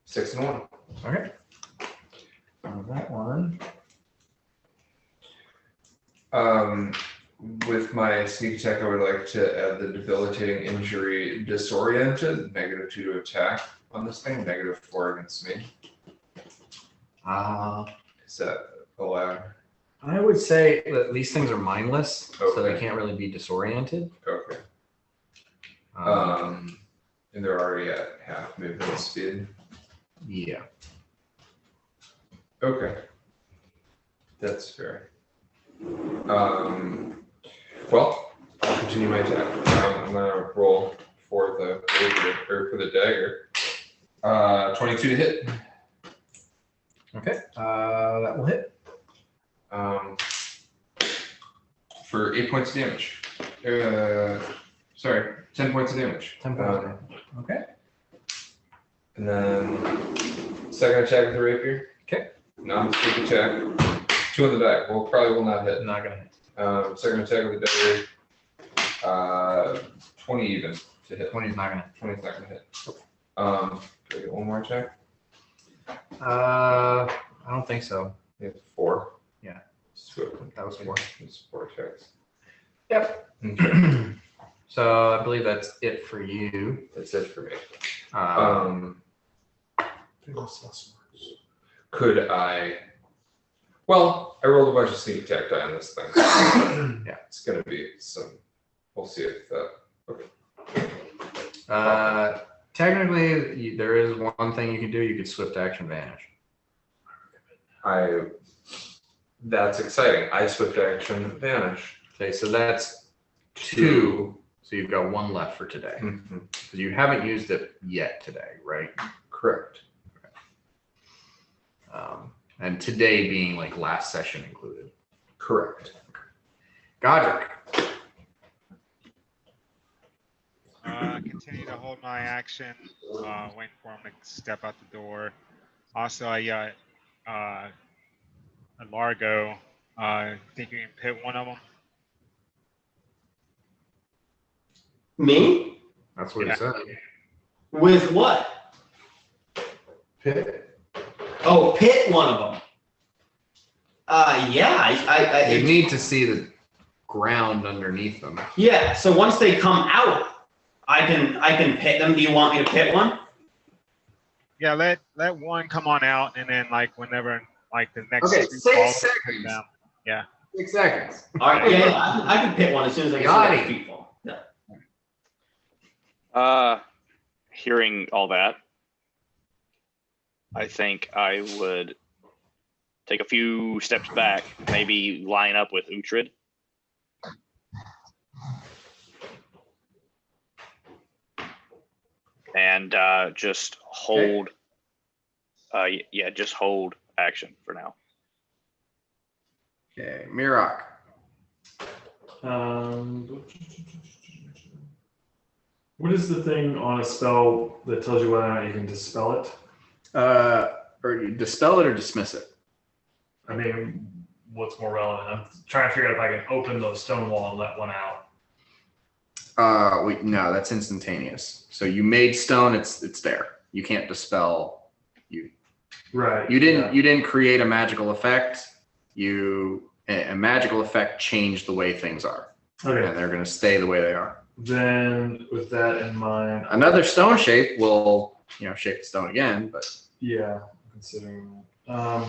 6 and 1. Okay. That one. With my sneak attack, I would like to add the debilitating injury disoriented, -2 to attack on this thing, -4 against me. Is that allowed? I would say that these things are mindless, so they Okay. can't really be disoriented. Okay. Um, And they're already at half movement speed. yeah. Okay. That's fair. Well, I'll continue my attack. I'm gonna roll for the for the dagger. 22 to hit. Okay. That will hit. For 8 points of damage. Sorry, 10 points of damage. 10 points of damage. Okay. And then second attack with the rapier. Okay. Non-stick attack. 2 on the back. Well, probably will not hit. Not gonna hit. Second attack with the dagger. 20 even to hit. 20 is not gonna hit. 20 is not gonna hit. Do I get one more attack? I don't think so. It's 4. Yeah. So That was 4. it's 4 attacks. Yep. Okay. So I believe that's it for you. That's it for me. Could I? Well, I rolled a bunch of sneak attack die on this thing. Yeah. It's gonna be some. We'll see if that. Technically, there is one thing you can do. You could swift action vanish. That's exciting. I swift action vanish. Okay, so that's 2. So you've got 1 left for today. Mm-hmm. Because you haven't used it yet today, right? Correct. And today being like last session included. Correct. Godric. Continue to hold my action, wait for him to step out the door. Also, I got a Largo. Think you can pit one of them? Me? That's what Yeah. it said. With what? Pit. Oh, pit one of them. Yeah, You need to see the ground underneath them. yeah. So once they come out, I can pit them. Do you want me to pit one? Yeah, let one come on out, and then like whenever like the next Okay, two 6 fall, seconds. down. Yeah. 6 seconds. All right, yeah, I can pit one as soon as I get Got to it. people. Yeah. Hearing all that, I think I would take a few steps back, maybe line up with Uhtred. And just hold. Yeah, just hold action for now. Okay, Mirok. What is the thing on a spell that tells you whether or not you can dispel it? Or you dispel it or dismiss it. I mean, what's more relevant? I'm trying to figure out if I can open the stone wall and let one out. No, that's instantaneous. So you made stone, it's there. You can't dispel. Right. You didn't create a magical effect. A magical effect changed the way things are. Okay. And they're going to stay the way they are. Then, with that in mind, Another stone shape will, shape the stone again, but yeah, considering. But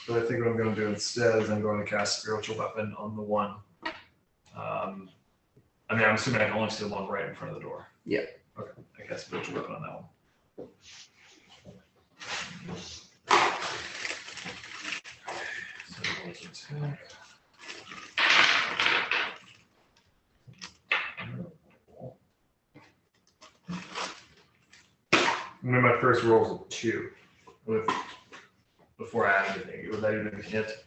I think what I'm going to do instead is I'm going to cast spiritual weapon on the one. I'm assuming I can only see the one right in front of the door. Yeah. Okay. I cast spiritual weapon on that one. So attack. My first roll was a 2 before I add anything. Would that even hit?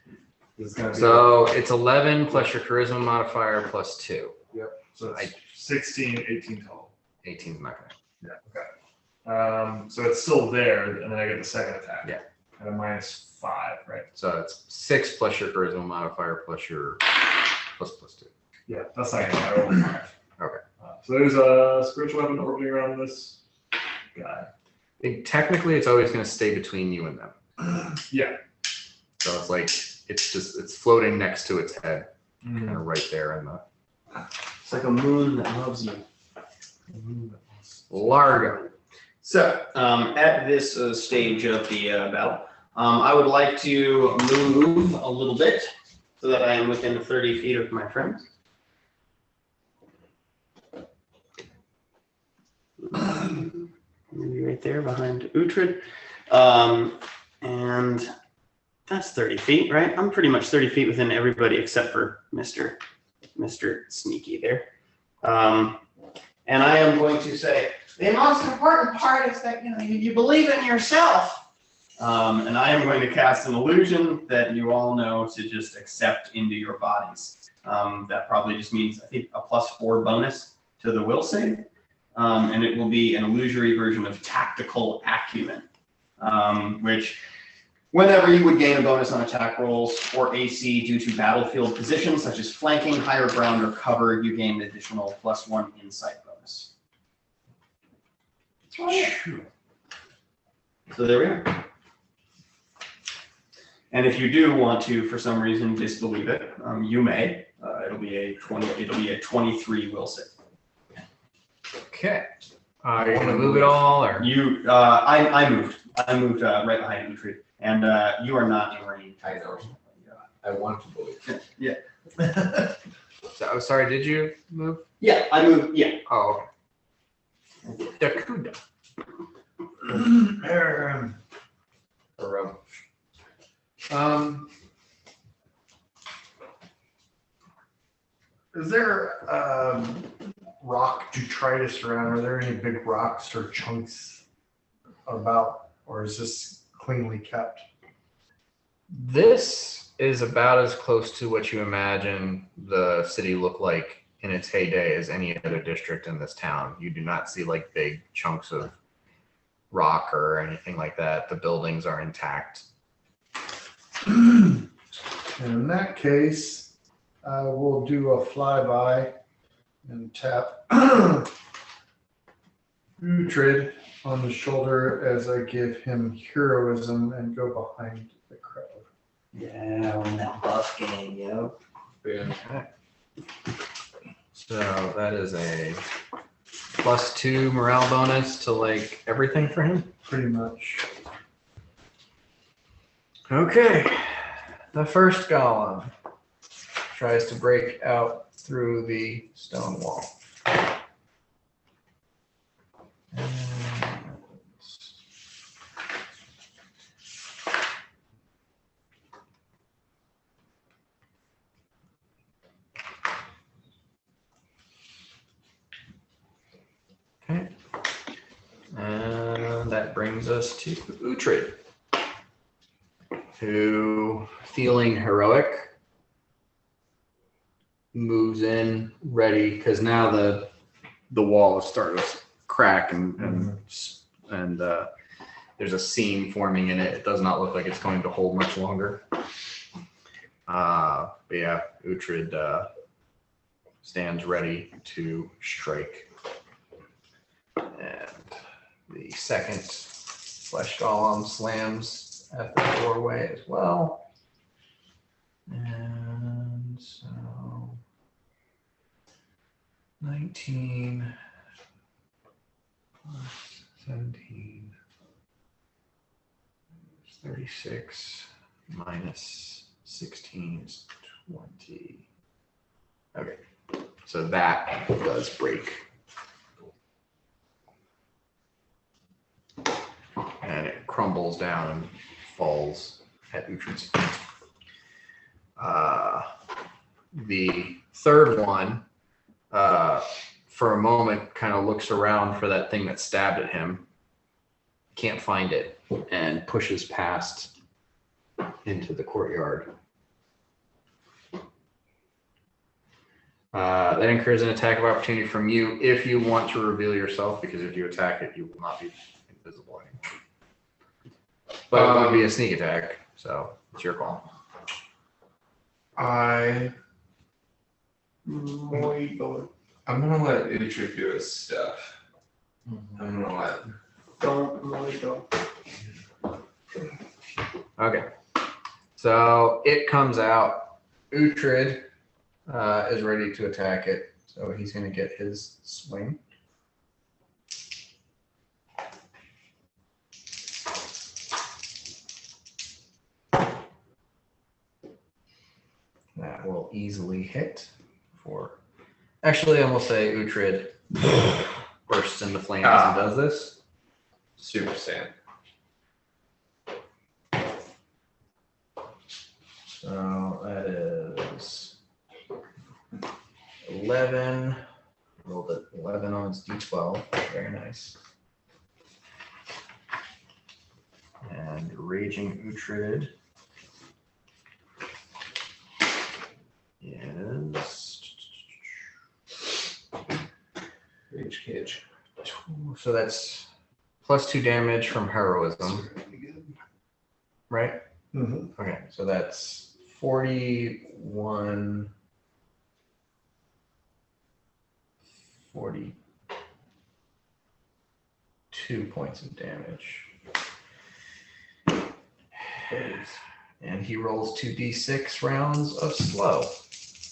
It's gonna be so it's 11 plus your charisma modifier plus 2. Yep. So it's 16, 18 total. 18's not going to. Yeah. Okay. So it's still there, and then I get the second attack. Yeah. At a -5, right? So it's 6 plus your charisma modifier plus your plus 2. Yeah, that's not gonna matter. I rolled 5. Okay. So there's a spiritual weapon orbiting around this guy. Technically, it's always going to stay between you and them. Yeah. So it's like it's floating next to its head, Mm-hmm. kind of right there in the It's like a moon that loves you. Largo. So, at this stage of the battle, I would like to move a little bit so that I am within 30 feet of my friends. Maybe right there behind Uhtred. And that's 30 feet, right? I'm pretty much 30 feet within everybody except for Mr. Sneaky there. And I am going to say, The most important part is that you believe in yourself. and I am going to cast an illusion that you all know to just accept into your bodies. That probably just means, I think, a +4 bonus to the will save. And it will be an illusory version of tactical acumen, which whenever you would gain a bonus on attack rolls or AC due to battlefield positions such as flanking, higher ground, or cover, you gain an additional +1 insight bonus. So there we are. And if you do want to, for some reason, disbelieve it, you may. It'll be a 23 will save. Okay. Are you going to move it all, or You, I moved. I moved right behind Uhtred, and you are not in range. I know. I want to believe. Yeah. So, sorry, did you move? Yeah, I moved. Yeah. Oh, okay. Dakuda. Is there rock detritus around? Are there any big rocks or chunks about, or is this cleanly kept? This is about as close to what you imagine the city looked like in its heyday as any other district in this town. You do not see like big chunks of rock or anything like that. The buildings are intact. And in that case, I will do a flyby and tap Uhtred on the shoulder as I give him heroism and go behind the crowd. Yeah. gotta win that buff game, yo. Yeah. So that is a +2 morale bonus to like everything for him. Pretty much. Okay. The first golem tries to break out through the stone wall. Okay. And that brings us to Uhtred, who, feeling heroic, moves in ready because now the wall is starting to crack and there's a seam forming in it. It does not look like it's going to hold much longer. But yeah, Uhtred stands ready to strike. And the second flesh golem slams at the doorway as well. And so 19 plus 17 is 36 minus 16 is 20. Okay, so that does break. And it crumbles down and falls at Uhtred's feet. The third one, for a moment, kind of looks around for that thing that stabbed at him, can't find it, and pushes past into the courtyard. That incurs an attack of opportunity from you if you want to reveal yourself, because if you attack it, you will not be invisible anymore. But it would be a sneak attack, so it's your call. I'm gonna let Uhtred do his stuff. I'm gonna let. Don't. Okay. So it comes out. Uhtred is ready to attack it. So he's going to get his swing. That will easily hit for. Actually, I will say Uhtred bursts into flames and does this. Super Saiyan. So that is 11. Rolled at 11 on its d12. Very nice. And Raging Uhtred is Rage Cage. so that's +2 damage from heroism, right? Mm-hmm. Okay, so that's 41, 42 points of damage. And he rolls 2d6 rounds of slow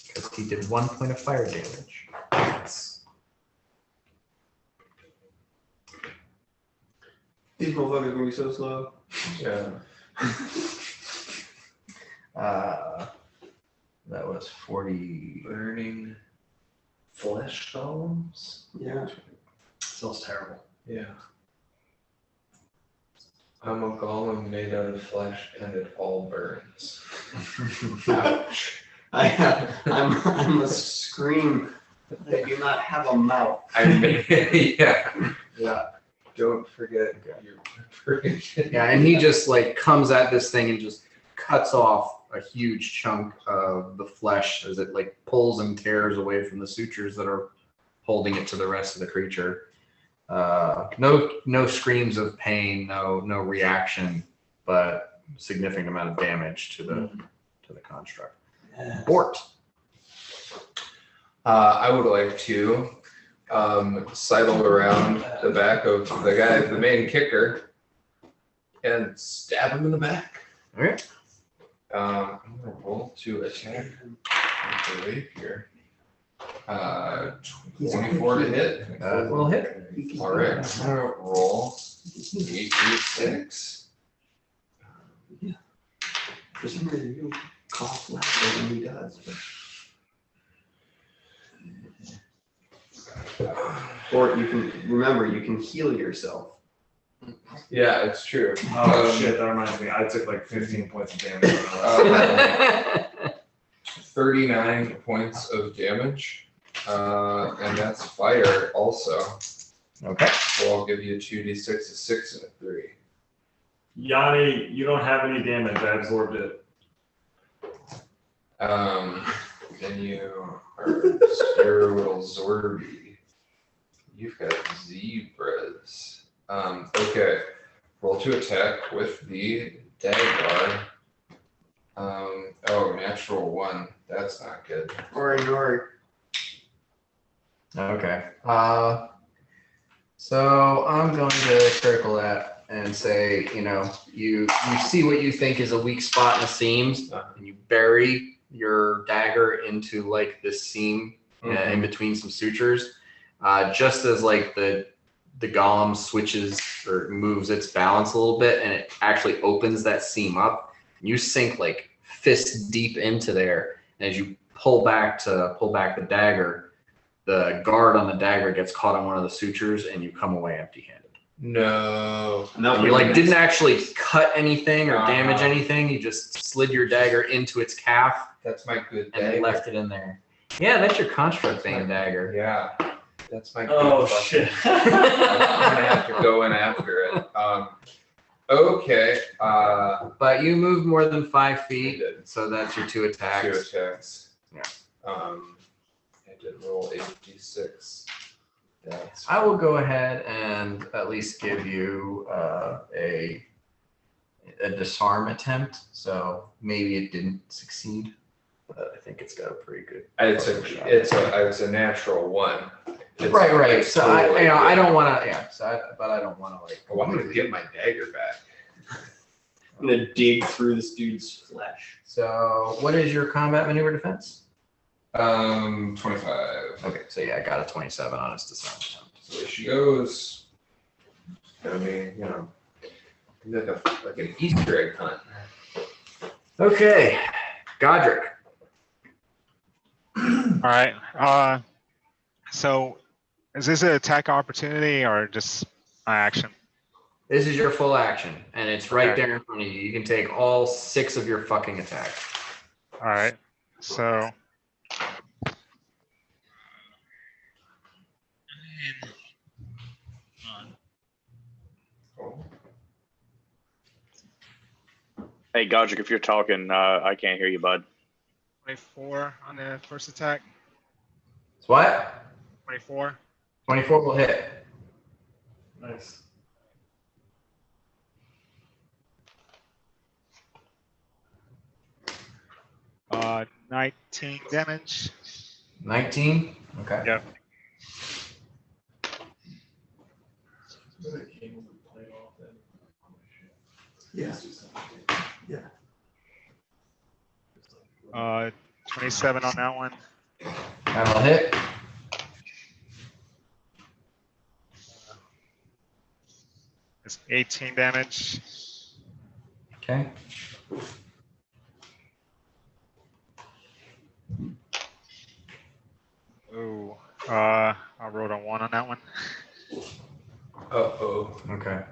because he did 1 point of fire damage. These motherfuckers gonna be so slow. Yeah. That was 40. Burning flesh golems. Yeah. Smells terrible. Yeah. I'm a golem made out of flesh, and it all burns. Ouch. I'm a scream. I do not have a mouth. Yeah. Don't forget your preparation. Yeah, and he just like comes at this thing and just cuts off a huge chunk of the flesh as it like pulls and tears away from the sutures that are holding it to the rest of the creature. No screams of pain, no reaction, but significant amount of damage to the construct. Bort. I would like to sidle around the back of the guy, the main kicker, and stab him in the back. Okay. I'm gonna to attack with the rapier. 24 to hit. Will hit. All right, I'm gonna roll 8d6. For some reason, you cough louder than he does. Or you can remember you can heal yourself. Yeah, it's true. Oh shit, that reminds me. I took like 15 points of damage. 39 points of damage, and that's fire also. Okay. So I'll give you 2d6, a 6, and a 3. Yanni, you don't have any damage. I absorbed it. Then you are your little Zorby. You've got zebras. Okay. Roll to attack with the dagger. Oh, natural 1. That's not good. Or Okay. So I'm going to critical that and say, you see what you think is a weak spot in the seams, and you bury your dagger into like this seam in between some sutures. Just as like the golem switches or moves its balance a little bit, and it actually opens that seam up. You sink like fist deep into there, and as you pull back the dagger, the guard on the dagger gets caught on one of the sutures, and you come away empty-handed. No. And you like didn't actually cut anything or damage anything. You just slid your dagger into its calf That's my good and dagger. left it in there. Yeah, that's your construct bane dagger. Yeah. That's my good Oh fucking- shit. I'm gonna have to go in after it. Okay. But you moved more than 5 feet, did. so that's your 2 attacks. 2 attacks. Yeah. I did roll 8d6. That's I will go ahead and at least give you a disarm attempt. So maybe it didn't succeed, but I think it's got a pretty good. it's a natural 1. It's- Right. it's So totally I good. don't want to. Yeah. But I don't want to like. Oh, I'm gonna get my dagger back. I'm gonna dig through this dude's flesh. So what is your combat maneuver defense? 25. Okay, so yeah, I got a 27 on his disarm attempt. So there she goes. I mean, like an Easter egg hunt. Okay, Godric. All right. So is this an attack opportunity or just my action? This is your full action, and it's right Okay. there in front of you. You can take all 6 of your fucking attacks. All right. So. Hey, Godric, if you're talking, I can't hear you, bud. 24 on the first attack. It's what? 24. 24 will hit. Nice. Uh, 19 damage. 19? Okay. Yep. Yeah. 27 on that one. That'll hit. It's 18 damage. Okay. Ooh. I rolled a 1 on that one. Uh-oh. Okay.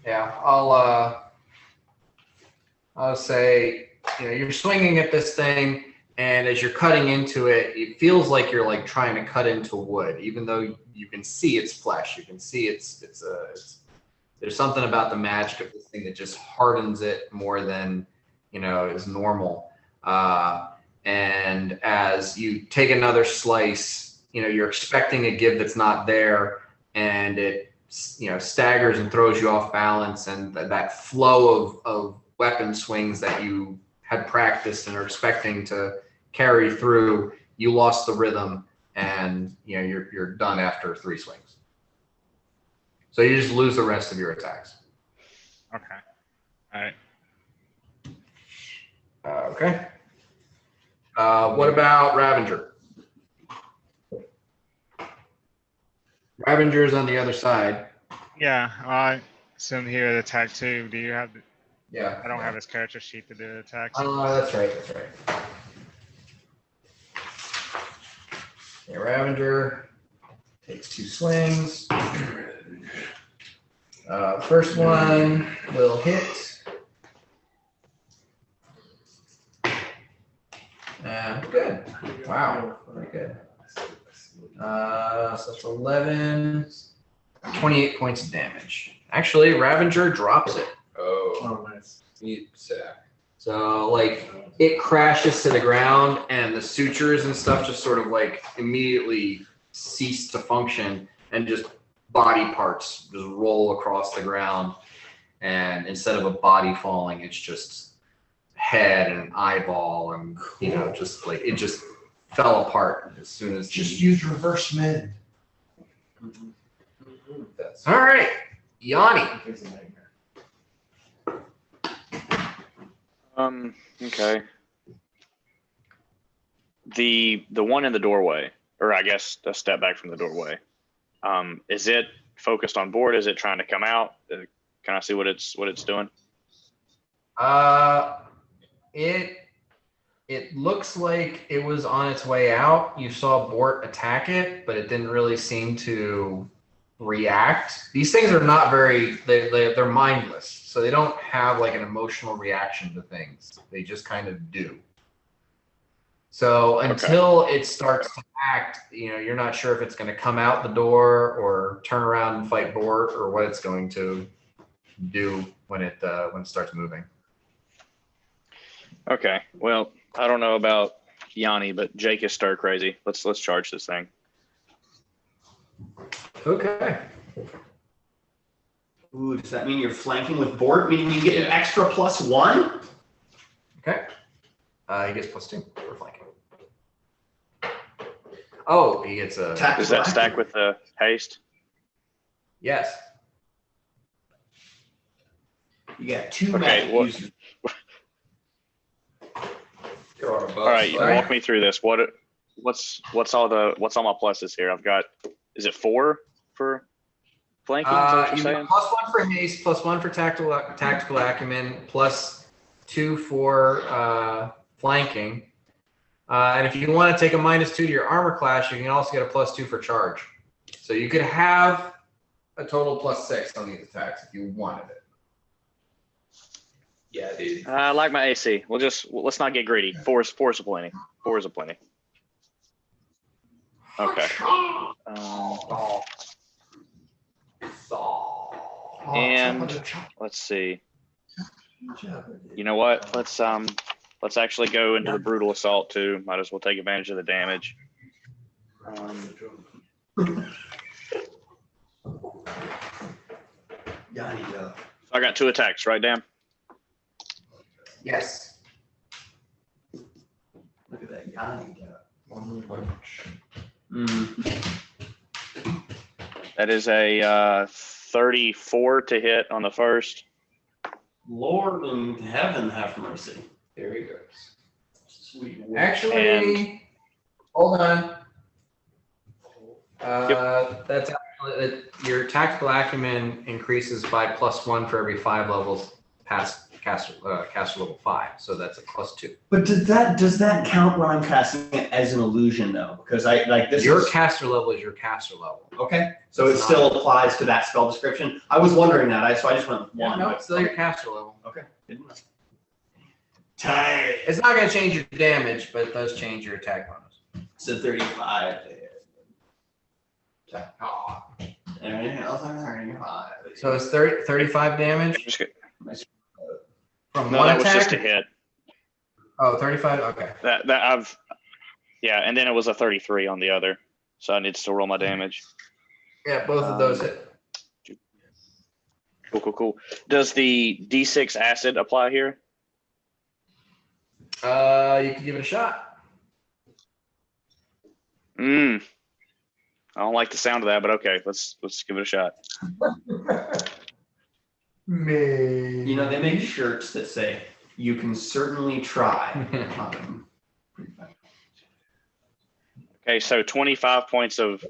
Yeah, I'll say, you're swinging at this thing, and as you're cutting into it, it feels like you're like trying to cut into wood, even though you can see its flesh. You can see there's something about the magic of this thing that just hardens it more than is normal. And as you take another slice, you're expecting a give that's not there, and it staggers and throws you off balance, and that flow of weapon swings that you had practiced and are expecting to carry through, you lost the rhythm, and you're done after 3 swings. So you just lose the rest of your attacks. Okay. All right. Okay. What about Ravager? Ravager's on the other side. Yeah. Well, I assume he would attack too. Do you have? Yeah. I don't have his character sheet to do the attacks. That's right. That's right. Yeah, Ravager takes 2 swings. First one will hit. Good. Wow. Very good. So that's 11, 28 points of damage. Actually, Ravager drops it. Oh, nice. neat sack. So, like, it crashes to the ground, and the sutures and stuff just sort of, like, immediately cease to function, and just body parts just roll across the ground. And instead of a body falling, it's just head and eyeball, and, just, like, it just fell apart as soon as Just use reverse mid. That's All right, Yanni. Okay. The one in the doorway, or I guess a step back from the doorway. Is it focused on board? Is it trying to come out? Can I see what it's doing? It looks like it was on its way out. You saw Bort attack it, but it didn't really seem to react. These things are not they're mindless, so they don't have like an emotional reaction to things. They just kind of do. So until it starts to act, you're not sure if it's going to come out the door or turn around and fight Bort, or what it's going to do when it starts moving. Okay. Well, I don't know about Yanni, but Jake is stir crazy. Let's charge this thing. Okay. Ooh, does that mean you're flanking with Bort? Meaning you get an extra +1? Okay. He gets +2 for flanking. Oh, he gets a. Does that stack with the haste? Yes. You got 2 Okay, magic what- users. You're on a All right, Sorry. walk me through this. What's all my pluses here? I've got. Is it 4 for flanking? Is that what you're You saying? got +1 for haste, +1 for tactical acumen, +2 for flanking. And if you want to take a -2 to your armor class, you can also get a +2 for charge. So you could have a total +6 on these attacks if you wanted it. Yeah, dude. I like my AC. Let's not get greedy. 4 is aplenty. 4 is aplenty. Okay. And let's see. You know what? Let's actually go into the brutal assault too. Might as well take advantage of the damage. I got 2 attacks, right, Dan? Yes. Look at that Yanni. That is a 34 to hit on the first. Lord in heaven have mercy. There he goes. Sweet. Actually, hold on. That's actually your tactical acumen increases by +1 for every 5 levels past caster level 5. So that's a +2. But does that count when I'm casting it as an illusion though? Because I like this. Your caster level is your caster level. Okay, so it still applies to that spell description. I was wondering that, so I just went with 1. No, but- it's still your caster level. Okay. Didn't know. Tight. It's not going to change your damage, but it does change your attack bonus. So 35. Oh. Everything else on 35. So it's 35 damage from No, one that was attack? just a hit. Oh, 35? Okay. Yeah, and then it was a 33 on the other. So I need to still roll my damage. Yeah, both of those hit. Cool. Does the D6 acid apply here? You can give it a shot. I don't like the sound of that, but okay, let's give it a shot. Maybe. You know, they make shirts that say, "You can certainly try." on them. Okay, so 25 points of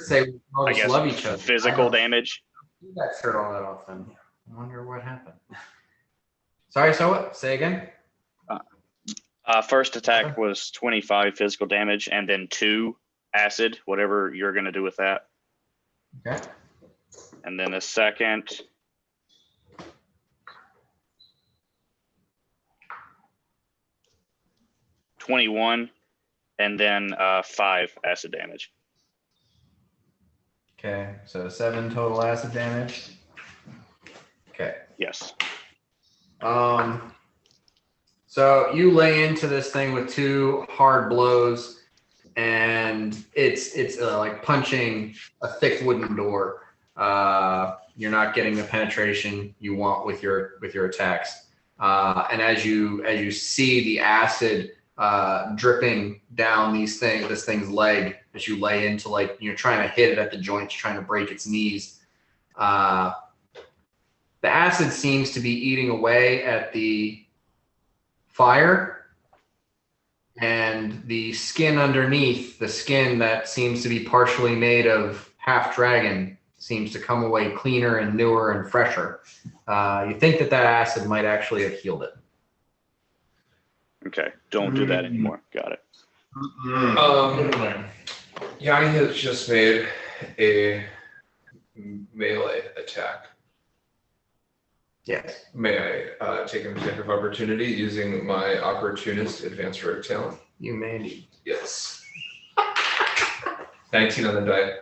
Say we all I just guess love each other. physical damage. I do that shirt all that often. I wonder what happened. Sorry, so what? Say again. First attack was 25 physical damage, and then 2 acid, whatever you're gonna do with that. Okay. And then the second, $21, and then 5 acid damage. Okay, so 7 total acid damage. Okay. Yes. So you lay into this thing with 2 hard blows, and it's like punching a thick wooden door. You're not getting the penetration you want with your attacks. And as you see the acid dripping down this thing's leg as you lay into, like, you're trying to hit it at the joints, trying to break its knees. The acid seems to be eating away at the fire, and the skin underneath, the skin that seems to be partially made of half dragon, seems to come away cleaner and newer and fresher. You think that acid might actually have healed it. Okay. Don't do that anymore. Got it. Yanni has just made a melee attack. Yes. May I take an attack of opportunity using my opportunist advanced rogue talent? You may need. Yes. 19 on the die.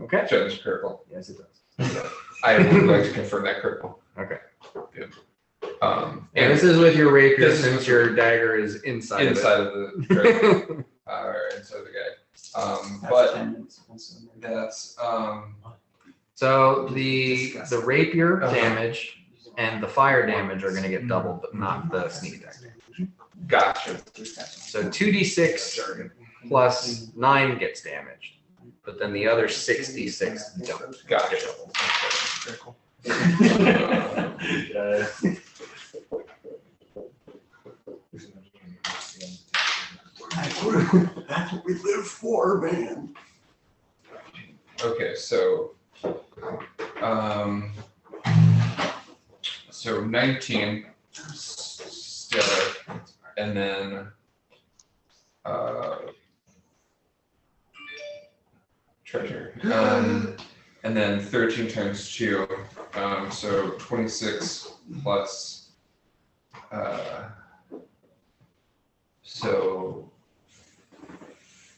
Okay. That is critical. Yes, it does. I would like to confirm that critical. Okay. And this is with your rapier, This is since with your dagger is inside inside of of the dragon, or inside of the guy. But that's So the rapier damage and the fire damage are going to get doubled, but not the sneak attack damage. gotcha. So 2d6 plus 9 gets damaged, but then the other 6d6 don't. Gotcha. Yeah. That's what we live for, man. Okay, so 19 stellar, and then treasure, and then 13 times 2, so 26 plus so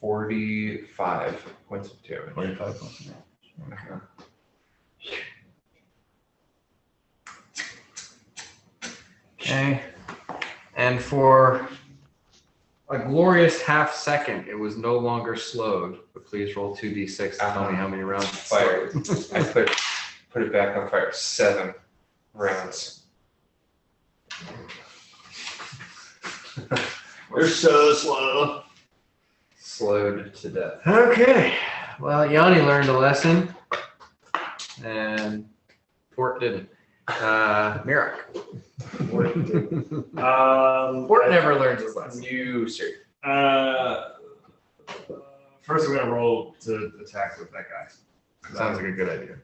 45 points of damage. 45 points of damage. Okay. And for a glorious half second, it was no longer slowed. But please roll 2d6 to tell me how many rounds it's Fire. slowed. I put it back on fire. 7 rounds. We're so slow. Slowed to death. Okay. Well, Yanni learned a lesson, and Port didn't. Mirak. Port never learns his lesson. You, sir. First, we're gonna roll to attack with that guy. Sounds like a good idea.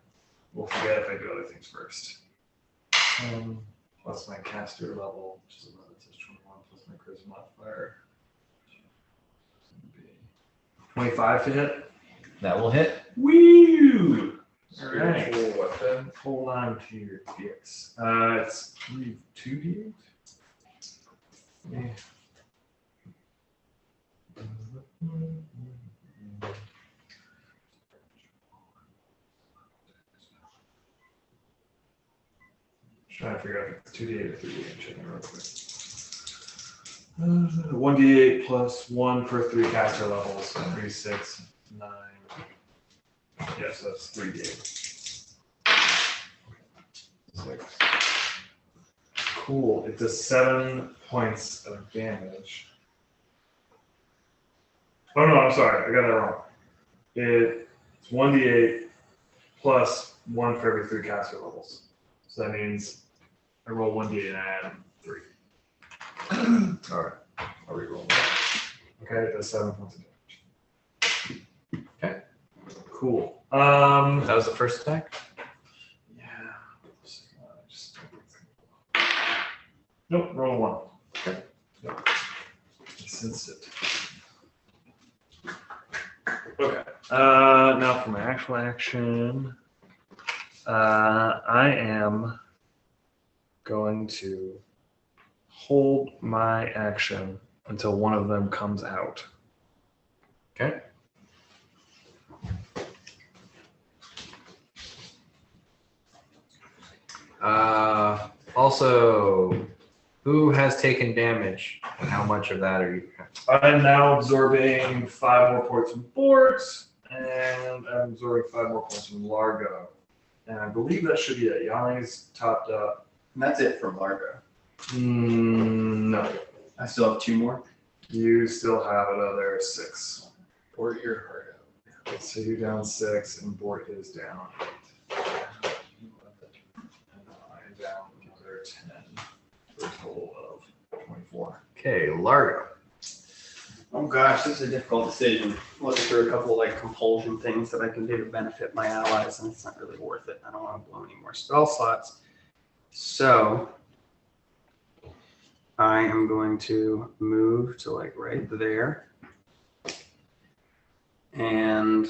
We'll forget if I do other things first. Plus my caster level, which is 11, so 21, plus my charisma modifier. 25 to hit. That will hit. Woo! Alright. Spiritual weapon. Hold on to your DX. It's 2d8. Yeah. Trying to figure out if it's 2d8 or 3d8. Checking real quick. 1d8 plus 1 for 3 caster levels. 3, 6, 9. Yes, that's 3d8. 6. Cool. It does 7 points of damage. Oh no, I'm sorry, I got that wrong. It's 1d8 plus 1 for every 3 caster levels. So that means I roll 1d8 and I add 3. All right. I'll reroll that. Okay, that's 7 points of damage. Okay. Cool. That was the first attack. Yeah. Nope, roll 1. Okay. Nope. I sensed it. Okay. Now for my actual action, I am going to hold my action until one of them comes out. Okay. Also, who has taken damage and how much of that are you? I'm now absorbing 5 more points from Bort, and I'm absorbing 5 more points from Largo. And I believe that should be it. Yanni's topped up. And that's it for Largo. No. I still have 2 more. You still have another 6. Port your heart out. So you're down 6, and Bort is down 8. And I'm down another 10 for a total of 24. Okay, Largo. Oh gosh, this is a difficult decision. I'm looking through a couple of like compulsion things that I can do to benefit my allies, and it's not really worth it. I don't want to blow any more spell slots. So I am going to move to like right there. And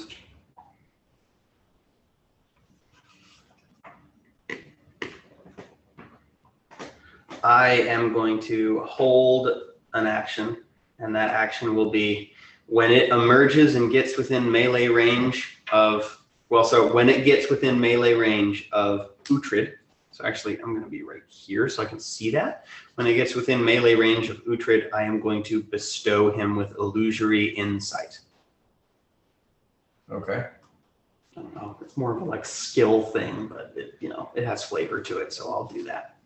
I am going to hold an action, and that action will be when it emerges and gets within melee range of, well, so when it gets within melee range of Uhtred, so actually I'm going to be right here so I can see that. When it gets within melee range of Uhtred, I am going to bestow him with illusory insight. Okay. I don't know, it's more of a like skill thing, but it, you know, it has flavor to it, so I'll do that.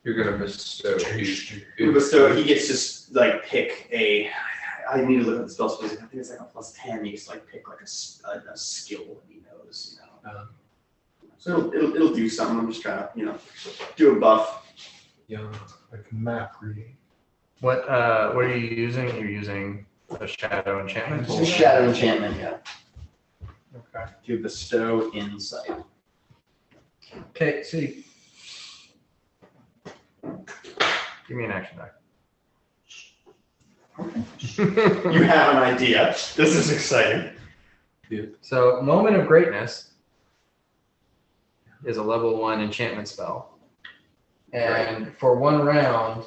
You're gonna bestow. Bestow, he gets to like pick a, I need to look at the spell specific. I think it's like a +10. He gets to like pick like a skill that he knows, you know. So it'll do something. I'm just trying to, you know, do a buff. Yeah. Like map reading. What are you using? You're using a shadow enchantment. It's a shadow enchantment, yeah. Okay. To bestow insight. Okay, see. Give me an action die. You have an idea. This is exciting. So, Moment of Greatness is a level 1 enchantment spell. And for 1 round,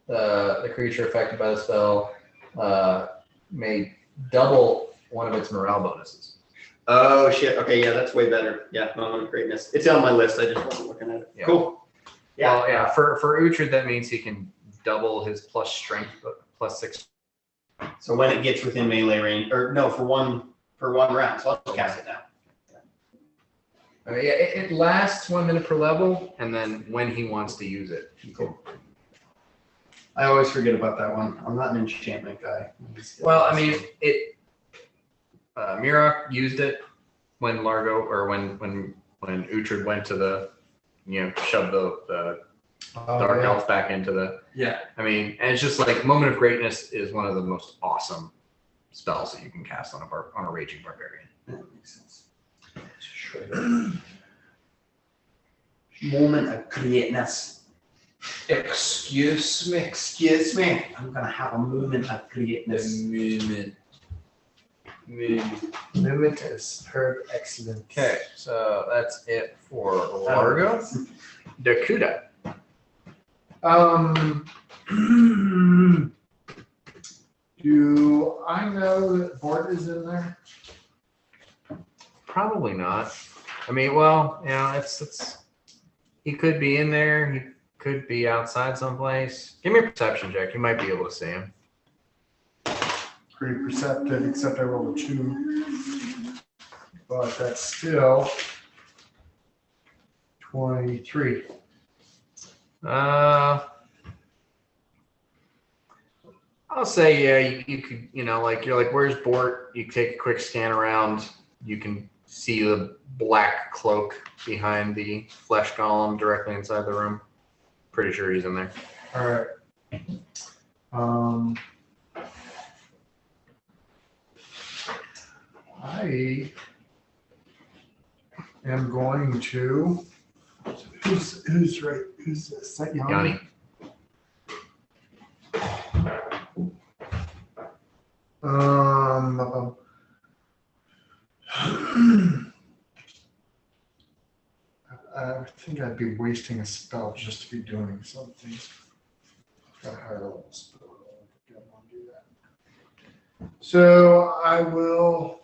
the creature affected by the spell may double one of its morale bonuses. Oh shit. Okay, yeah, that's way better. Yeah, Moment of Greatness. It's on my list. I just wasn't looking at it. Yeah. Cool. Yeah. Well, yeah. For Uhtred, that means he can double his plus strength, but +6. So when it gets within melee range, or no, for one round. So I'll just cast it now. Yeah, it lasts 1 minute per level, and then when he wants to use it, he can. I always forget about that one. I'm not an enchantment guy. Well, I mean, Mira used it when Largo, or when Uhtred went to the, you know, shoved the Dark Elf back into the. Yeah. I mean, and it's just like Moment of Greatness is one of the most awesome spells that you can cast on a Raging Barbarian. That makes sense. Moment of Greatness. Excuse me. Excuse me. I'm gonna have a moment of greatness. Movement is herb excellent. Okay, so that's it for Largo. Dakuda. Do I know that Bort is in there? Probably not. I mean, well, you know, it's he could be in there. He could be outside someplace. Give me a perception check. You might be able to see him. Pretty perceptive, except I rolled a 2. But that's still 23. I'll say, yeah, you could, like, you're like, where's Bort? You take a quick scan around. You can see the black cloak behind the flesh golem directly inside the room. Pretty sure he's in there. All right. I am going to. Who's right? Who's this? Is that Yanni? I think I'd be wasting a spell just to be doing something. Got a higher level spell. I don't want to do that. So I will.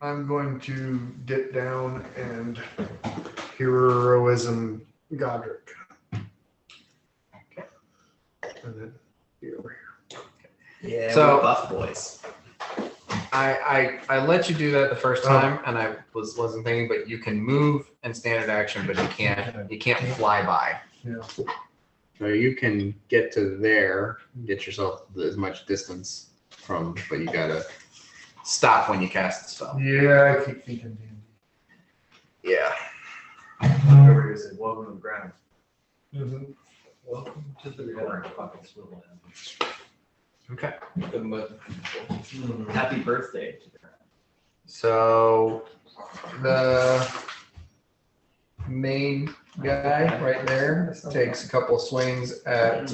I'm going to dip down and heroism Godric. Okay. And then be over here. Yeah, So- we're buff boys. I let you do that the first time, and I wasn't thinking, but you can move and standard action, but you can't fly by. Yeah. So you can get to there, get yourself as much distance from, but you gotta stop when you cast the spell. Yeah, I keep thinking D&D. Yeah. Whoever is it, welcome to the ground. Mm-hmm. Welcome to the ground. Fucking swivel in. Okay. The mud. Happy birthday to the So the main guy right there takes a couple swings at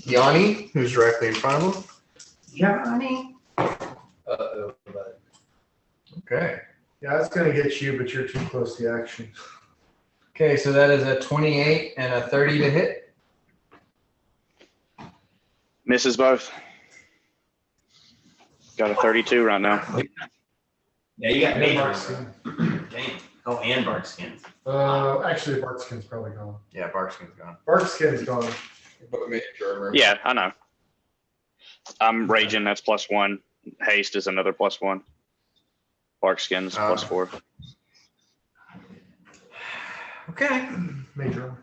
Yanni, who's directly in front of him. Johnny. Uh-oh, but Okay. Yeah, it's gonna hit you, but you're too close to the action. Okay, so that is a 28 and a 30 to hit. Misses both. Got a 32 right now. Yeah, you got And major. Bark skin. Dang. Oh, and bark skins. Actually, Bark skin's probably gone. Yeah, Barkskin's gone. Bark skin's gone. But major armor. Yeah, I know. I'm raging. That's +1. Haste is another +1. Bark skins +4. Okay. Major.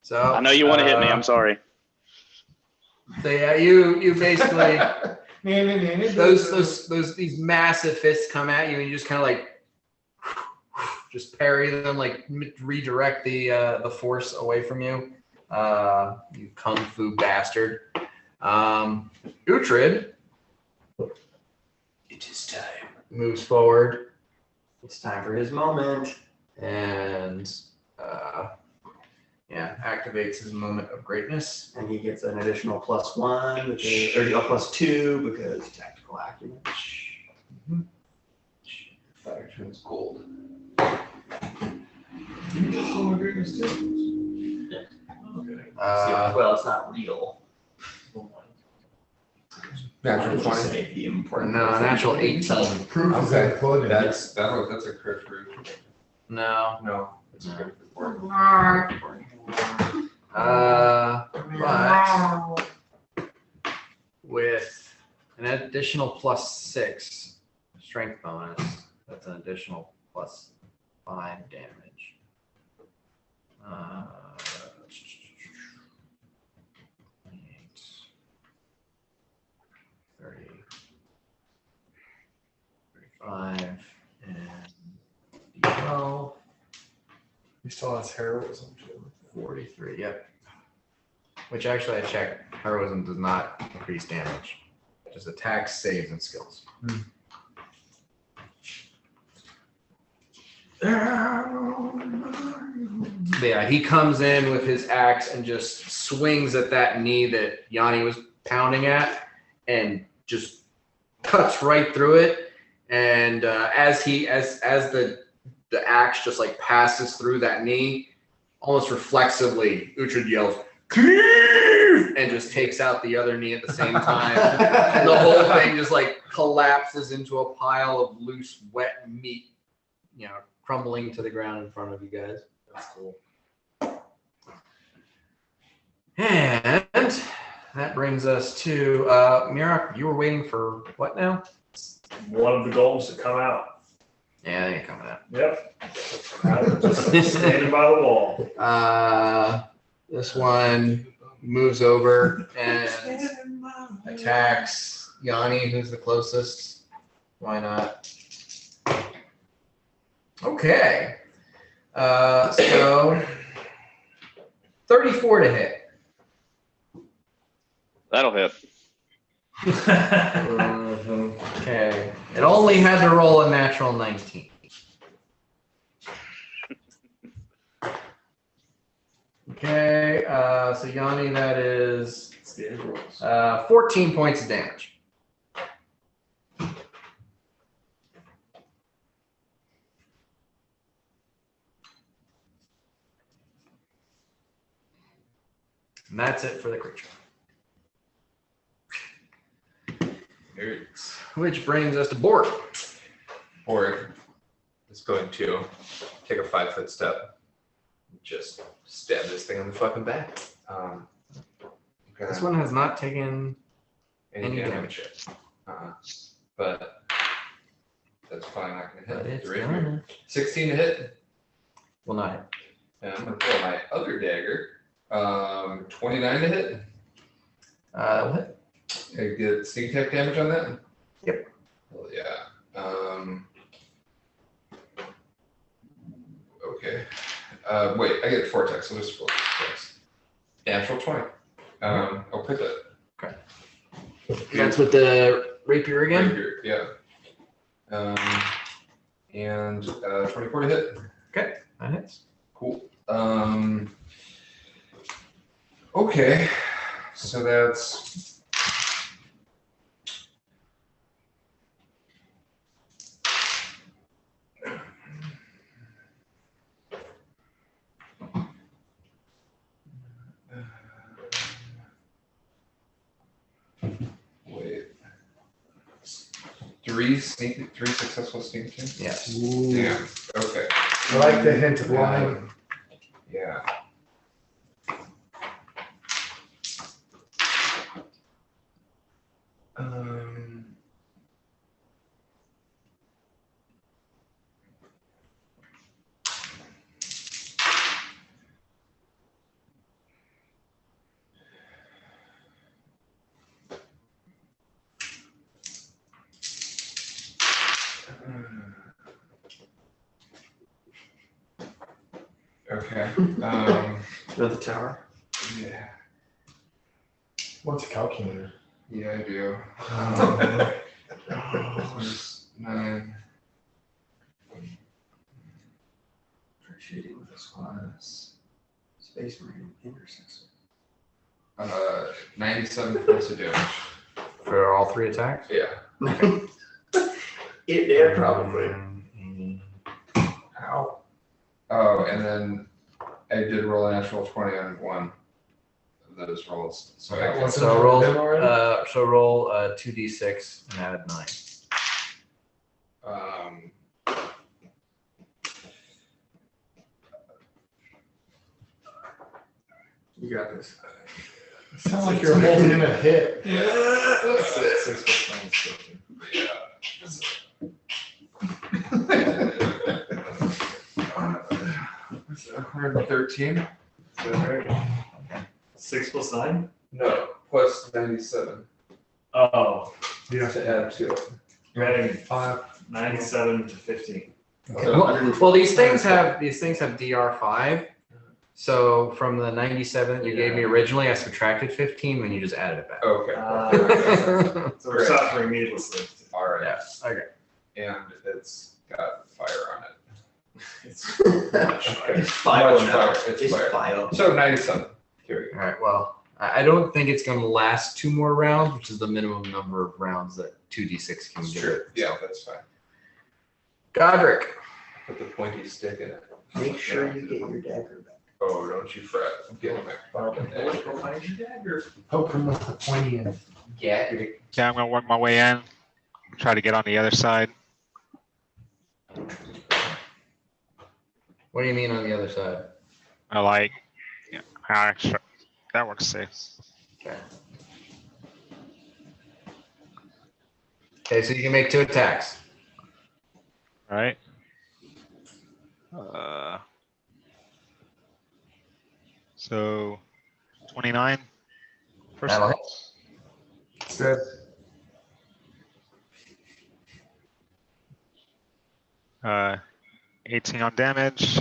So I know you want to hit me. I'm sorry. So yeah, you basically these massive fists come at you, and you just kind of like just parry them, like redirect the force away from you. You kung fu bastard. Uhtred, It is time. moves forward It's time for his moment. and activates his moment of greatness. And he gets an additional +1, because, or +2 because tactical acumen. fire turns gold. Well, it's not real. Natural I'll just 20. say the important No, thing. natural 18. Proof is Okay, included. that's a crit proof. No. No, it's a crit for But with an additional +6 strength bonus, that's an additional +5 damage. 28, 30, 35, and 12. He still has heroism too. 43, yep. Which actually I checked. Heroism does not increase damage. Just attacks, saves, and skills. But yeah, he comes in with his axe and just swings at that knee that Yanni was pounding at and just cuts right through it. And as the axe just like passes through that knee, almost reflexively, Uhtred yells, "Cleave!" and just takes out the other knee at the same time. And the whole thing just like collapses into a pile of loose, wet meat, crumbling to the ground in front of you guys. That's cool. And that brings us to Mira. You were waiting for what now? One of the golems to come out. Yeah, they ain't coming out. Yep. Just standing by the wall. This one moves over and attacks Yanni, who's the closest. Why not? Okay. So 34 to hit. That'll hit. Okay. It only had to roll a natural 19. Okay, so Yanni, that is 14 points of damage. And that's it for the creature. Which brings us to Borg. Borg is going to take a 5-foot step. Just stab this thing on the fucking back. This one has not taken any damage yet. But that's probably not going to but hit. it's 3 gonna. 16 to hit. Will not hit. And I'm going to pull my other dagger. 29 to hit. Will hit. I get sneak attack damage on that? Yep. Hell yeah. Okay. Wait, I get 4 attacks, so just 4 attacks. Natural 20. I'll pick that. Okay. That's with the rapier again? Rapier, yeah. And 24 to hit. Okay, that hits. Cool. Okay. So that's wait. 3 successful sneak attacks? Yes. Damn. Okay. I like the hint of lying. Yeah. Okay. Go to the tower. Yeah. What's a calculator? Yeah, I do. Plus 9. Shooting with a squad. Space Marine intercessor. 97 points of damage. For all 3 attacks? Yeah. Yeah, probably. Ow. Oh, and then I did roll a natural 20 on one of those rolls. So I guess So roll 2d6 and add 9. You got this. Sound like you're holding in a hit. Yeah. 6 plus 9 is 15. Yeah. 113? Is that right? 6 plus 9? No, plus 97 Oh, Yeah. to add to it. you're adding 5. 97 to 15. Well, these things have DR5. So from the 97 that you gave me originally, I subtracted 15 when you just added it back. Okay. So we're suffering needlessly. All right. Yeah. Okay. And it's got fire on it. It's It's file Much now. fire. It's It's fire. file. So 97. Here we All go. right. Well, I don't think it's going to last 2 more rounds, which is the minimum number of rounds that 2d6 can give Sure. it. Yeah, that's fine. Godric. Put the pointy stick in it. Make sure you get your dagger back. Oh, don't you fret. I'm getting my fucking dagger. Go find your dagger. Poke him with the pointy end. Yeah. Okay, I'm gonna work my way in. Try to get on the other side. What do you mean on the other side? I like. Yeah, actually, that works safe. Okay. Okay, so you can make 2 attacks. All right. So 29. First That'll hit. Good. uh, 18 on damage.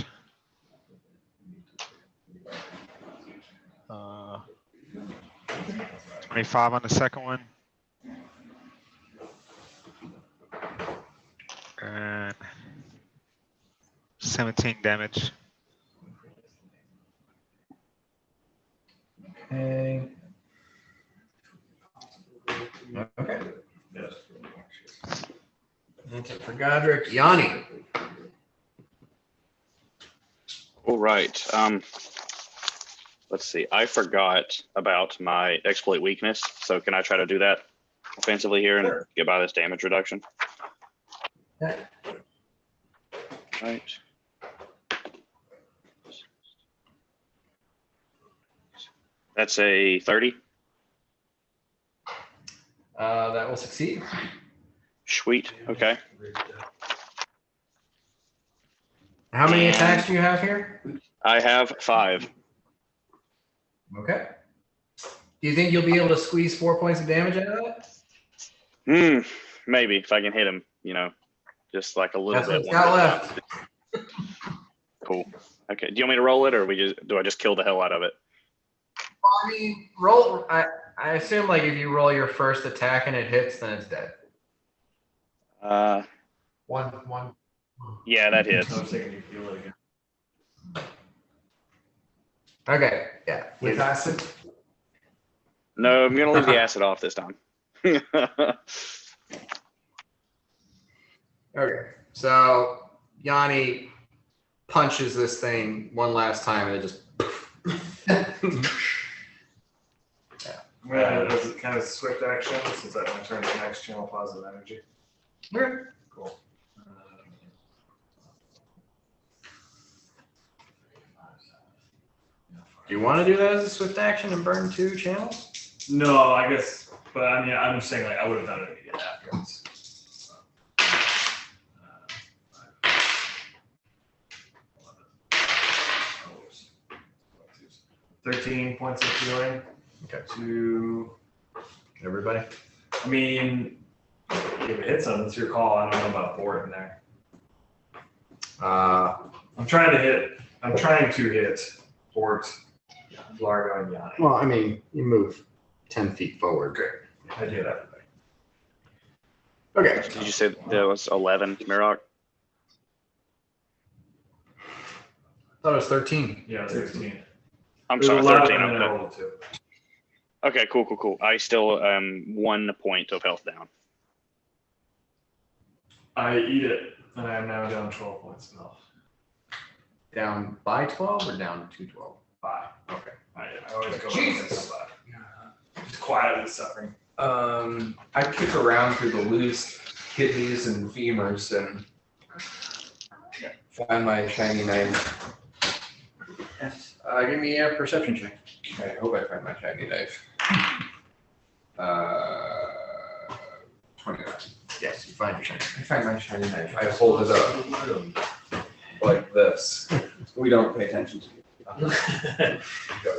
25 on the second one. And 17 damage. Okay. Okay. That's it for Godric. Yanni. All right. Let's see. I forgot about my exploit weakness. So can I try to do that offensively here and get by this damage reduction? Okay. Right. That's a 30. That will succeed. Sweet. Okay. How many attacks do you have here? I have 5. Okay. Do you think you'll be able to squeeze 4 points of damage out of that? Maybe if I can hit him, just like a little That's bit. what's got left. Cool. Okay. Do you want me to roll it, or do I just kill the hell out of it? I mean, roll. I assume like if you roll your first attack and it hits, then it's dead. One. Yeah, that hits. I was thinking you heal it again. Okay. Yeah. With acid. No, I'm gonna leave the acid off this time. Okay. So Yanni punches this thing one last time and it just. I'm gonna, as a kind of swift action, since I'm gonna turn to the next channel positive energy. Okay. Cool. Do you want to do that as a swift action and burn 2 channels? No, I guess, but I mean, I'm just saying, like, I would have done it immediately afterwards. 13 points of healing. Okay. To everybody. I mean, if it hits them, it's your call. I don't know about Bort in there. I'm trying to hit Bort, Largo, and Yanni. Well, I mean, you move 10 feet forward. Great. I did everything. Okay. Did you say that was 11, Mirok? I thought it was 13. Yeah, 13. I'm There's sorry, 11 13. and then I Okay. rolled 2. Okay, cool. I still am 1 point of health down. I eat it, and I am now down 12 points of health. Down by 12 or down to 12? 5. Okay. I always go with this 5. Just quietly suffering. I kick around through the loose kidneys and femurs and find my shiny knife. Give me a perception check. I hope I find my shiny knife. 29. Yes, you find your shiny. I find my shiny knife. I hold it up like this. We don't pay attention to you.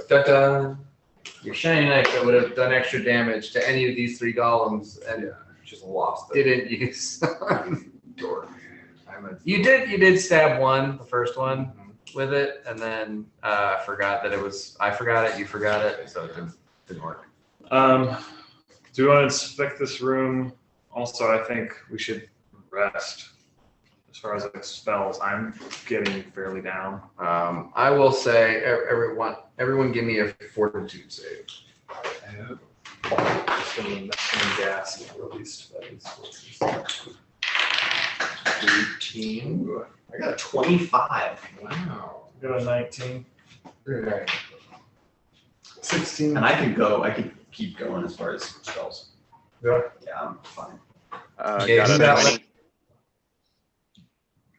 Da-da. Your shiny knife that would have done extra damage to any of these 3 golems and Just lost it. didn't use. Dork. You did stab one, the first one, with it, and then forgot that it was. I forgot it. You forgot it, so it didn't work. Do we want to inspect this room? Also, I think we should rest. As far as like spells, I'm getting fairly down. I will say, everyone, give me a fortitude save. Just some gas released by these forces. 18. I got a 25. Wow. Got a 19. Right. 16. And I could keep going as far as spells. Yeah. Yeah, I'm fine. Okay, Got who a got 20.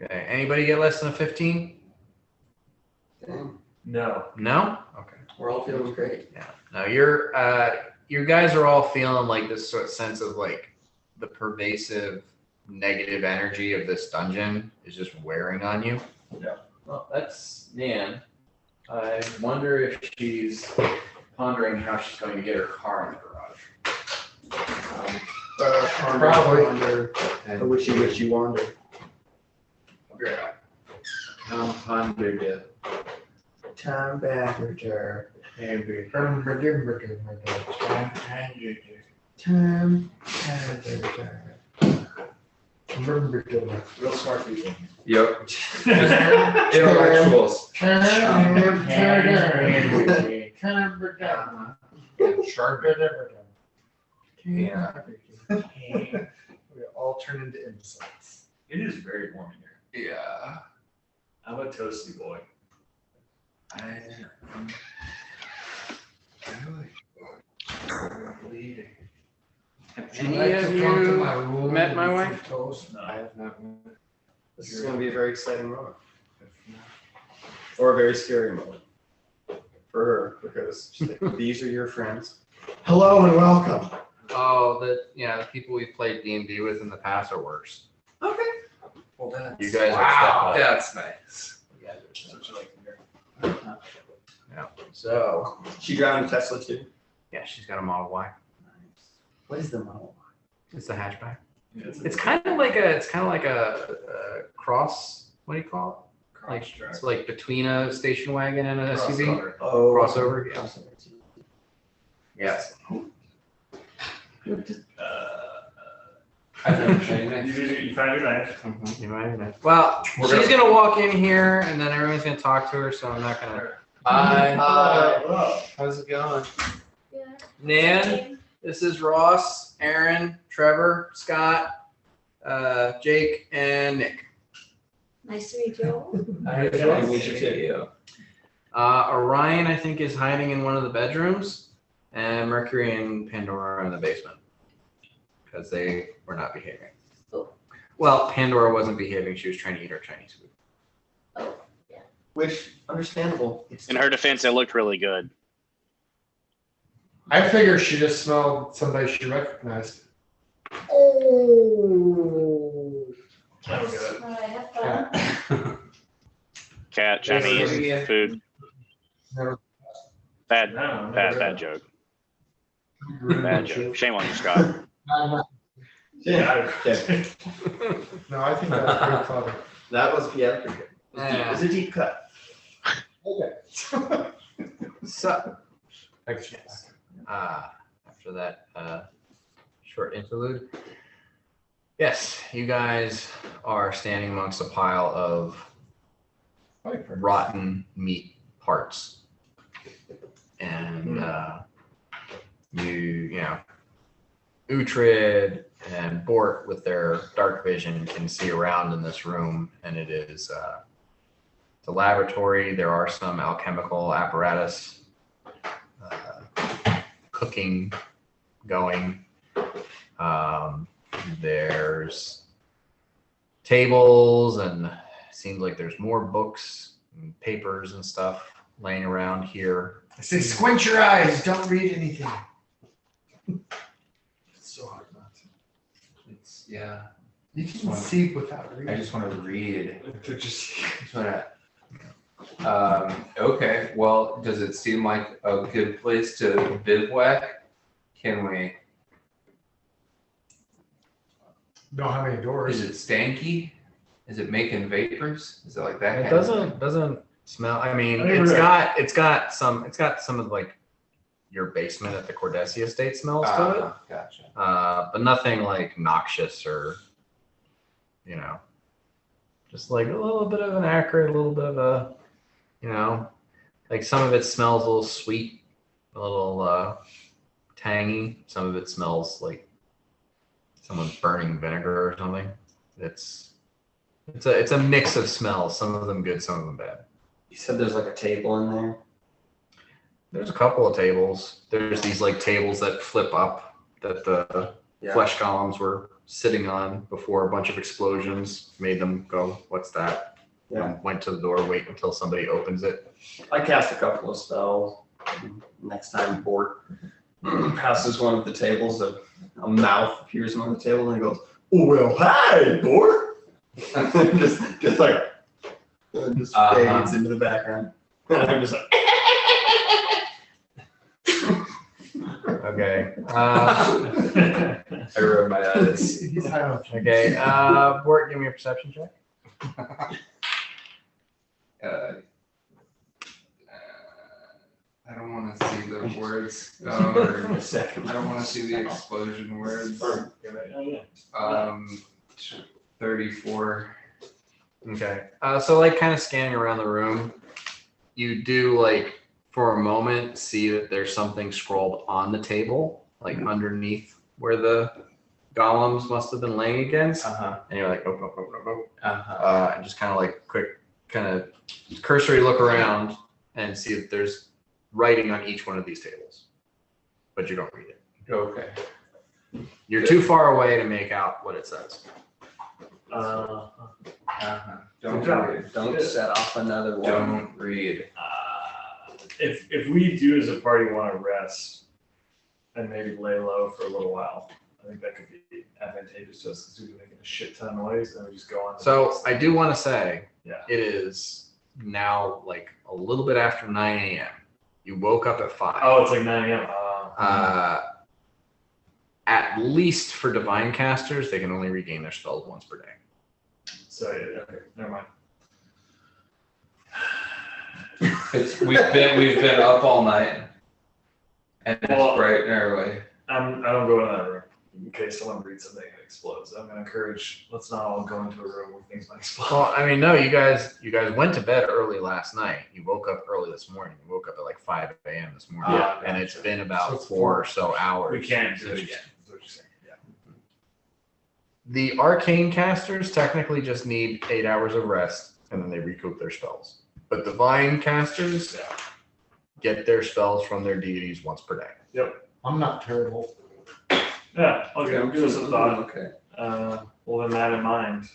Okay. Anybody get less than a 15? No. No. Okay. We're all feeling great. Yeah. No, you guys are all feeling like this sort of sense of like the pervasive negative energy of this dungeon is just wearing on you. Yeah. Well, that's Nan. I wonder if she's pondering how she's going to get her car in the garage. Probably. And A wishy wander. I'll be right back. Pondered it. Time Badger. Time. Time. Real smart people. Yep. Intellectuals. Yeah. We all turn into imbeciles. It is very warm in here. Yeah. I'm a toasty boy. Have any of you met my wife? I have not. This is going to be a very exciting moment. Or a very scary moment. For her, because she's like, these are your friends. Hello and welcome. Oh, the people we've played D&D with in the past are worse. Okay. Well, that's You guys are Wow, step up. that's nice. Such a like here. So, She driving a Tesla too. yeah, she's got a Model Y. What is the Model Y? It's the hatchback. Yeah, It's kind of like a cross. What do you call it? Like it's like between a station wagon and an SUV. Oh, Crossover, yeah. Yes. I've never seen it. You found your knife. You might know. Well, she's gonna walk in here, and then everyone's gonna talk to her. So I'm not gonna. Hello. How's it going? Nan, this is Ross, Aaron, Trevor, Scott, Jake, and Nick. Nice to meet you all. Nice to meet you too. Orion, I think, is hiding in one of the bedrooms, and Mercury and Pandora are in the basement because they were not behaving. Oh. Well, Pandora wasn't behaving. She was trying to eat her Chinese food. Which, understandable. In her defense, it looked really good. I figure she just smelled somebody she recognized. Oh. I don't get it. All right, have fun. Cat, Chinese, food. Never. Bad joke. Bad joke. Shame on you, Scott. Yeah. No, I think that was pretty clever. That was pretty good. It was a deep cut. Okay. So, after that short interlude, yes, you guys are standing amongst a pile of rotten meat parts, and you know, Uhtred and Bort with their dark vision can see around in this room, and it is the laboratory. There are some alchemical apparatus, cooking going. There's tables, and it seems like there's more books and papers and stuff laying around here. I say, squint your eyes. Don't read anything. It's so hard not to. It's, yeah. You can see without reading. I just want to read. Just want to. Okay. Well, does it seem like a good place to bivouac? Can we? don't have any doors. Is it stanky? Is it making vapors? Is it like that? It kind of thing? doesn't smell. I mean, I never it's got some of like your basement at the Cordesia estate smells to it. Gotcha. But nothing like noxious or, you know, just like a little bit of an acrid, a little bit of a, you know, like some of it smells a little sweet, a little tangy. Some of it smells like someone's burning vinegar or something. It's a mix of smells. Some of them good, some of them bad. You said there's like a table in there. There's a couple of tables. There's these like tables that flip up that the flesh columns were sitting on before a bunch of explosions made them go, "What's that?" Yeah. And went to the door, wait until somebody opens it. I cast a couple of spells. Next time Bort passes one of the tables, a mouth appears on the table and he goes, "Oh, well, hi, Bort." just like just fades into the background. And I'm just like Okay. I rubbed my eyes. He's high on Okay. Bort, give me a perception check. I don't want to see the words. Or Second. I don't want to see the explosion words. Oh, yeah. 34. Okay. So like kind of scanning around the room, you do like for a moment see that there's something scrolled on the table, like underneath where the golems must have been laying against. Uh-huh. And you're like, oh, oh, oh, oh, oh. Uh-huh. And just kind of like quick, kind of cursory look around and see if there's writing on each one of these tables, but you don't read it. Okay. You're too far away to make out what it says. Uh-huh. Don't Good job. read. Don't set off another one. Don't read. If we do as a party want to rest and maybe lay low for a little while, I think that could be advantageous to us because we've been making a shit ton of noise and we just go on. So I do want to say, Yeah. it is now like a little bit after 9 a.m. You woke up at 5. Oh, it's like 9 a.m. At least for divine casters, they can only regain their spells once per day. So yeah, okay, never mind. We've been up all night, and it's Well, bright and early. I don't go in that room in case someone reads something and explodes. I'm gonna encourage. Let's not all go into a room where things might explode. Well, I mean, no, you guys went to bed early last night. You woke up early this morning. You woke up at like 5 a.m. this morning. Yeah. And it's been about So it's 4 or so hours. We can't do it since- again. Is what you're saying. Yeah. The arcane casters technically just need 8 hours of rest and then they recoup their spells. But divine casters Yeah. get their spells from their deities once per day. I'm not terrible. Yeah. Okay. We'll give us a thought. Okay. We'll have that in mind.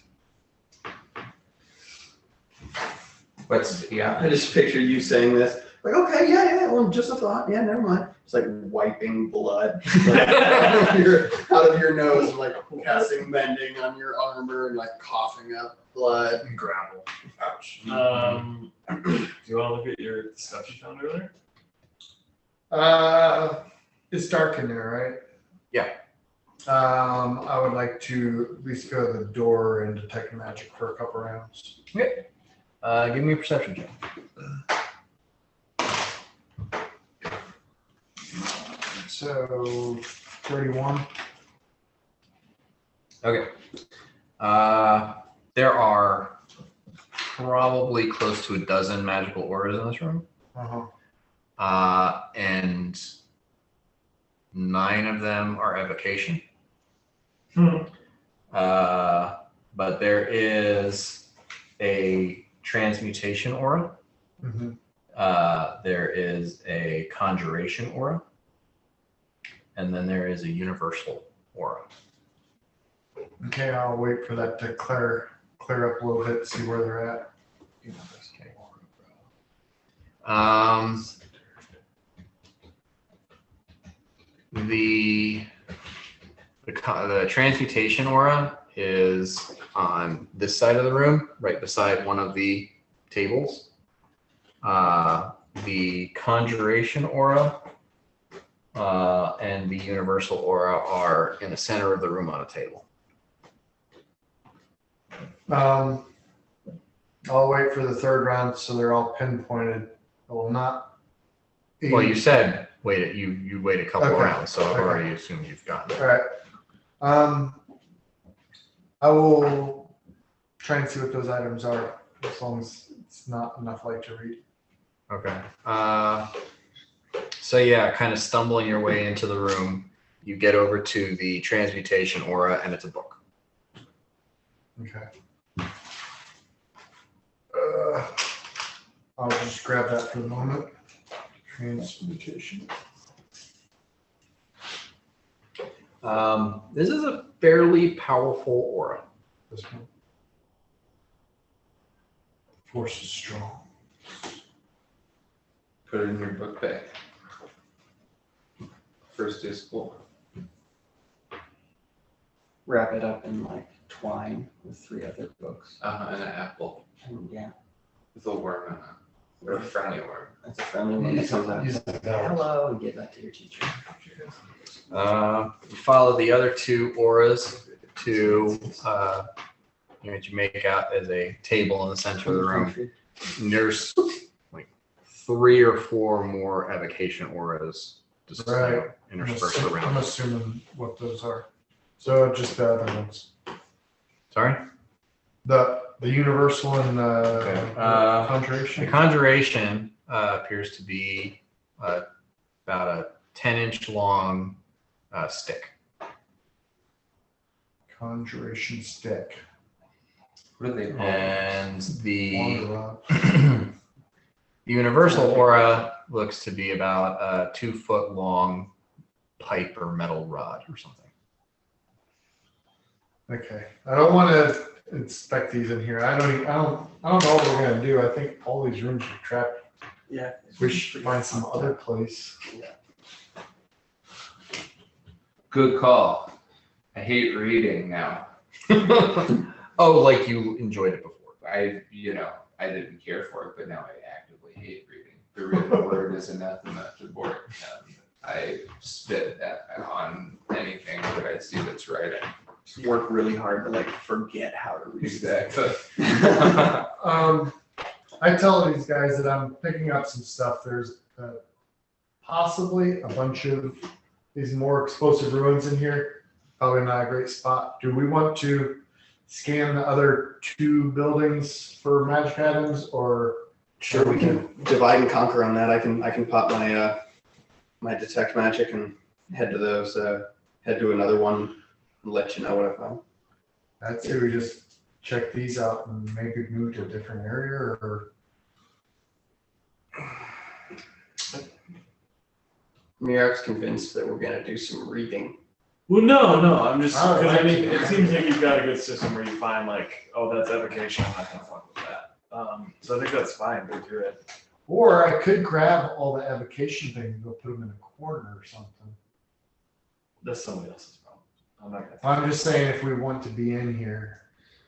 But yeah, I just picture you saying this. Like, okay, yeah, well, just a thought. Yeah, never mind. It's like wiping blood like, out of your nose, and, like casting mending on your armor and like coughing up blood. And gravel. Ouch. Do you want to look at your stuff you found earlier? It's dark in there, right? Yeah. I would like to at least go to the door and detect magic for a couple rounds. Give me a perception check. So 31. Okay. There are probably close to a dozen magical auras in this room. Uh-huh. And 9 of them are evocation. But there is a transmutation aura. Mm-hmm. There is a conjuration aura. And then there is a universal aura. Okay, I'll wait for that to clear up a little bit, see where they're at. The transmutation aura is on this side of the room, right beside one of the tables. The conjuration aura and the universal aura are in the center of the room on a table. I'll wait for the third round so they're all pinpointed. I will not. Well, you said wait. You wait a couple Okay. rounds, so I've Okay. already assumed you've gotten it. All right. I will try and see what those items are, as long as it's not enough light to read. Okay. So yeah, kind of stumbling your way into the room, you get over to the transmutation aura, and it's a book. Okay. I'll just grab that for the moment. Transmutation. This is a fairly powerful aura. This one. Force is strong. put it in your book bag. First day of school. Wrap it up in like twine with 3 other books. And an apple And yeah. with a worm in it. Or a friendly worm. That's a friendly one that comes out. Use the bell. Hello, and give that to your teacher. You follow the other two auras to what you make out as a table in the center of the room. And there's like 3 or 4 more evocation auras just interspersed I'm around. assuming what those are. So just the other ones. Sorry? The universal and Okay. The conjuration. conjuration appears to be about a 10-inch long stick. Conjuration stick. What do they call And the Wander rod. universal aura looks to be about a 2-foot long pipe or metal rod or something. Okay. I don't want to inspect these in here. I don't know what we're gonna do. I think all these rooms are trapped. Yeah. We should find some other place. Good call. I hate reading now. Oh, like you enjoyed it before. I didn't care for it, but now I actively hate reading. The written word is anathema to board. I spit on anything that I see that's writing. Work really hard to like forget how to read. Exactly. I tell these guys that I'm picking up some stuff. There's possibly a bunch of these more explosive ruins in here. Probably not a great spot. Do we want to scan the other 2 buildings for magic items, or Sure, we can divide and conquer on that. I can pop my my detect magic and head to those. Head to another one and let you know what I found. I'd say we just check these out and maybe move to a different area, or Mirak's convinced that we're gonna do some reading. Well, no, I'm just, Oh, because I mean, actually, it seems like you've got a good system where you find like, oh, that's evocation, I'm not gonna fuck with that. So I think that's fine, go through it. or I could grab all the evocation things and go put them in a corner or something. That's somebody else's problem. I'm not gonna. I'm just saying if we want to be in here.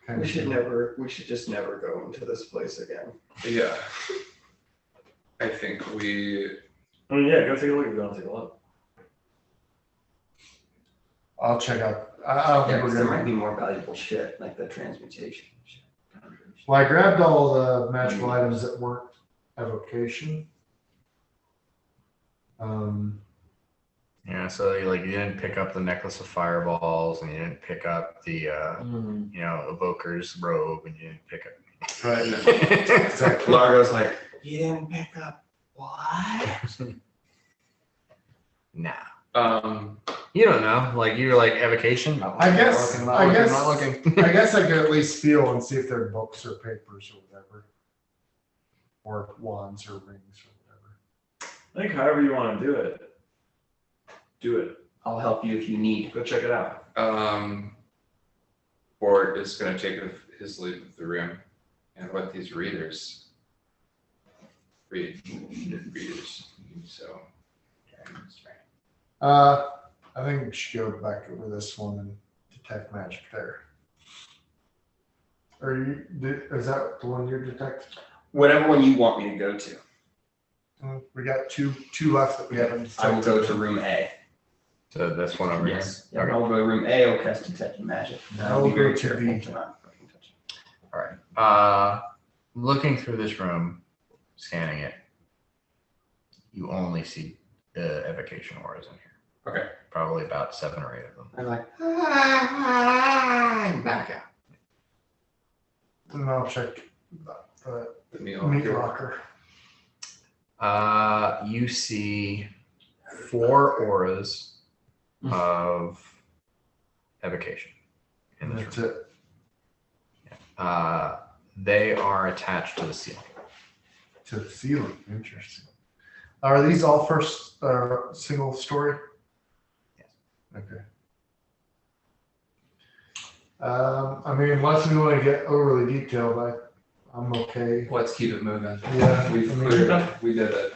kind We of should thing. we should just never go into this place again. Yeah. I think we. I mean, yeah, go take a look, go take a look. I'll check out. I don't Yeah, think we're because there might gonna. be more valuable shit like the transmutation. Shit. Well, I grabbed all the magical items that weren't evocation. Yeah, so you didn't pick up the necklace of fireballs, and you didn't pick up the evoker's robe, and you didn't pick up. Right. Exactly. Largo's like, you didn't pick up what? Nah. Um, You don't know. Like you're like evocation. Not I looking, guess- not I looking, guess- not looking. I guess I could at least feel and see if they're books or papers or whatever, or wands or rings or whatever. I think however you wanna do it. Do it, I'll help you if you need. go check it out. Bort is going to take his leave of the room and let these readers read. Readers. So. I think we should go back over this one and detect magic there. Is that the one you're detecting? Whatever one you want me to go to. We got two left that we haven't. I will go to room A. So this one over Yes. here. Yeah, Okay. I'll go to room A. I'll cast detect magic. Now I'll be we'll very go to careful B. to not fucking touch it. All right. Looking through this room, scanning it, you only see evocation auras in here. Okay. Probably about 7 or 8 of them. I'm like, and back out. And I'll check the The meal. meat locker. You see 4 auras of evocation in this That's room. it. They are attached to the ceiling. To the ceiling. Interesting. Are these all first single story? Yes. Okay. I mean, unless we want to get overly detailed, I'm okay. Let's keep it moving. Yeah. We I mean, cleared it. We did it.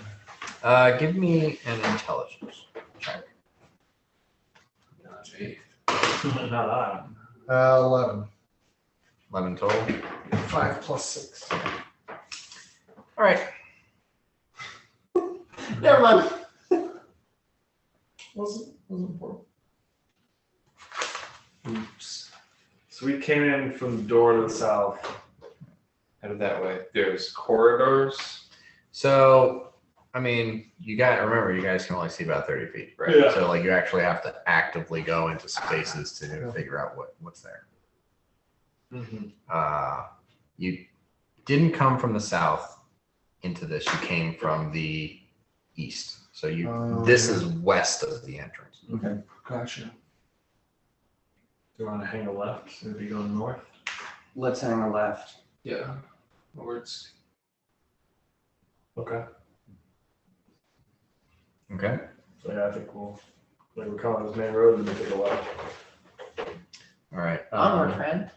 Give me an intelligence check. Not me. Not 11. 11 total. 5 plus 6. All right. Never mind. Wasn't important. Oops. So we came in from the door to the south. Headed that way. There's corridors. So, I mean, you guys can only see about 30 feet, right? Yeah. So, like, you actually have to actively go into spaces to figure out what's there. You didn't come from the south into this. You came from the east. So this is west of the entrance. Okay. Gotcha. Do you want to hang a left? Maybe go north? Let's hang a left. Yeah. Words. Okay. Okay. So yeah, I think we're coming this main road and we take a left. All right. Onward, friend.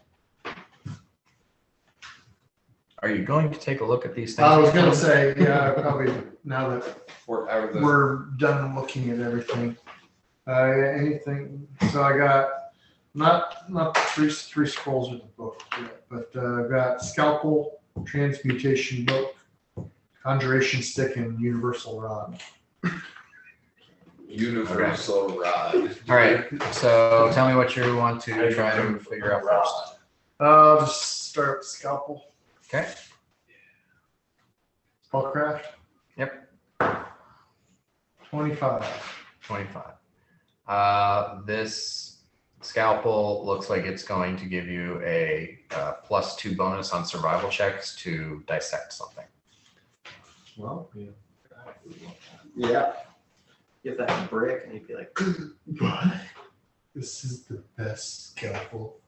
Are you going to take a look at these things? I was gonna say, yeah, probably now that We're out of the. we're done looking at everything. Anything? So I got not three scrolls of the book yet, but I got scalpel, transmutation book, conjuration stick, and universal rod. Universal rod. All right. So tell me what you want to try to figure out first. I'll just start with scalpel. Okay. Spellcraft. Yep. 25. 25. This scalpel looks like it's going to give you a +2 bonus on survival checks to dissect something. Well, yeah. Yeah. Give that a brick and you'd be like, what? This is the best scalpel.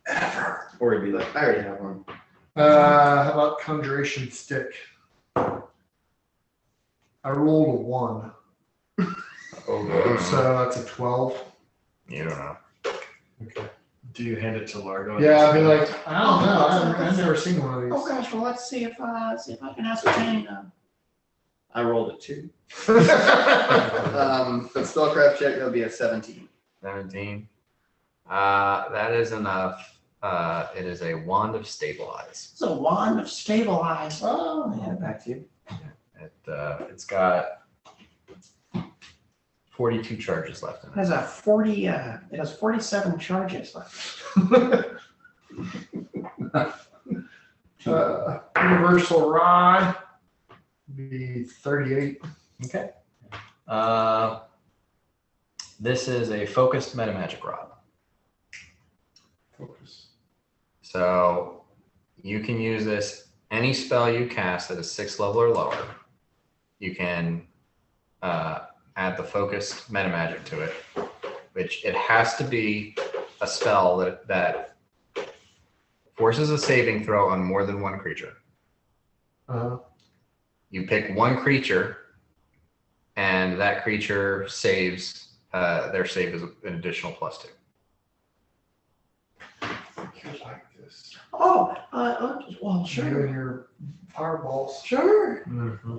Ever. Or you'd be like, I already have one. How about conjuration stick? I rolled a 1, Oh, so that's a 12. You don't know. Okay. Do you hand it to Largo? Yeah, I'd be like, I don't know. I've never seen one of these. Oh gosh, well let's see if I can ascertain. I rolled a 2. But spellcraft check, that'll be a 17. 17. That is enough. It is a wand of stabilize. It's a wand of stabilize. Oh, I hand it back to you. It's got 42 charges left in It it. has a 40. It has 47 charges left. Universal rod be 38. Okay. This is a focused metamagic rod. Focus. So you can use this any spell you cast that is 6th level or lower. You can add the focused metamagic to it, which it has to be a spell that forces a saving throw on more than one creature. You pick one creature, and that creature saves. Their save is an additional +2. You like this. Oh, well, You sure. and your fireballs. Sure. Mm-hmm.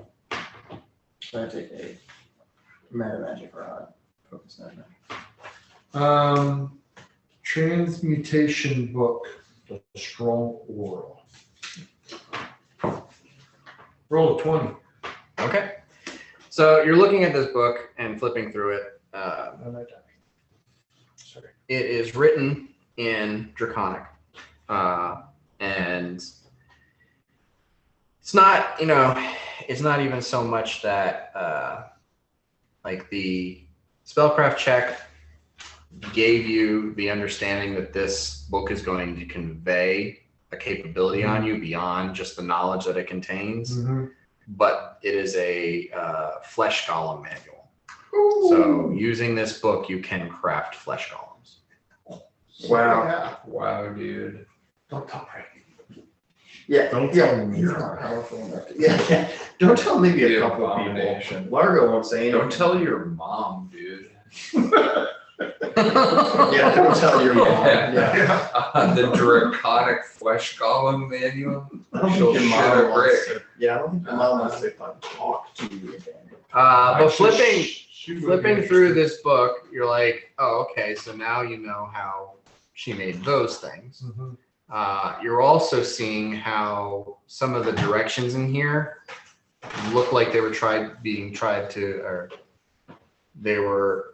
So I take a metamagic rod. Focus that. Transmutation book, the strong aura. Roll a 20. Okay. So you're looking at this book and flipping through it. And I die. Sorry. It is written in Draconic, and it's not, it's not even so much that like the spellcraft check gave you the understanding that this book is going to convey a capability on you beyond just the knowledge that it contains, but it is a flesh golem manual. So using this book, you can craft flesh golems. wow. Yeah. Wow, dude. Don't tell Frank. Yeah, Don't yeah, tell me. he's not powerful enough to. Yeah. Don't tell maybe a The couple of people. abomination. Largo won't say anything. Don't tell your mom, dude. Yeah, don't tell your mom. Yeah. The draconic flesh golem manual. I don't She'll think your shit mom a wants brick. to. Yeah, I don't think your mom wants to talk to you again. But flipping She flipping through this book, you're like, oh, okay, so now you know how she made those things. You're also seeing how some of the directions in here looked like they were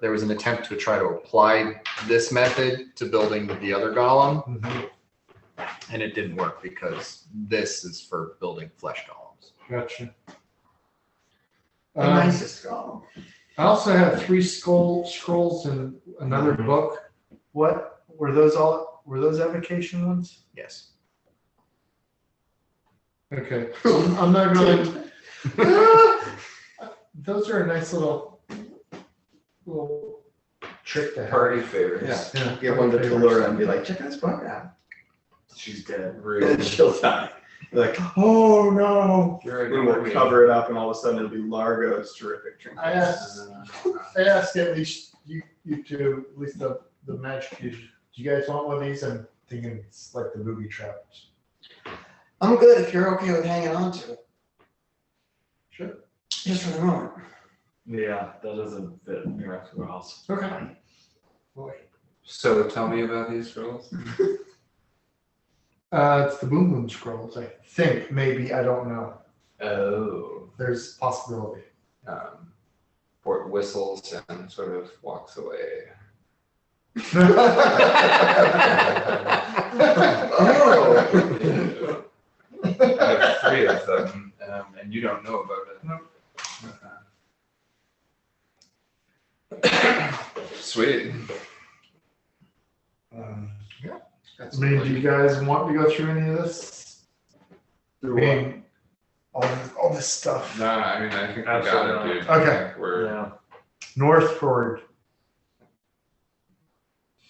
there was an attempt to try to apply this method to building the other golem, Mhm. and it didn't work because this is for building flesh golems. Gotcha. The nicest golem. I also have 3 scrolls in another book. What were those all? Were those evocation ones? Yes. Okay. I'm not going. Those are a nice little trick to have. Party favorites. Yeah. Give one to Talura and be like, check this book out. She's dead. And Rude. she'll die. You're like, oh no. You're a And we'll good cover it up, and all of a sudden it'll be Largo's terrific drink. I asked at least you two, at least the magic users. Do you guys want one of these? I'm thinking it's like the movie traps. I'm good if you're okay with hanging on to it. Sure. Just for the moment. Yeah, that doesn't fit in your house. Okay. So tell me about these scrolls. It's the Boom Boom Scrolls, I think. Maybe, I don't know. Oh. There's possibility. Port whistles and sort of walks away. Oh. I have 3 of them, and you don't know about it. Nope. Sweet. Yeah. I mean, do you guys want to go through any of this? I mean, all this stuff. No, I mean, I think we got Absolutely it, dude. not. Okay. I think we're, Yeah. Northward.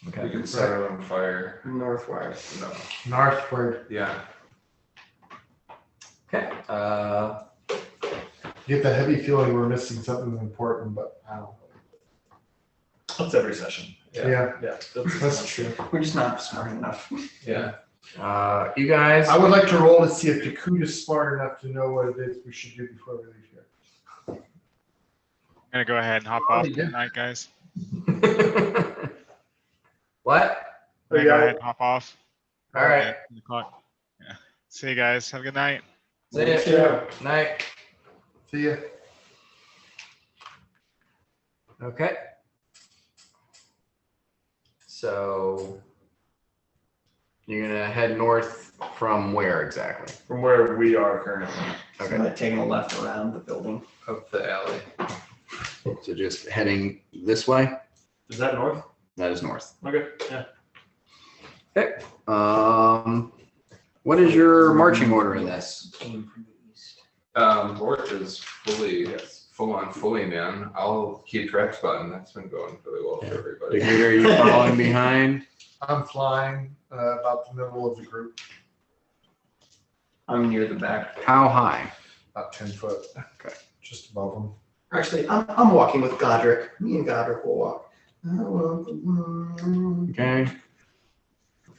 we can set it on fire. Northward. No. Northward. Yeah. Okay. Get the heavy feeling we're missing something important, but I don't know. That's every session. Yeah, Yeah. that's true. We're just not smart enough. Yeah. You guys. I would like to roll to see if Dakota's smart enough to know what it is we should do before we leave here. I'm gonna go ahead and hop off. Good night, guys. What? I'm gonna go ahead and hop off. All right. Yeah. See you guys. Have a good night. See ya. Yeah. Night. See ya. Okay. So you're gonna head north from where exactly? From where we are currently. Okay. So taking a left around the building. Up the alley. So just heading this way? Is that north? That is north. Okay. Yeah. Okay. What is your marching order in this? Came from the east. Bort is fully, man. I'll keep Rex button. That's been going really well for everybody. Dakota, are you following behind? I'm flying about the middle of the group, I'm near the back. How high? about 10 foot. Okay. Just above them. Actually, I'm walking with Godric. Me and Godric will walk. Okay.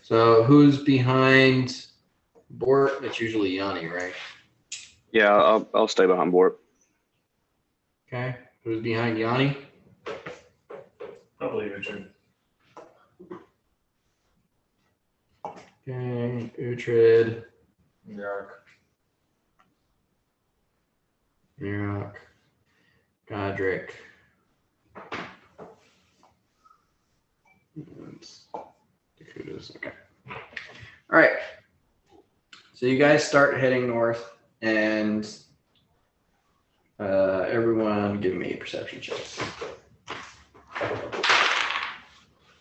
So who's behind Bort? It's usually Yanni, right? Yeah, I'll stay behind board. Okay. Who's behind Yanni? Probably Richard. Okay. Uhtred. Yark. Mirok. Godric. And Dakota's okay. All right. So you guys start heading north, and everyone give me perception checks.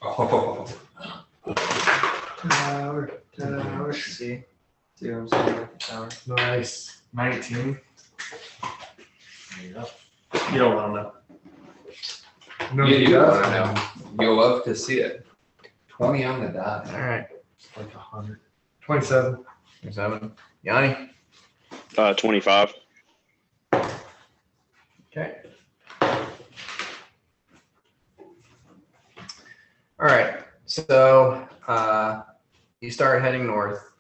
Oh. Tower. See. See what I'm saying with the tower. Nice. 19. Yeah. You don't want to know. No, You he do does. want to know. You'll love to see it. 20 on the dot. All right. It's like 100. 27. 7. Yanni. 25. Okay. All right. So you start heading north,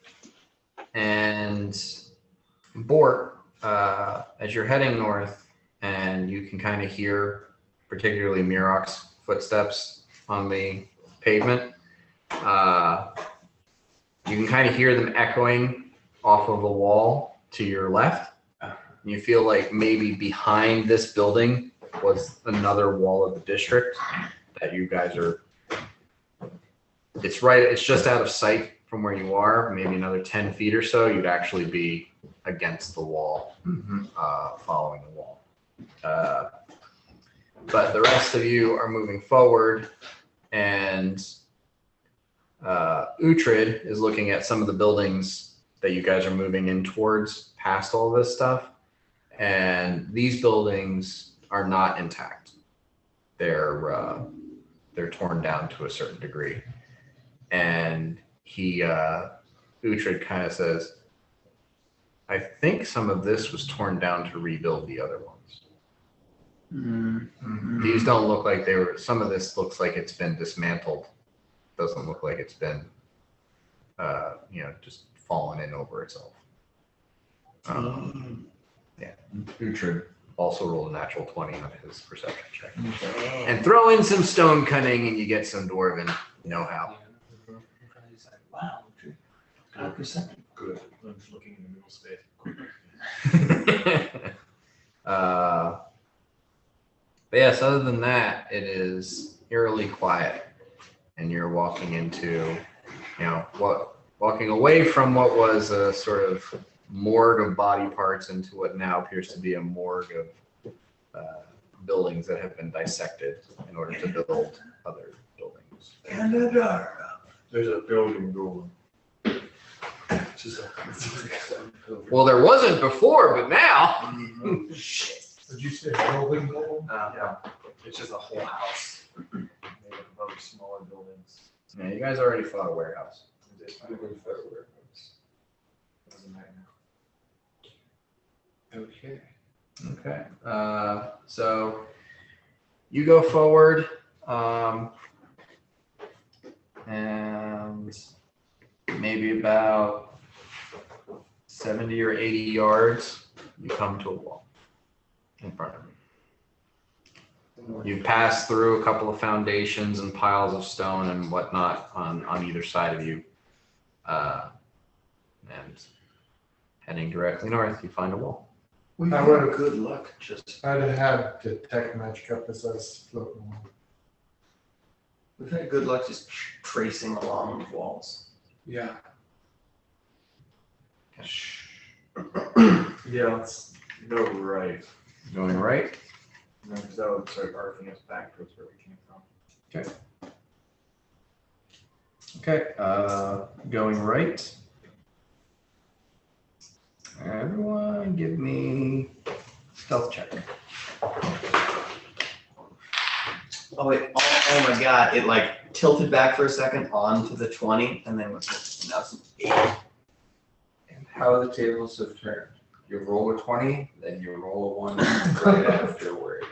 and Bort, as you're heading north, and you can kind of hear, particularly Mirok's footsteps on the pavement. You can kind of hear them echoing off of the wall to your left. You feel like maybe behind this building was another wall of the district that you guys are. It's just out of sight from where you are. Maybe another 10 feet or so, you'd actually be against the wall, following the wall. But the rest of you are moving forward, and Uhtred is looking at some of the buildings that you guys are moving in towards past all this stuff. And these buildings are not intact. They're torn down to a certain degree. And Uhtred kind of says, I think some of this was torn down to rebuild the other ones. Mm-hmm. These don't look like they were, some of this looks like it's been dismantled. Doesn't look like it's been, just fallen in over itself. Yeah, Uhtred also rolled a natural 20 on his perception check. And throw in some stone cunning and you get some dwarven know-how. Wow, good perception. Good. I'm just looking in the middle space. But yes, other than that, it is eerily quiet. And you're walking into, walking away from what was a sort of morgue of body parts into what now appears to be a morgue of buildings that have been dissected in order to build other buildings. There's a building going. Well, there wasn't before, but now. Shit. Did you say building goal? Yeah, it's just a whole house made up of other smaller buildings. Yeah, you guys already fought a warehouse. Doesn't matter now. Okay. Okay. So you go forward, and maybe about 70 or 80 yards, you come to a wall in front of you. You pass through a couple of foundations and piles of stone and whatnot on either side of you, and heading directly north, you find a wall. I would have Good luck. Just I'd have had detect magic up as I was floating along. we've had good luck just tracing along the walls. Yeah. Yeah, let's go right. Going right. Because that would start arcing us back towards where we came from. Okay. Going right. Everyone give me stealth check. Oh wait! Oh my God! It like tilted back for a second onto the 20, and then went now it's an 8. And how the tables have turned. You roll a 20, then you roll a 1 right afterward.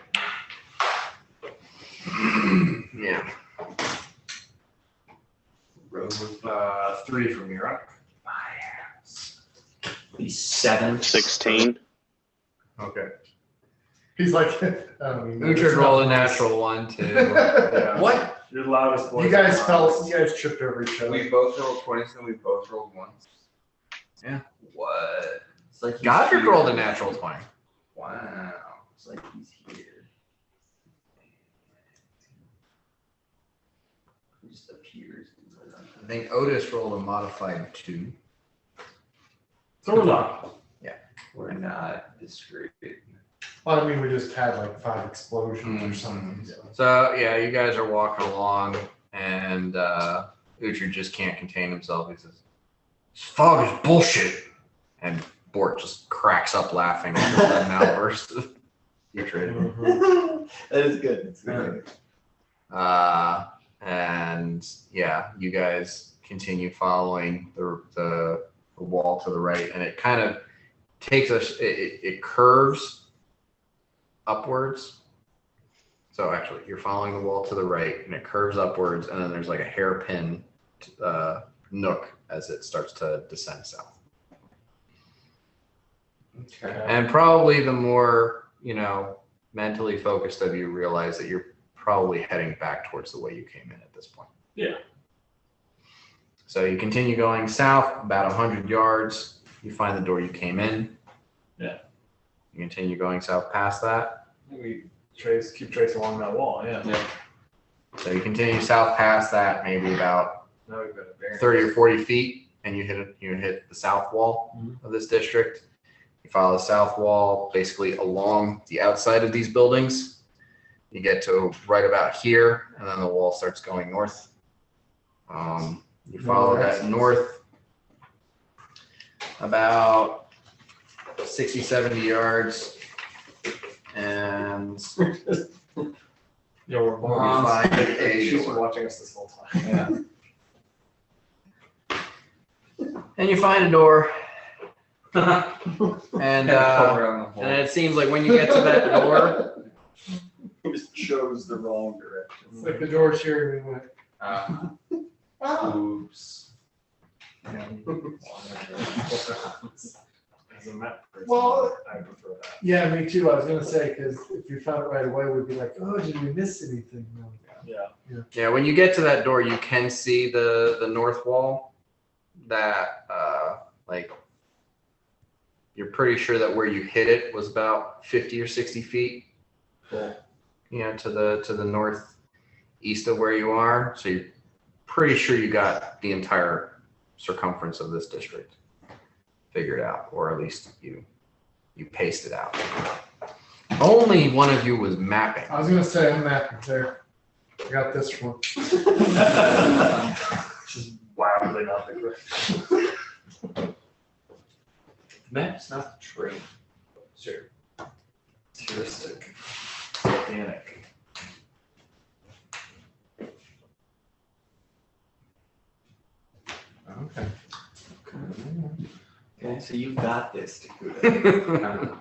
Yeah. Road with 3 from your up. These 7. 16. Okay. He's like, Uhtred rolled a natural 1 too. Yeah. What? Your loudest voice. you guys is felt, you guys tripped over each other. We both rolled 20s and we both rolled 1s. Yeah. What? It's like he's Godric here. rolled a natural 20. Wow. It's like he's here. He just appears. I think Otis rolled a modified 2. So we're loud. We're not discreet. Well, I mean, we just had like 5 explosions or something. So. So yeah, you guys are walking along, and Uhtred just can't contain himself. He says, "This fog is bullshit," and Bort just cracks up laughing at the sudden outburst of Uhtred. That is good. It's good. And yeah, you guys continue following the wall to the right, and it kind of takes us. It curves upwards. So actually, you're following the wall to the right, and it curves upwards, and then there's like a hairpin nook as it starts to descend south. Okay. And probably the more mentally focused of you realize that you're probably heading back towards the way you came in at this point. Yeah. So you continue going south about 100 yards. You find the door you came in. Yeah. continue going south past that. We keep tracing along that wall, yeah. So you continue south past that, maybe about Now we've got a bearing. 30 or 40 feet, and you hit the south wall of this district. You follow the south wall basically along the outside of these buildings. You get to right about here, and then the wall starts going north. You follow that north about 60, 70 yards, and Yeah, we're you both. find a She's been door. watching us this whole time. And you find a door. And Go around the hole. and it seems like when you get to that door, You just chose the wrong direction. It's like the door here, and we went, Oops. As a map person, Well- I prefer that. yeah, me too. I was gonna say, because if you found it right away, we'd be like, oh, did we miss anything? No. Yeah. yeah, when you get to that door, you can see the north wall. That like you're pretty sure that where you hit it was about 50 or 60 feet. Cool. To the northeast of where you are. So you're pretty sure you got the entire circumference of this district figured out, or at least you paced it out. Only one of you was mapping. I was gonna say, I'm mapping there. I got this one. Just wildly not the correct. The map's not the train. Sure. Heuristic. Organic. Okay. Okay, so you got this, Takuda.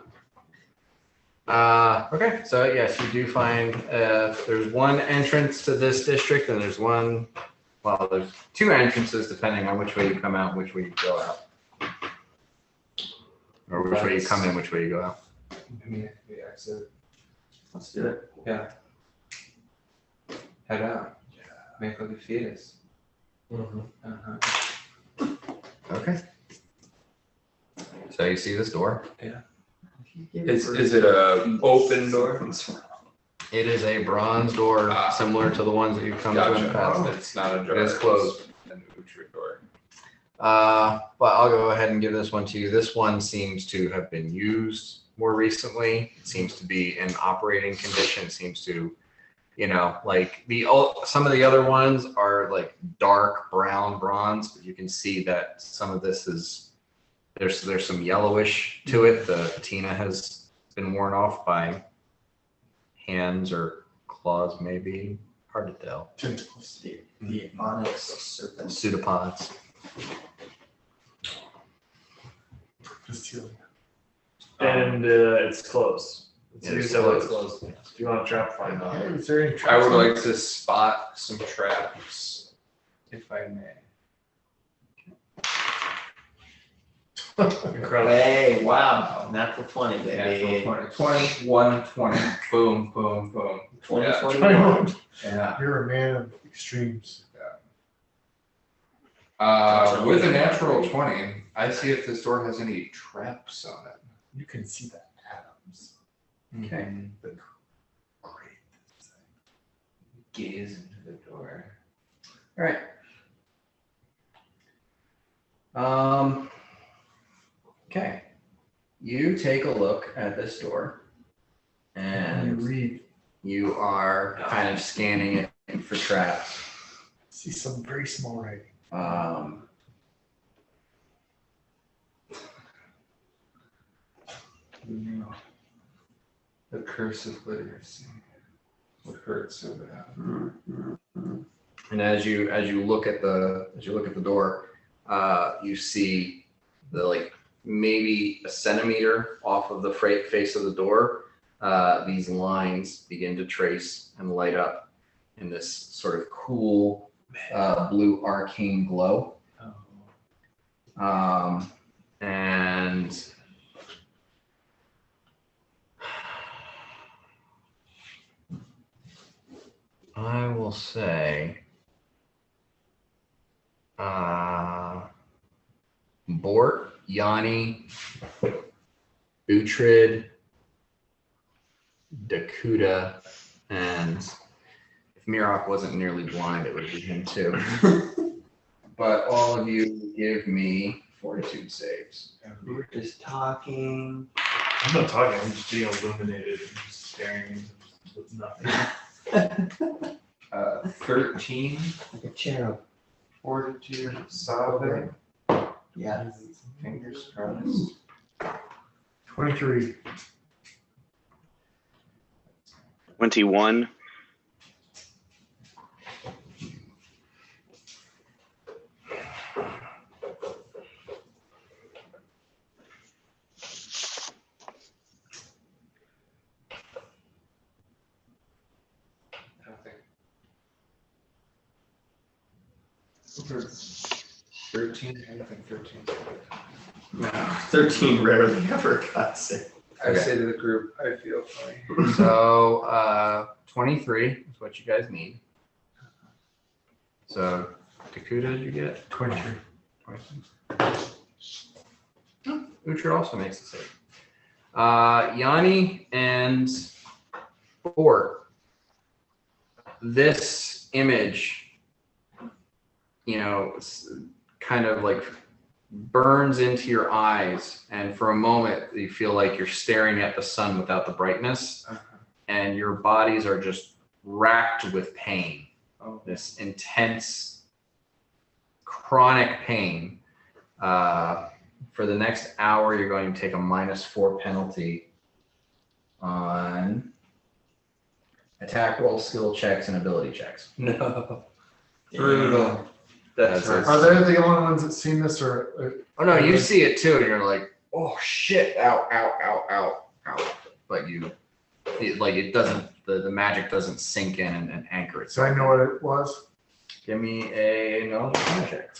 Okay, so yes, you do find there's one entrance to this district, and there's two entrances depending on which way you come out and which way you go out. Or which way you come in, which way you go out. I mean, we exit. Let's do it. Head out. Make like a fetus. Okay. So you see this door. Is it a open door? It is a bronze door, Ah. similar to the ones that you've come to in the past. Gotcha. It's not a door. It is closed. It's an Uhtred door. But I'll go ahead and give this one to you. This one seems to have been used more recently. It seems to be in operating condition. It seems to, like some of the other ones are like dark brown bronze, but you can see that some of this there's some yellowish to it. The patina has been worn off by hands or claws, maybe. Hard to tell. Tentacles. The onyx serpent. Pseudopods. Just healing. And it's closed. It is So it's closed. closed. Do you want to trap find out? Hey, is there any I traps would on like to spot some traps, if I may. Incredible. Hey, wow. Natural 20, baby. 21, 20. Boom, boom, boom. 20, Yeah. 21. Yeah. You're a man of extremes. With a natural 20, I see if this door has any traps on it. You can see that, Adams. Okay. But great. Gaze into the door. All right. Okay. You take a look at this door, And you and read, you are kind of scanning it for traps. see some very small writing. The curse of literacy. What hurts so bad? And as you look at the door, you see the maybe a centimeter off of the face of the door. These lines begin to trace and light up in this sort of cool blue arcane glow. And I will say, Bort, Yanni, Uhtred, Dakuda, and if Mirok wasn't nearly blind, it would be him too. But all of you give me fortitude saves. We were just talking. I'm not talking. I'm just being illuminated and just staring with nothing. 13 Like a cherub. fortitude, solid. Yeah. Fingers crossed. 23. 21. I don't think 13. I don't think 13. No, 13 rarely ever cuts it. I Okay. say to the group, I feel funny. So 23 is what you guys need. So Dakuda, did you get? 23. 23. Uhtred also makes the save. Yanni and Bort. This image, kind of like burns into your eyes, and for a moment you feel like you're staring at the sun without the brightness, and your bodies are just racked with pain. Oh. This intense, chronic pain. For the next hour, you're going to take a -4 penalty on attack roll, skill checks, and ability checks. No. Brutal. That's hurts. Are they the only ones that seen this, or Oh no, you see it too, and you're like, oh shit, ow, ow, ow, ow, ow. But it doesn't, the magic doesn't sink in and anchor so itself. I know what it was? Give me a knowledge check.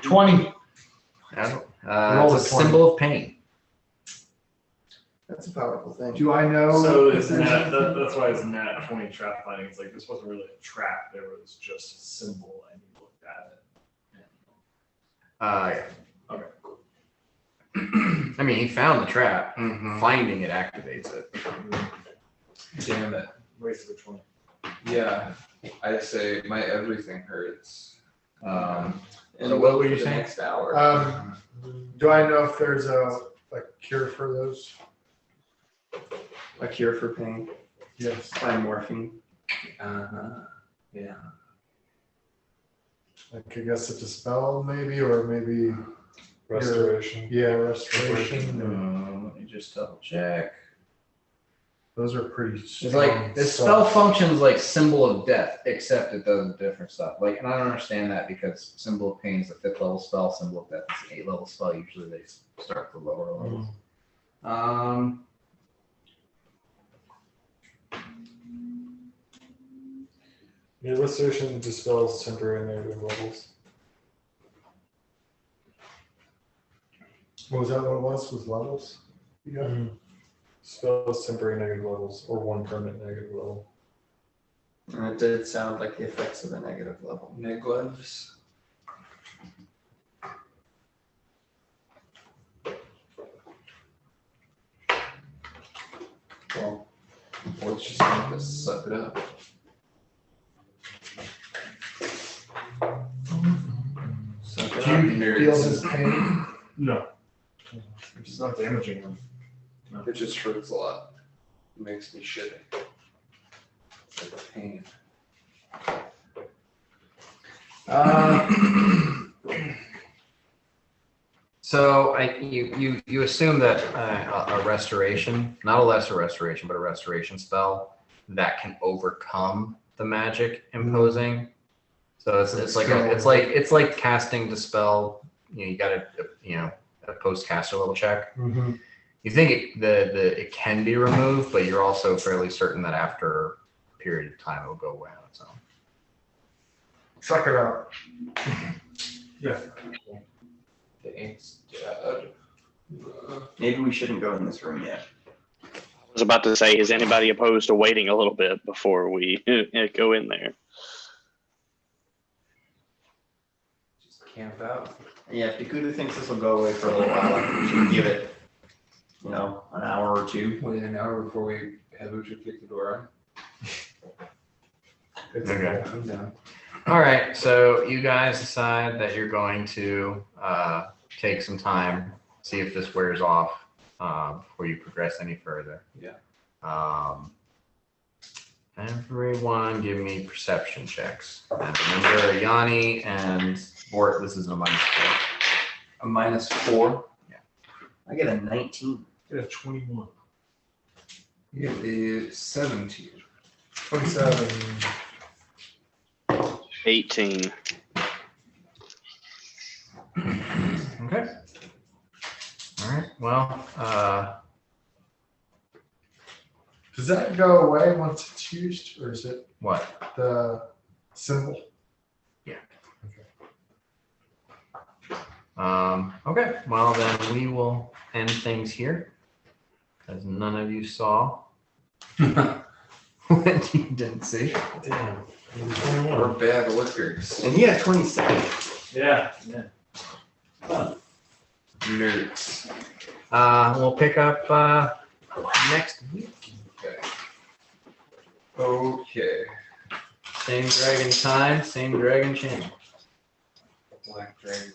20. It's Roll a a 20. symbol of pain. That's a powerful thing. Do I know? So it's that's why it's nat 20 trap finding. It's like this wasn't really a trap. There was just a symbol, and you looked at it. Yeah. Okay, cool. I mean, he found the trap. Mhm. Finding it activates it. Damn it. Wasted a 20. Yeah. I say my everything hurts. And So what were you the saying? next hour? Do I know if there's a cure for those? A cure for pain Yes. by morphine. Yeah. Like, I guess it's a spell, maybe, or maybe. Restoration. Yeah, restoration. Let me just double check. Those are pretty. It's strong like the spell functions like symbol of death, except it does different stuff. Like, and I don't understand that because symbol of pain is a 5th level spell, symbol of death is an 8th level spell. Usually they start at the lower levels. Yeah, restoration dispels temporary negative levels. What was that? What it was? Was levels? Yeah. Spells temporary negative levels or one permanent negative level. And it did sound like the effects of a negative level. Negleves. Well, let's just have to suck it up. Suck it Do up, you feel nerds. this pain? No. It's not damaging them. It just hurts a lot. It makes me shitty. Like a pain. So you assume that a restoration, not a lesser restoration, but a restoration spell that can overcome the magic imposing. So it's like casting dispel. You got a post caster level check. Mm-hmm. You think it can be removed, but you're also fairly certain that after a period of time it will go away on its own. Suck it up. Yeah. Thanks, Dad. Maybe we shouldn't go in this room yet. I was about to say, is anybody opposed to waiting a little bit before we go in there? Just camp out. Yeah, if Dakuda thinks this will go away for a little while, we should give it an hour or two. Wait an hour before we have Ucha kick the door Okay. on. I'm down. All right, so you guys decide that you're going to take some time, see if this wears off before you progress any further. Yeah. Everyone give me perception checks. And remember, Yanni and Bort, this is a -4. A -4. I get a 19. Get a 21. You get a 17. 27. 18. Okay. All right. Well, Does that go away once it's used, or is it what? the symbol? Okay. Well, then we will end things here, as none of you saw what you didn't see. Damn. Or bad liquors. And he had 27. Yeah. Nerds. We'll pick up next week. Okay. Same dragon time, same dragon channel. Black Dragon